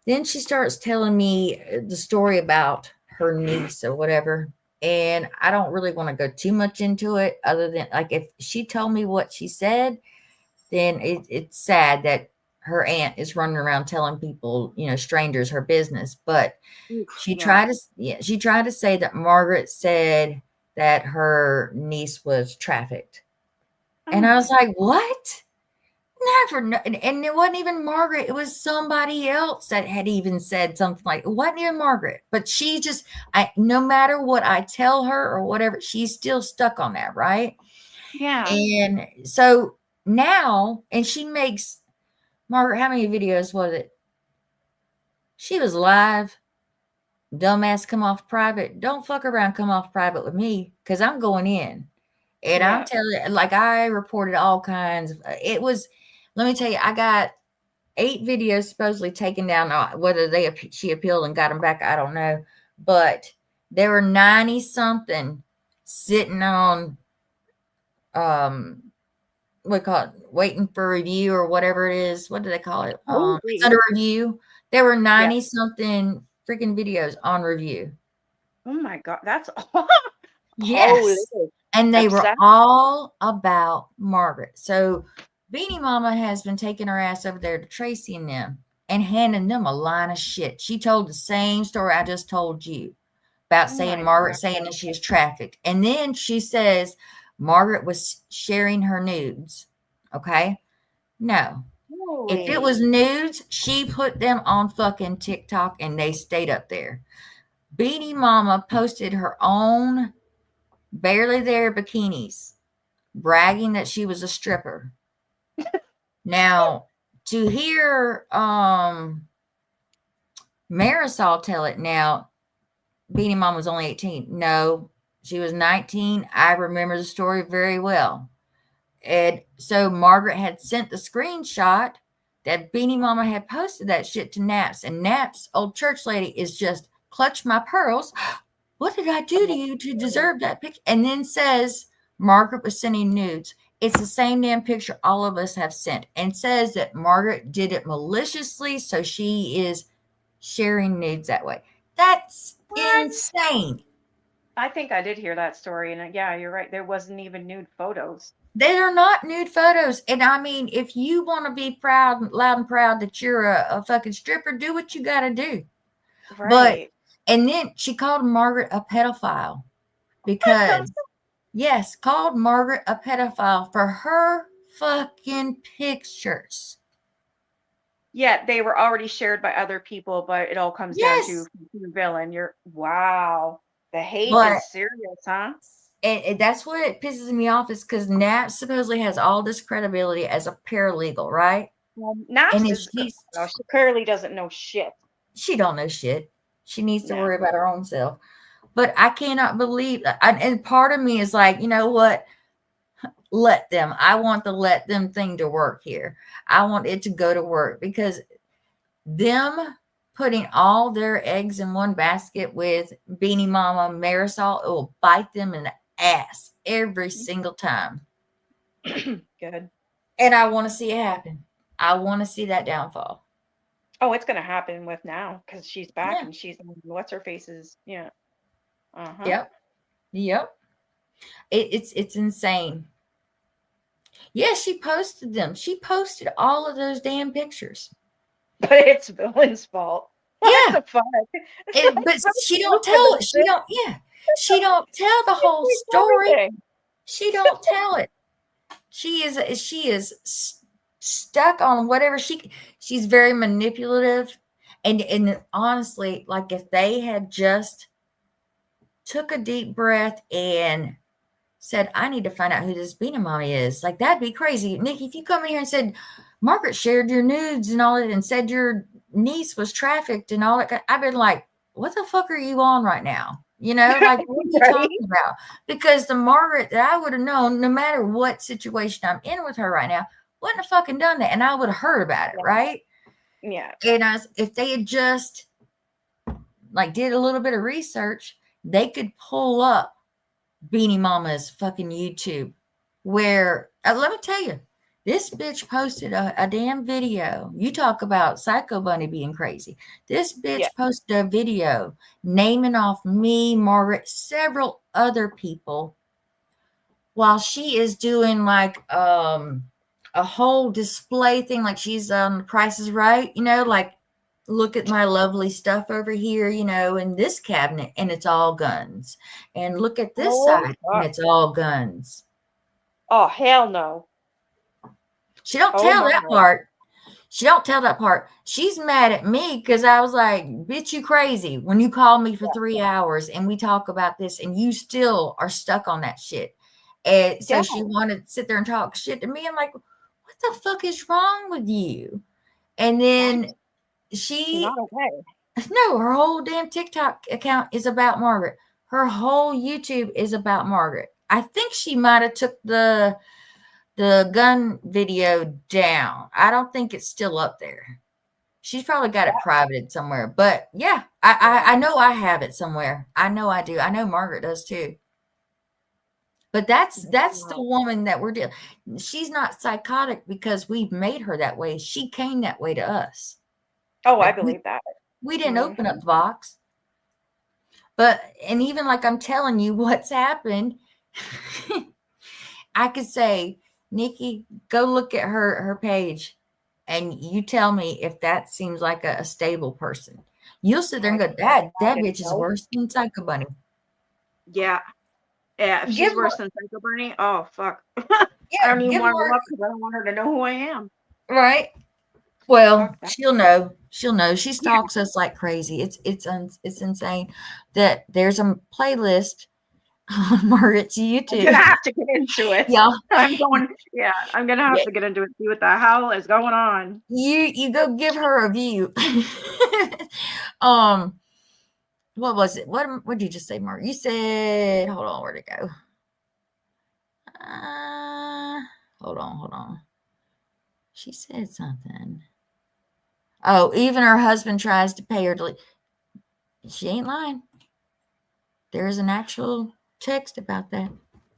then she starts telling me the story about her niece or whatever. And I don't really want to go too much into it other than like if she told me what she said, then it's sad that her aunt is running around telling people, strangers, her business. But she tried to say that Margaret said that her niece was trafficked. And I was like, what? Never. And it wasn't even Margaret. It was somebody else that had even said something like, it wasn't even Margaret. But she just, no matter what I tell her or whatever, she's still stuck on that, right? Yeah. And so now, and she makes, Margaret, how many videos was it? She was live. Dumbass, come off private. Don't fuck around, come off private with me because I'm going in. And I'm telling you, like I reported all kinds of, let me tell you, I got 8 videos supposedly taken down. Whether she appealed and got them back, I don't know. But there were 90 something sitting on, what do you call it, waiting for review or whatever it is. What do they call it? It's under review. There were 90 something freaking videos on review. Oh my God, that's yes. And they were all about Margaret. So Beanie Mama has been taking her ass over there to Tracy and them and handing them a line of shit. She told the same story I just told you about saying Margaret saying that she was trafficked. And then she says Margaret was sharing her nudes. Okay? No. If it was nudes, she put them on fucking TikTok and they stayed up there. Beanie Mama posted her own barely there bikinis, bragging that she was a stripper. Now, to hear Marisol tell it now, Beanie Mama was only 18. No, she was 19. I remember the story very well. And so Margaret had sent the screenshot that Beanie Mama had posted that shit to Naps. And Naps, old church lady, is just clutch my pearls. What did I do to you to deserve that picture? And then says Margaret was sending nudes. It's the same damn picture all of us have sent, and says that Margaret did it maliciously, so she is sharing nudes that way. That's insane. I think I did hear that story, and yeah, you're right. There wasn't even nude photos. They are not nude photos. And I mean, if you want to be proud, loud and proud that you're a fucking stripper, do what you got to do. Right. And then she called Margaret a pedophile because, yes, called Margaret a pedophile for her fucking pictures. Yeah, they were already shared by other people, but it all comes down to Yes. the villain. Wow. The hate But is serious, huh? and that's what pisses me off is because Nat supposedly has all this credibility as a paralegal, right? Well, And Nash if is, no, she clearly doesn't know shit. she don't know shit. She needs to No. worry about her own self. But I cannot believe, and part of me is like, you know what? Let them. I want the let them thing to work here. I want it to go to work because them putting all their eggs in one basket with Beanie Mama Marisol, it will bite them in the ass every single time. Good. And I want to see it happen. I want to see that downfall. Oh, it's gonna happen with now because she's back Yeah. and she's what's her face is, yeah. Uh-huh. Yep. Yep. It's insane. Yeah, she posted them. She posted all of those damn pictures. But it's villain's fault. What Yeah. the fuck? But she don't tell it. She don't. Yeah. She don't tell the whole story. Everything. She don't tell it. She is stuck on whatever she's very manipulative, and honestly, like if they had just took a deep breath and said, I need to find out who this Beanie Mommy is. Like, that'd be crazy. Nikki, if you come in here and said, Margaret shared your nudes and all that and said your niece was trafficked and all that, I've been like, what the fuck are you on right now? You know, like, what are you Right? talking about? Because the Margaret that I would have known, no matter what situation I'm in with her right now, wouldn't have fucking done that. And I would have heard about it, right? Yeah. And if they had just, like, did a little bit of research, they could pull up Beanie Mama's fucking YouTube where let me tell you, this bitch posted a damn video. You talk about Psycho Bunny being crazy. This bitch posted a video naming off me, Margaret, several other people while she is doing like a whole display thing, like she's on The Price is Right, you know, like look at my lovely stuff over here, you know, in this cabinet, and it's all guns. And look at this side, and it's all guns. Oh, hell no. She don't tell that part. She don't tell that part. She's mad at me because I was like, bitch, you crazy when you call me for 3 hours and we talk about this and you still are stuck on that shit. And so she wanted to sit there and talk shit to me. I'm like, what the fuck is wrong with you? And then Not okay. no, her whole damn TikTok account is about Margaret. Her whole YouTube is about Margaret. I think she might have took the gun video down. I don't think it's still up there. She's probably got it privated somewhere. But yeah, I know I have it somewhere. I know I do. I know Margaret does too. But that's the woman that we're dealing. She's not psychotic because we've made her that way. She came that way to us. Oh, I believe that. We didn't open up the box. But, and even like I'm telling you what's happened, I could say, Nikki, go look at her page and you tell me if that seems like a stable person. You'll sit there and go, that bitch is worse than Psycho Bunny. Yeah. Yeah, if she's worse than Psycho Bunny, oh, fuck. I don't even want her to look because I don't want her to know who I am. Right. Well, she'll know. She'll know. She stalks us like crazy. It's insane that there's a playlist on Margaret's YouTube. I'm gonna have to get into it. Yeah. I'm gonna have to get into it. See what the hell is going on. You go give her a view. What was it? What did you just say, Mark? You said, hold on, where'd it go? Hold on. She said something. Oh, even her husband tries to pay her to leave. She ain't lying. There's an actual text about that.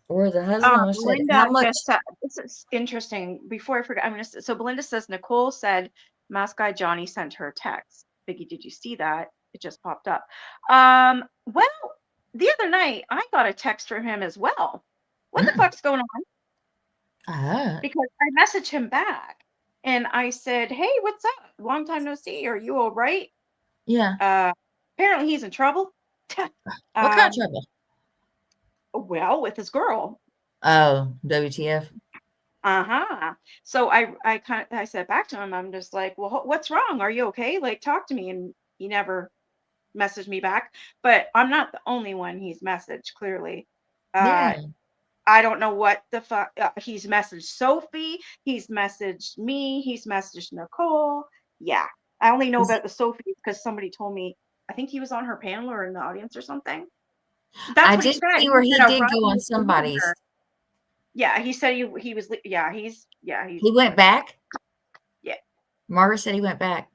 Or the husband said, how much? This is interesting. Before I forget, so Belinda says Nicole said Mask Guy Johnny sent her a text. Biggie, did you see that? It just popped up. Well, the other night I got a text from him as well. What the fuck's going on? Because I messaged him back and I said, hey, what's up? Long time no see. Are you all right? Yeah. Apparently he's in trouble. What kind of trouble? Well, with his girl. Oh, WTF. So I said back to him, I'm just like, well, what's wrong? Are you okay? Like, talk to me. And he never messaged me back. But I'm not the only one he's messaged, clearly. Yeah. I don't know what the fuck. He's messaged Sophie. He's messaged me. He's messaged Nicole. Yeah. I only know Is about the Sophie because somebody told me, I think he was on her panel or in the audience or something. I That's what he did said. see He where said he a did run go on was leaving somebody's. her. Yeah, he said he was. Yeah, he's. He went back? Yeah. Margaret said he went back.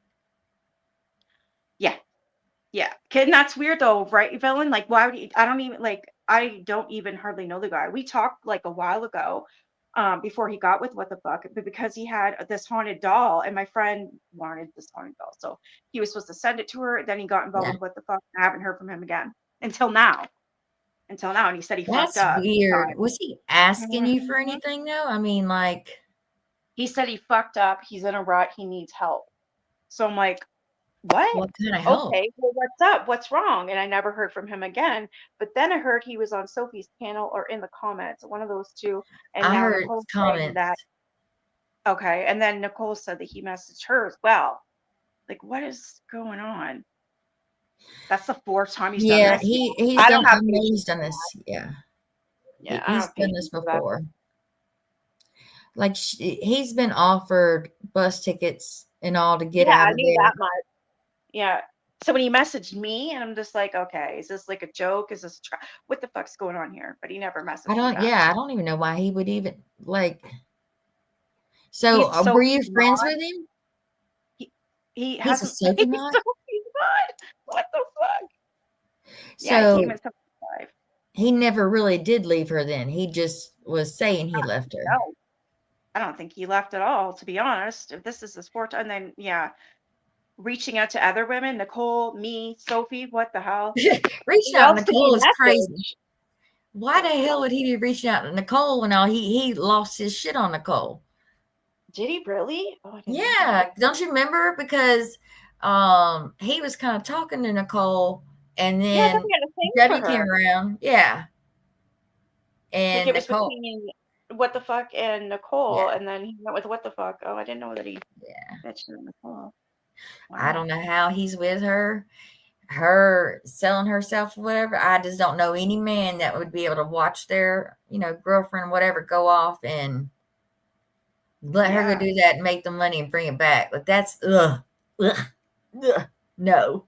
Yeah. Yeah. And that's weird though, right, Villain? Like, why would he? I don't even hardly know the guy. We talked like a while ago, before he got with What the Fuck, but because he had this haunted doll and my friend wanted this haunted doll. So he was supposed to send it to her. Then he got involved Yeah. with What the Fuck. I haven't heard from him again until now. And he said he fucked That's up. weird. Was he asking you for Mhm. anything though? I mean, like, He said he fucked up. He's in a rut. He needs help. So I'm like, what? what kind of help? Okay, well, what's up? What's wrong? And I never heard from him again. But then I heard he was on Sophie's panel or in the comments, one of those two. And I now heard Nicole's saying comments. that, okay. And then Nicole said that he messaged her as well. Like, what is going on? That's the fourth time he's done Yeah, this. he's I done. don't have I know patience he's done for this. that. Yeah, Yeah, I don't he's have done this patience for that. before. Like he's been offered bus tickets and all to get Yeah, out I of knew there. that much. Yeah. So when he messaged me, and I'm just like, okay, is this like a joke? Is this what the fuck's going on here? But he never messaged me back. I don't even know why he would even like. So, He's so were you friends not. with him? He He's a hasn't. Sophie He's mod? so not. What the fuck? Yeah, he came So in 75. he never really did leave her then. He just was saying he left her. No, I don't think he left at all, to be honest. If this is a sport, and then yeah, reaching out to other women, Nicole, me, Sophie, what the hell? Reaching Who out to else did he Nicole is crazy. message? Why the hell would he be reaching out to Nicole when all he lost his shit on Nicole? Did he really? Oh, I didn't know Yeah, that. don't you remember? Because he was kind of talking to Nicole, and Yeah, then then he had a thing for Debbie came her. around. Yeah, Like and it was Nicole. between What the Fuck and Nicole, Yeah, and then he went with What the Fuck. Oh, I didn't know that he yeah. mentioned Nicole. I Wow. don't know how he's with her selling herself or whatever. I just don't know any man that would be able to watch their, girlfriend, whatever, go off and let her Yeah. go do that and make the money and bring it back. Like that's ugh, no.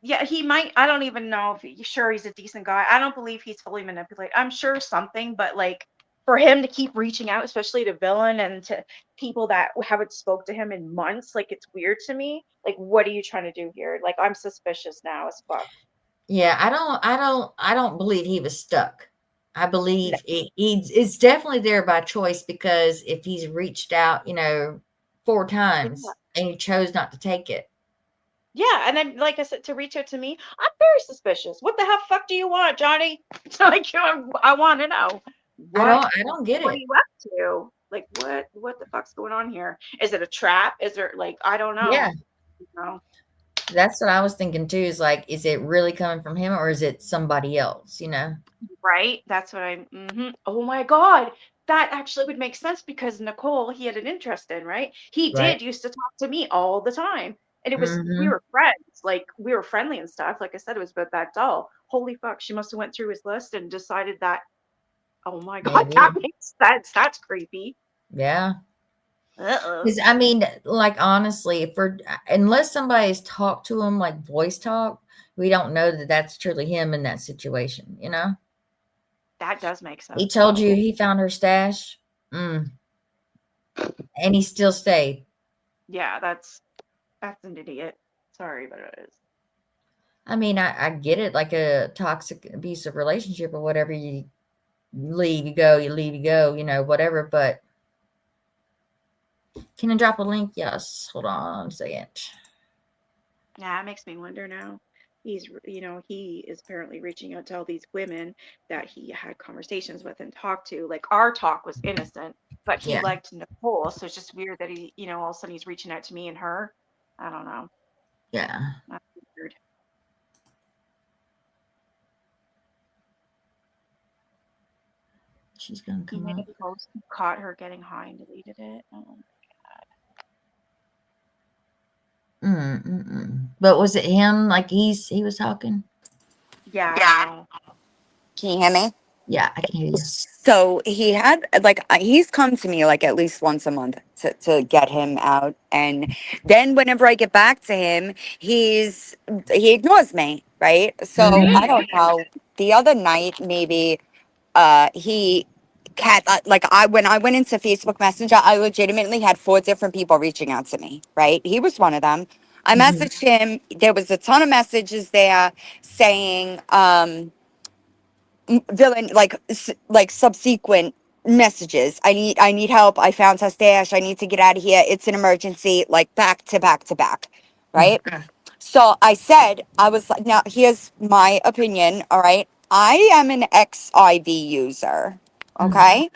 Yeah, he might. I don't even know if sure he's a decent guy. I don't believe he's fully manipulated. I'm sure something, but like for him to keep reaching out, especially to Villain and to people that haven't spoke to him in months, like it's weird to me. Like, what are you trying to do here? Like, I'm suspicious now as fuck. Yeah, I don't believe he was stuck. I No. believe it's definitely there by choice because if he's reached out, 4 times Yeah. and he chose not to take it. Yeah, and then like I said, to reach out to me, I'm very suspicious. What the hell fuck do you want, Johnny? Like I want to know I don't get what are it. you up to? Like what the fuck's going on here? Is it a trap? Is there like I don't know. Yeah, You know? that's what I was thinking too, is like, is it really coming from him or is it somebody else, Right? That's what Oh my God. That actually would make sense because Nicole, he had an interest in, right? He Right. did used to talk to me all the time. And it was we Mhm. were friends, like we were friendly and stuff. Like I said, it was about that doll. Holy fuck, she must have went through his list and decided that, oh my God, that Maybe. makes sense. That's creepy. Yeah. Uh-oh. Because I mean, like honestly, unless somebody's talked to him like voice talk, we don't know that that's truly him in that situation. That does make sense. He told though. you he found her stash, and he still stayed. Yeah, that's an idiot. Sorry, but it is. I mean, I get it, like a toxic, abusive relationship or whatever. You leave, you go, you leave, you go, whatever. But can I drop a link? Yes. Hold on a second. Yeah, it makes me wonder now. He is apparently reaching out to all these women that he had conversations with and talked to. Like our talk was innocent, but he Yeah. liked Nicole. So it's just weird that he, all of a sudden he's reaching out to me and her. I don't know. Yeah. That's weird. She's gonna He come made up. a post, caught her getting high and deleted it. Oh. But was it him? Like he was talking? Yeah, I don't know. Can you hear me? Yeah, I can hear you. So he had like he's come to me like at least once a month to get him out, and then whenever I get back to him, he ignores me, right? So I don't know. The other night, maybe he like I when I went into Facebook Messenger, I legitimately had 4 different people reaching out to me, right? He was one of them. I messaged him. There was a ton of messages there saying villain like subsequent messages. I need help. I found her stash. I need to get out of here. It's an emergency. Like back to back to back, right? So I said, I was like, now here's my opinion. All right, I am an XIV user. Okay,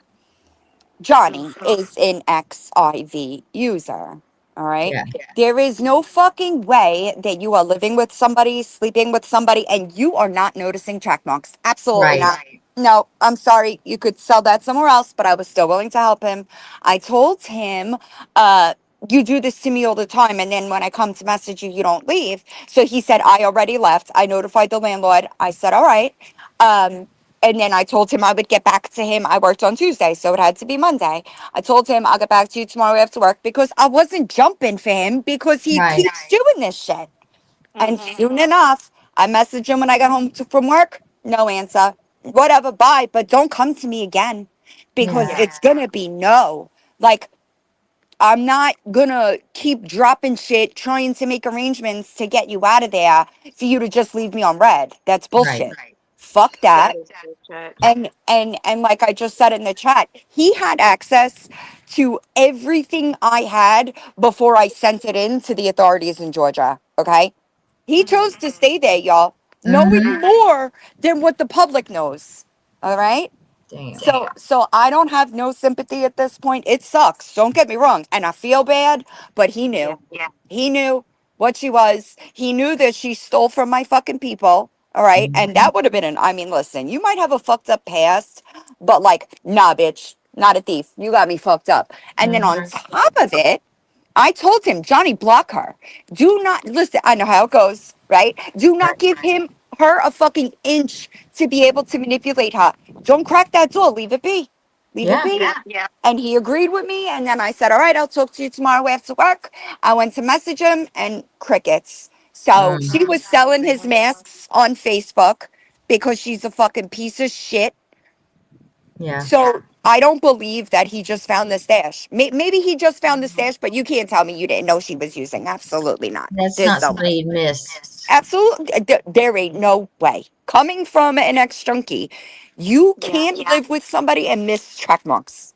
Johnny is an XIV user. All right. Yeah. There is no fucking way that you are living with somebody, sleeping with somebody, and you are not noticing track marks. Absolutely Right. not. No, I'm sorry. You could sell that somewhere else, but I was still willing to help him. I told him, you do this to me all the time, and then when I come to message you, you don't leave. So he said, I already left. I notified the landlord. I said, all right. And then I told him I would get back to him. I worked on Tuesday, so it had to be Monday. I told him I'll get back to you tomorrow after work because I wasn't jumping for him because he Right. keeps doing this shit. And soon enough, I messaged him when I got home from work. No answer. Whatever, bye. But don't come to me again because Yeah. it's going to be no. Like, I'm not going to keep dropping shit, trying to make arrangements to get you out of there for you to just leave me on red. That's bullshit. Fuck that. That is bullshit. And like I just said in the chat, he had access to everything I had before I sent it in to the authorities in Georgia. Okay. He chose to stay there, y'all, knowing more than what the public knows. All right. Damn. So I don't have no sympathy at this point. It sucks. Don't get me wrong. And I feel bad, but he knew. He knew what she was. He knew that she stole from my fucking people. All right. And that would have been I mean, listen, you might have a fucked up past, but like, nah, bitch, not a thief. You got me fucked up. And then on top of it, I told him, Johnny, block her. Do not listen. I know how it goes, right? Do not give her a fucking inch to be able to manipulate her. Don't crack that door. Leave it be. Leave it Yeah. be. And he agreed with me. And then I said, all right, I'll talk to you tomorrow after work. I went to message him and crickets. So she was selling his masks on Facebook because she's a fucking piece of shit. Yeah. So I don't believe that he just found the stash. Maybe he just found the stash, but you can't tell me you didn't know she was using. Absolutely not. That's There's not no something you'd miss. absolutely. There ain't no way. Coming from an ex junkie, you can't live with somebody and miss track marks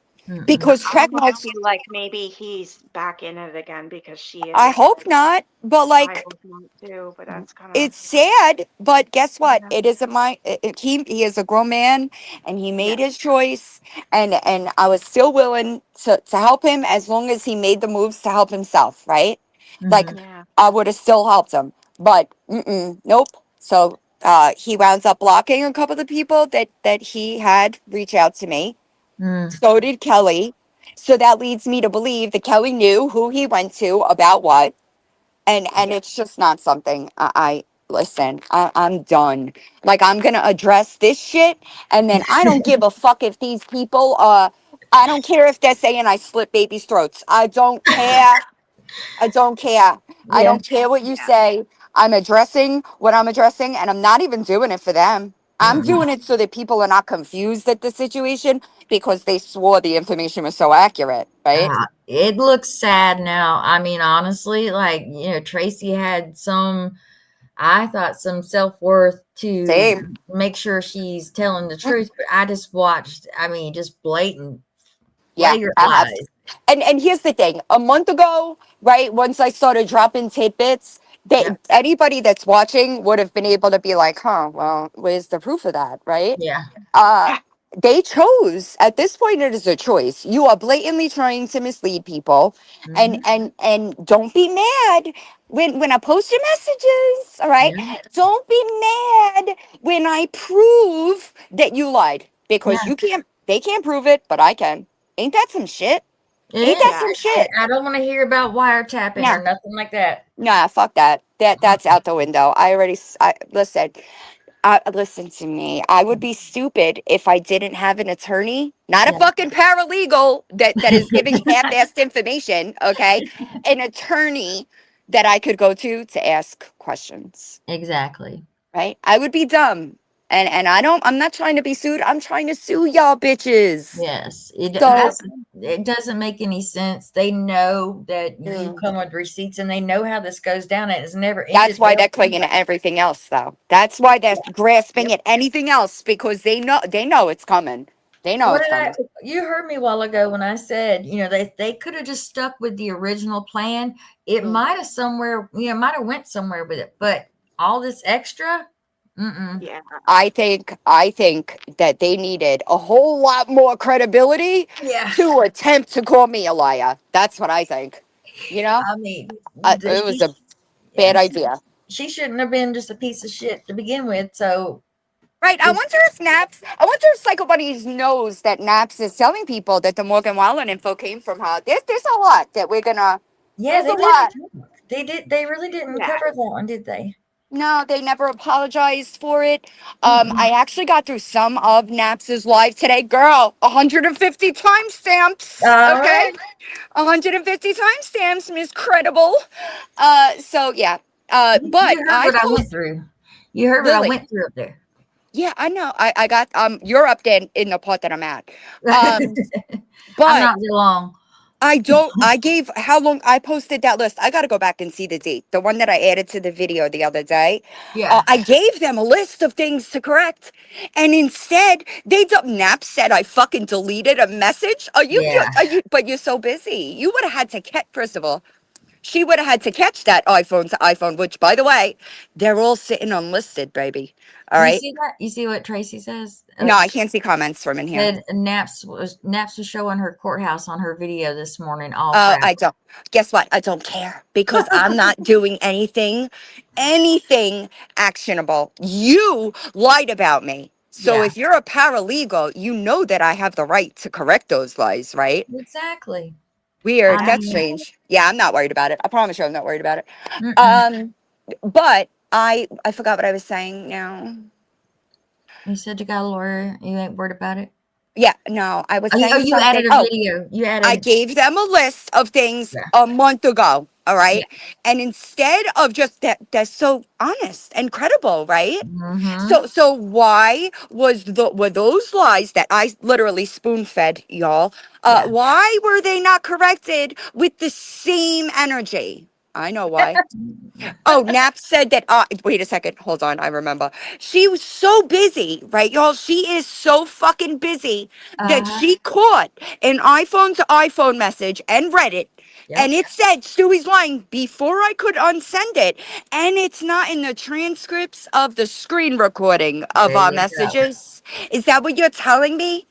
because I track almost marks. feel like maybe he's back in it again because she is. I hope not, but I like hope not too, but that's kind of. it's sad. But guess what? Yeah. It isn't my. He is a grown man, and he made his choice. And I was still willing to help him as long as he made the moves to help himself. Right? Like Yeah. I would have still helped him, but nope. So he wound up blocking a couple of the people that he had reach out to me. So did Kelly. So that leads me to believe that Kelly knew who he went to about what, and it's just not something I listen. I'm done. Like I'm gonna address this shit, and then I don't give a fuck if these people. I don't care if they're saying I slit babies' throats. I don't care. I don't care. I Yeah. don't care what you say. I'm addressing what I'm addressing, and I'm not even doing it for them. I'm doing it so that people are not confused at the situation because they swore the information was so accurate, right? It looks sad now. I mean, honestly, like, Tracy had I thought some self-worth to Same. make sure she's telling the truth, but I just watched, I mean, just blatant, Yeah, flagrant I have. lies. And here's the thing: a month ago, right, once I started dropping tidbits, Yep. anybody that's watching would have been able to be like, "Huh, well, where's the proof of that?" Right? Yeah. Uh, they chose. At this point, it is a choice. You are blatantly trying to mislead people, and don't be mad when I post your messages. All right, Yeah. don't be mad when I prove that you lied Yeah. because you can't. They can't prove it, but I can. Ain't that some shit? Ain't that some shit? I don't want to hear about wiretapping No. or nothing like that. Nah, fuck that. That's out the window. Listen. Listen to me. I would be stupid if I didn't have an attorney, not a Yeah. fucking paralegal that is giving half-assed information. Okay, an attorney that I could go to ask questions. Exactly. Right? I would be dumb, and I'm not trying to be sued. I'm trying to sue y'all bitches. Yes. So It doesn't make any sense. They know that you Mm. come with receipts and they know how this goes down. It's never ended. that's why they're well. clinging to everything else, though. That's why they're grasping at anything else because they know it's coming. They know What it's did coming. you heard me a while ago when I said, they could have just stuck with the original plan. It Mm. might have might have went somewhere with it, but all this extra, Yeah. I think that they needed a whole lot more credibility yeah. to attempt to call me a liar. That's what I think. You know, I mean, it was a bad idea. She shouldn't have been just a piece of shit to begin with. So Right. I wonder if Psycho Bunnies knows that Naps is telling people that the Morgan Wallen info came from her. There's a lot that we're gonna. yeah, There's they a lot. did. They really didn't Yeah. cover that one, did they? No, they never apologized for it. I actually got through some of Naps's live today. Girl, 150 timestamps. All Okay. right. 150 timestamps, Miss Credible. So yeah. But You heard I what I went post through. You heard what I Lily. went through up there. Yeah, I know. I got you're up there in the part that I'm at. I'm But not real long. I gave how long I posted that list. I got to go back and see the date. The one that I added to the video the other day. Yeah. I gave them a list of things to correct. And instead, Nap said I fucking deleted a message. Yeah. But you're so busy. You would have had to catch, first of all, she would have had to catch that iPhone to iPhone, which by the way, they're all sitting unlisted, baby. All You right. see that? You see what Tracy says? No, I can't see comments from in here. Said Naps was showing her courthouse on her video this morning. All Oh, crap. I don't. Guess what? I don't care because I'm not doing anything actionable. You lied about me. So Yeah. if you're a paralegal, you know that I have the right to correct those lies, right? Exactly. Weird. I That's mean, strange. Yeah, I'm not worried about it. I promise you I'm not worried about it. mm-mm. But I forgot what I was saying now. You said you got a lawyer. You ain't worried about it. Yeah, no, I was saying You something. added a video. You added. I gave them a list of things Yeah. a month ago. All right. And instead of just that's so honest and credible, right? Mhm. So why were those lies that I literally spoon fed y'all? Yeah. Why were they not corrected with the same energy? I know why. Oh, Nap said that. Wait a second. Hold on. I remember. She was so busy, right, y'all? She is so fucking busy that Uh-huh. she caught an iPhone to iPhone message and read it. Yep. And it said Stewie's lying before I could unsend it. And it's not in the transcripts of the screen recording of There our you go. messages. Is that what you're telling me?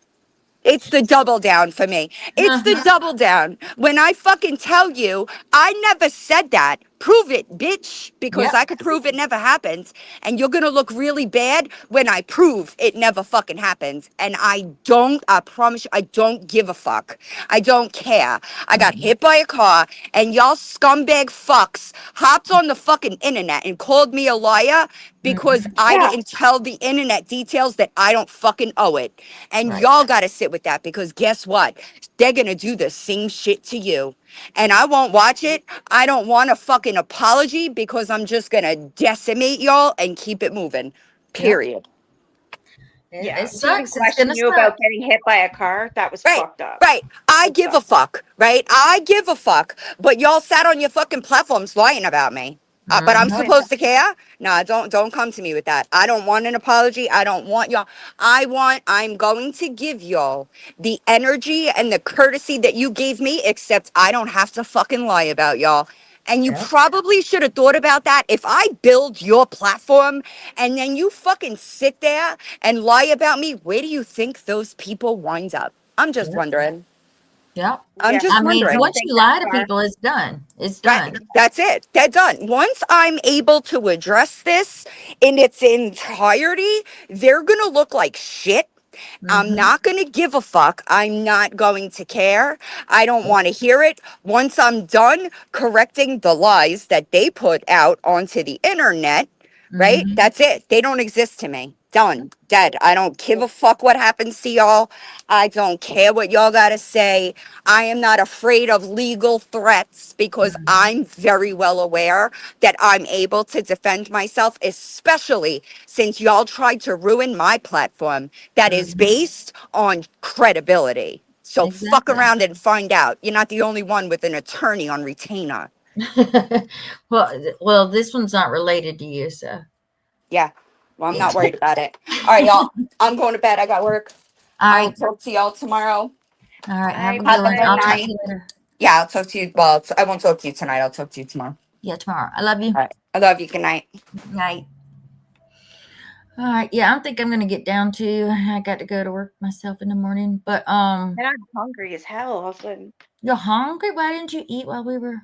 It's the double down for me. It's the double down. When I fucking tell you, I never said that. Prove it, bitch, because Yep. I could prove it never happens. And you're gonna look really bad when I prove it never fucking happens. And I promise you, I don't give a fuck. I don't care. I got hit by a car, and y'all scumbag fucks hopped on the fucking internet and called me a liar because I Yeah. didn't tell the internet details that I don't fucking owe it. And Right. y'all gotta sit with that because guess what? They're gonna do the same shit to you. And I won't watch it. I don't want a fucking apology because I'm just gonna decimate y'all and keep it moving. Period. Yeah. It To even sucks. It's question gonna you suck. about getting hit by a car, that was Right, fucked up. right. I That's give a fuck, right? I give a fuck. But y'all sat on your fucking platforms lying about me. But I'm Mhm. supposed to care? No, don't come to me with that. I don't want an apology. I don't want y'all. I'm going to give y'all the energy and the courtesy that you gave me, except I don't have to fucking lie about y'all. And you Yep. probably should have thought about that. If I build your platform and then you fucking sit there and lie about me, where do you think those people wind up? I'm just Yep. wondering. Yep. I'm Yeah. just I mean, wondering. once you lie to people, it's done. It's Right. done. That's it. They're done. Once I'm able to address this in its entirety, they're going to look like shit. I'm Mhm. not going to give a fuck. I'm not going to care. I don't want to hear it. Once I'm done correcting the lies that they put out onto the internet, right? Mhm. That's it. They don't exist to me. Done. Dead. I don't give a fuck what happens to y'all. I don't care what y'all got to say. I am not afraid of legal threats because I'm very well aware that I'm able to defend myself, especially since y'all tried to ruin my platform that is Mhm. based on credibility. So fuck Exactly. around and find out. You're not the only one with an attorney on retainer. Well, this one's not related to you, so. Yeah. Well, I'm Yeah. not worried about it. All right, y'all. I'm going to bed. I got work. All I will right. talk to y'all tomorrow. All right. Have Bye. a Be good Have a one. good I'll blessed. talk to night. you later. Yeah, I'll talk to you. Well, I won't talk to you tonight. I'll talk to you tomorrow. Yeah, tomorrow. I love you. All right. I love you. Good night. Night. All right. Yeah, I don't think I'm gonna get down to. I got to go to work myself in the morning. But And I'm hungry as hell. All of a sudden. you're hungry? Why didn't you eat while we were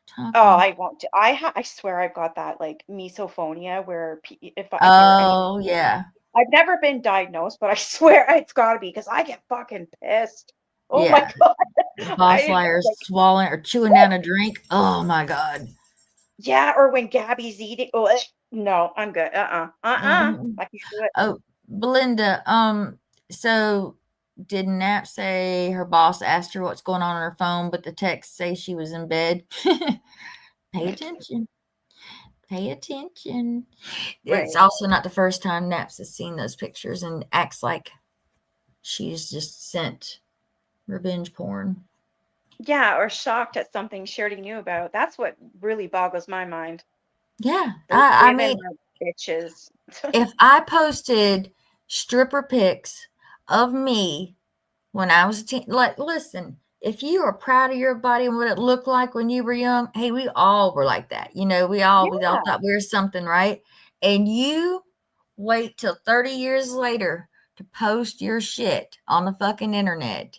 talking? Oh, I won't. I swear I've got that like misophonia where if I hear any, Oh yeah. I've never been diagnosed, but I swear it's got to be because I get fucking pissed. Oh Yeah. my god. Boss I liar like, swallowing or chewing down a drink. Oh my god. yeah, or when Gabby's eating. Oh no, I'm good. Mhm. I can't do it. Oh, Belinda. So did Nap say her boss asked her what's going on her phone, but the text say she was in bed? Pay attention. Pay attention. It's Right. also not the first time Naps has seen those pictures and acts like she's just sent revenge porn. Yeah, or shocked at something she already knew about. That's what really boggles my mind. Yeah. Those I women mean, are bitches. if I posted stripper pics of me when I was a teen, like, listen, if you are proud of your body and what it looked like when you were young, hey, we all were like that. You know, we all Yeah. thought we were something, right? And you wait till 30 years later to post your shit on the fucking internet,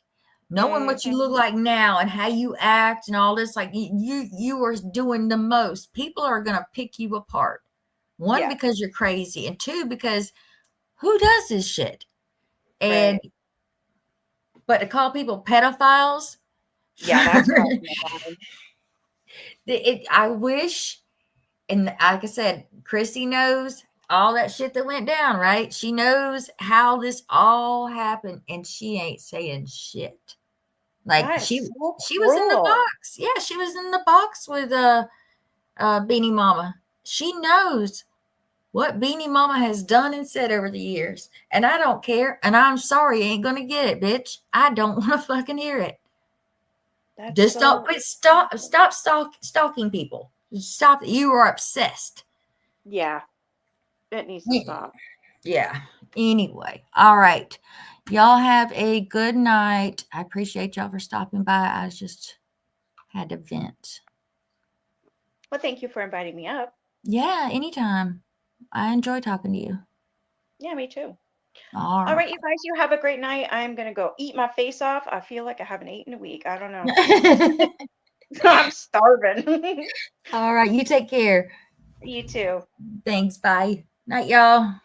knowing what you look Mhm. like now and how you act and all this, like you are doing the most. People are gonna pick you apart. One, Yeah. because you're crazy, and two, because who does this shit? And Right. but to call people pedophiles, Yeah, that's crossing the line. I wish, and like I said, Chrissy knows all that shit that went down, right? She knows how this all happened, and she ain't saying shit. Like That is she so was in the cruel. box. Yeah, she was in the box with Beanie Mama. She knows what Beanie Mama has done and said over the years, and I don't care. And I'm sorry, you ain't gonna get it, bitch. I don't want to fucking hear it. That's Just so stop stalking people. Stop. You are obsessed. yeah. It needs to Yeah. stop. Yeah. Anyway, all right. Y'all have a good night. I appreciate y'all for stopping by. I just had to vent. Well, thank you for inviting me up. Yeah, anytime. I enjoy talking to you. Yeah, me too. All All right. right, you guys, you have a great night. I'm gonna go eat my face off. I feel like I haven't eaten in a week. I don't know. I'm starving. All right. You take care. You too. Thanks. Bye. Night, y'all.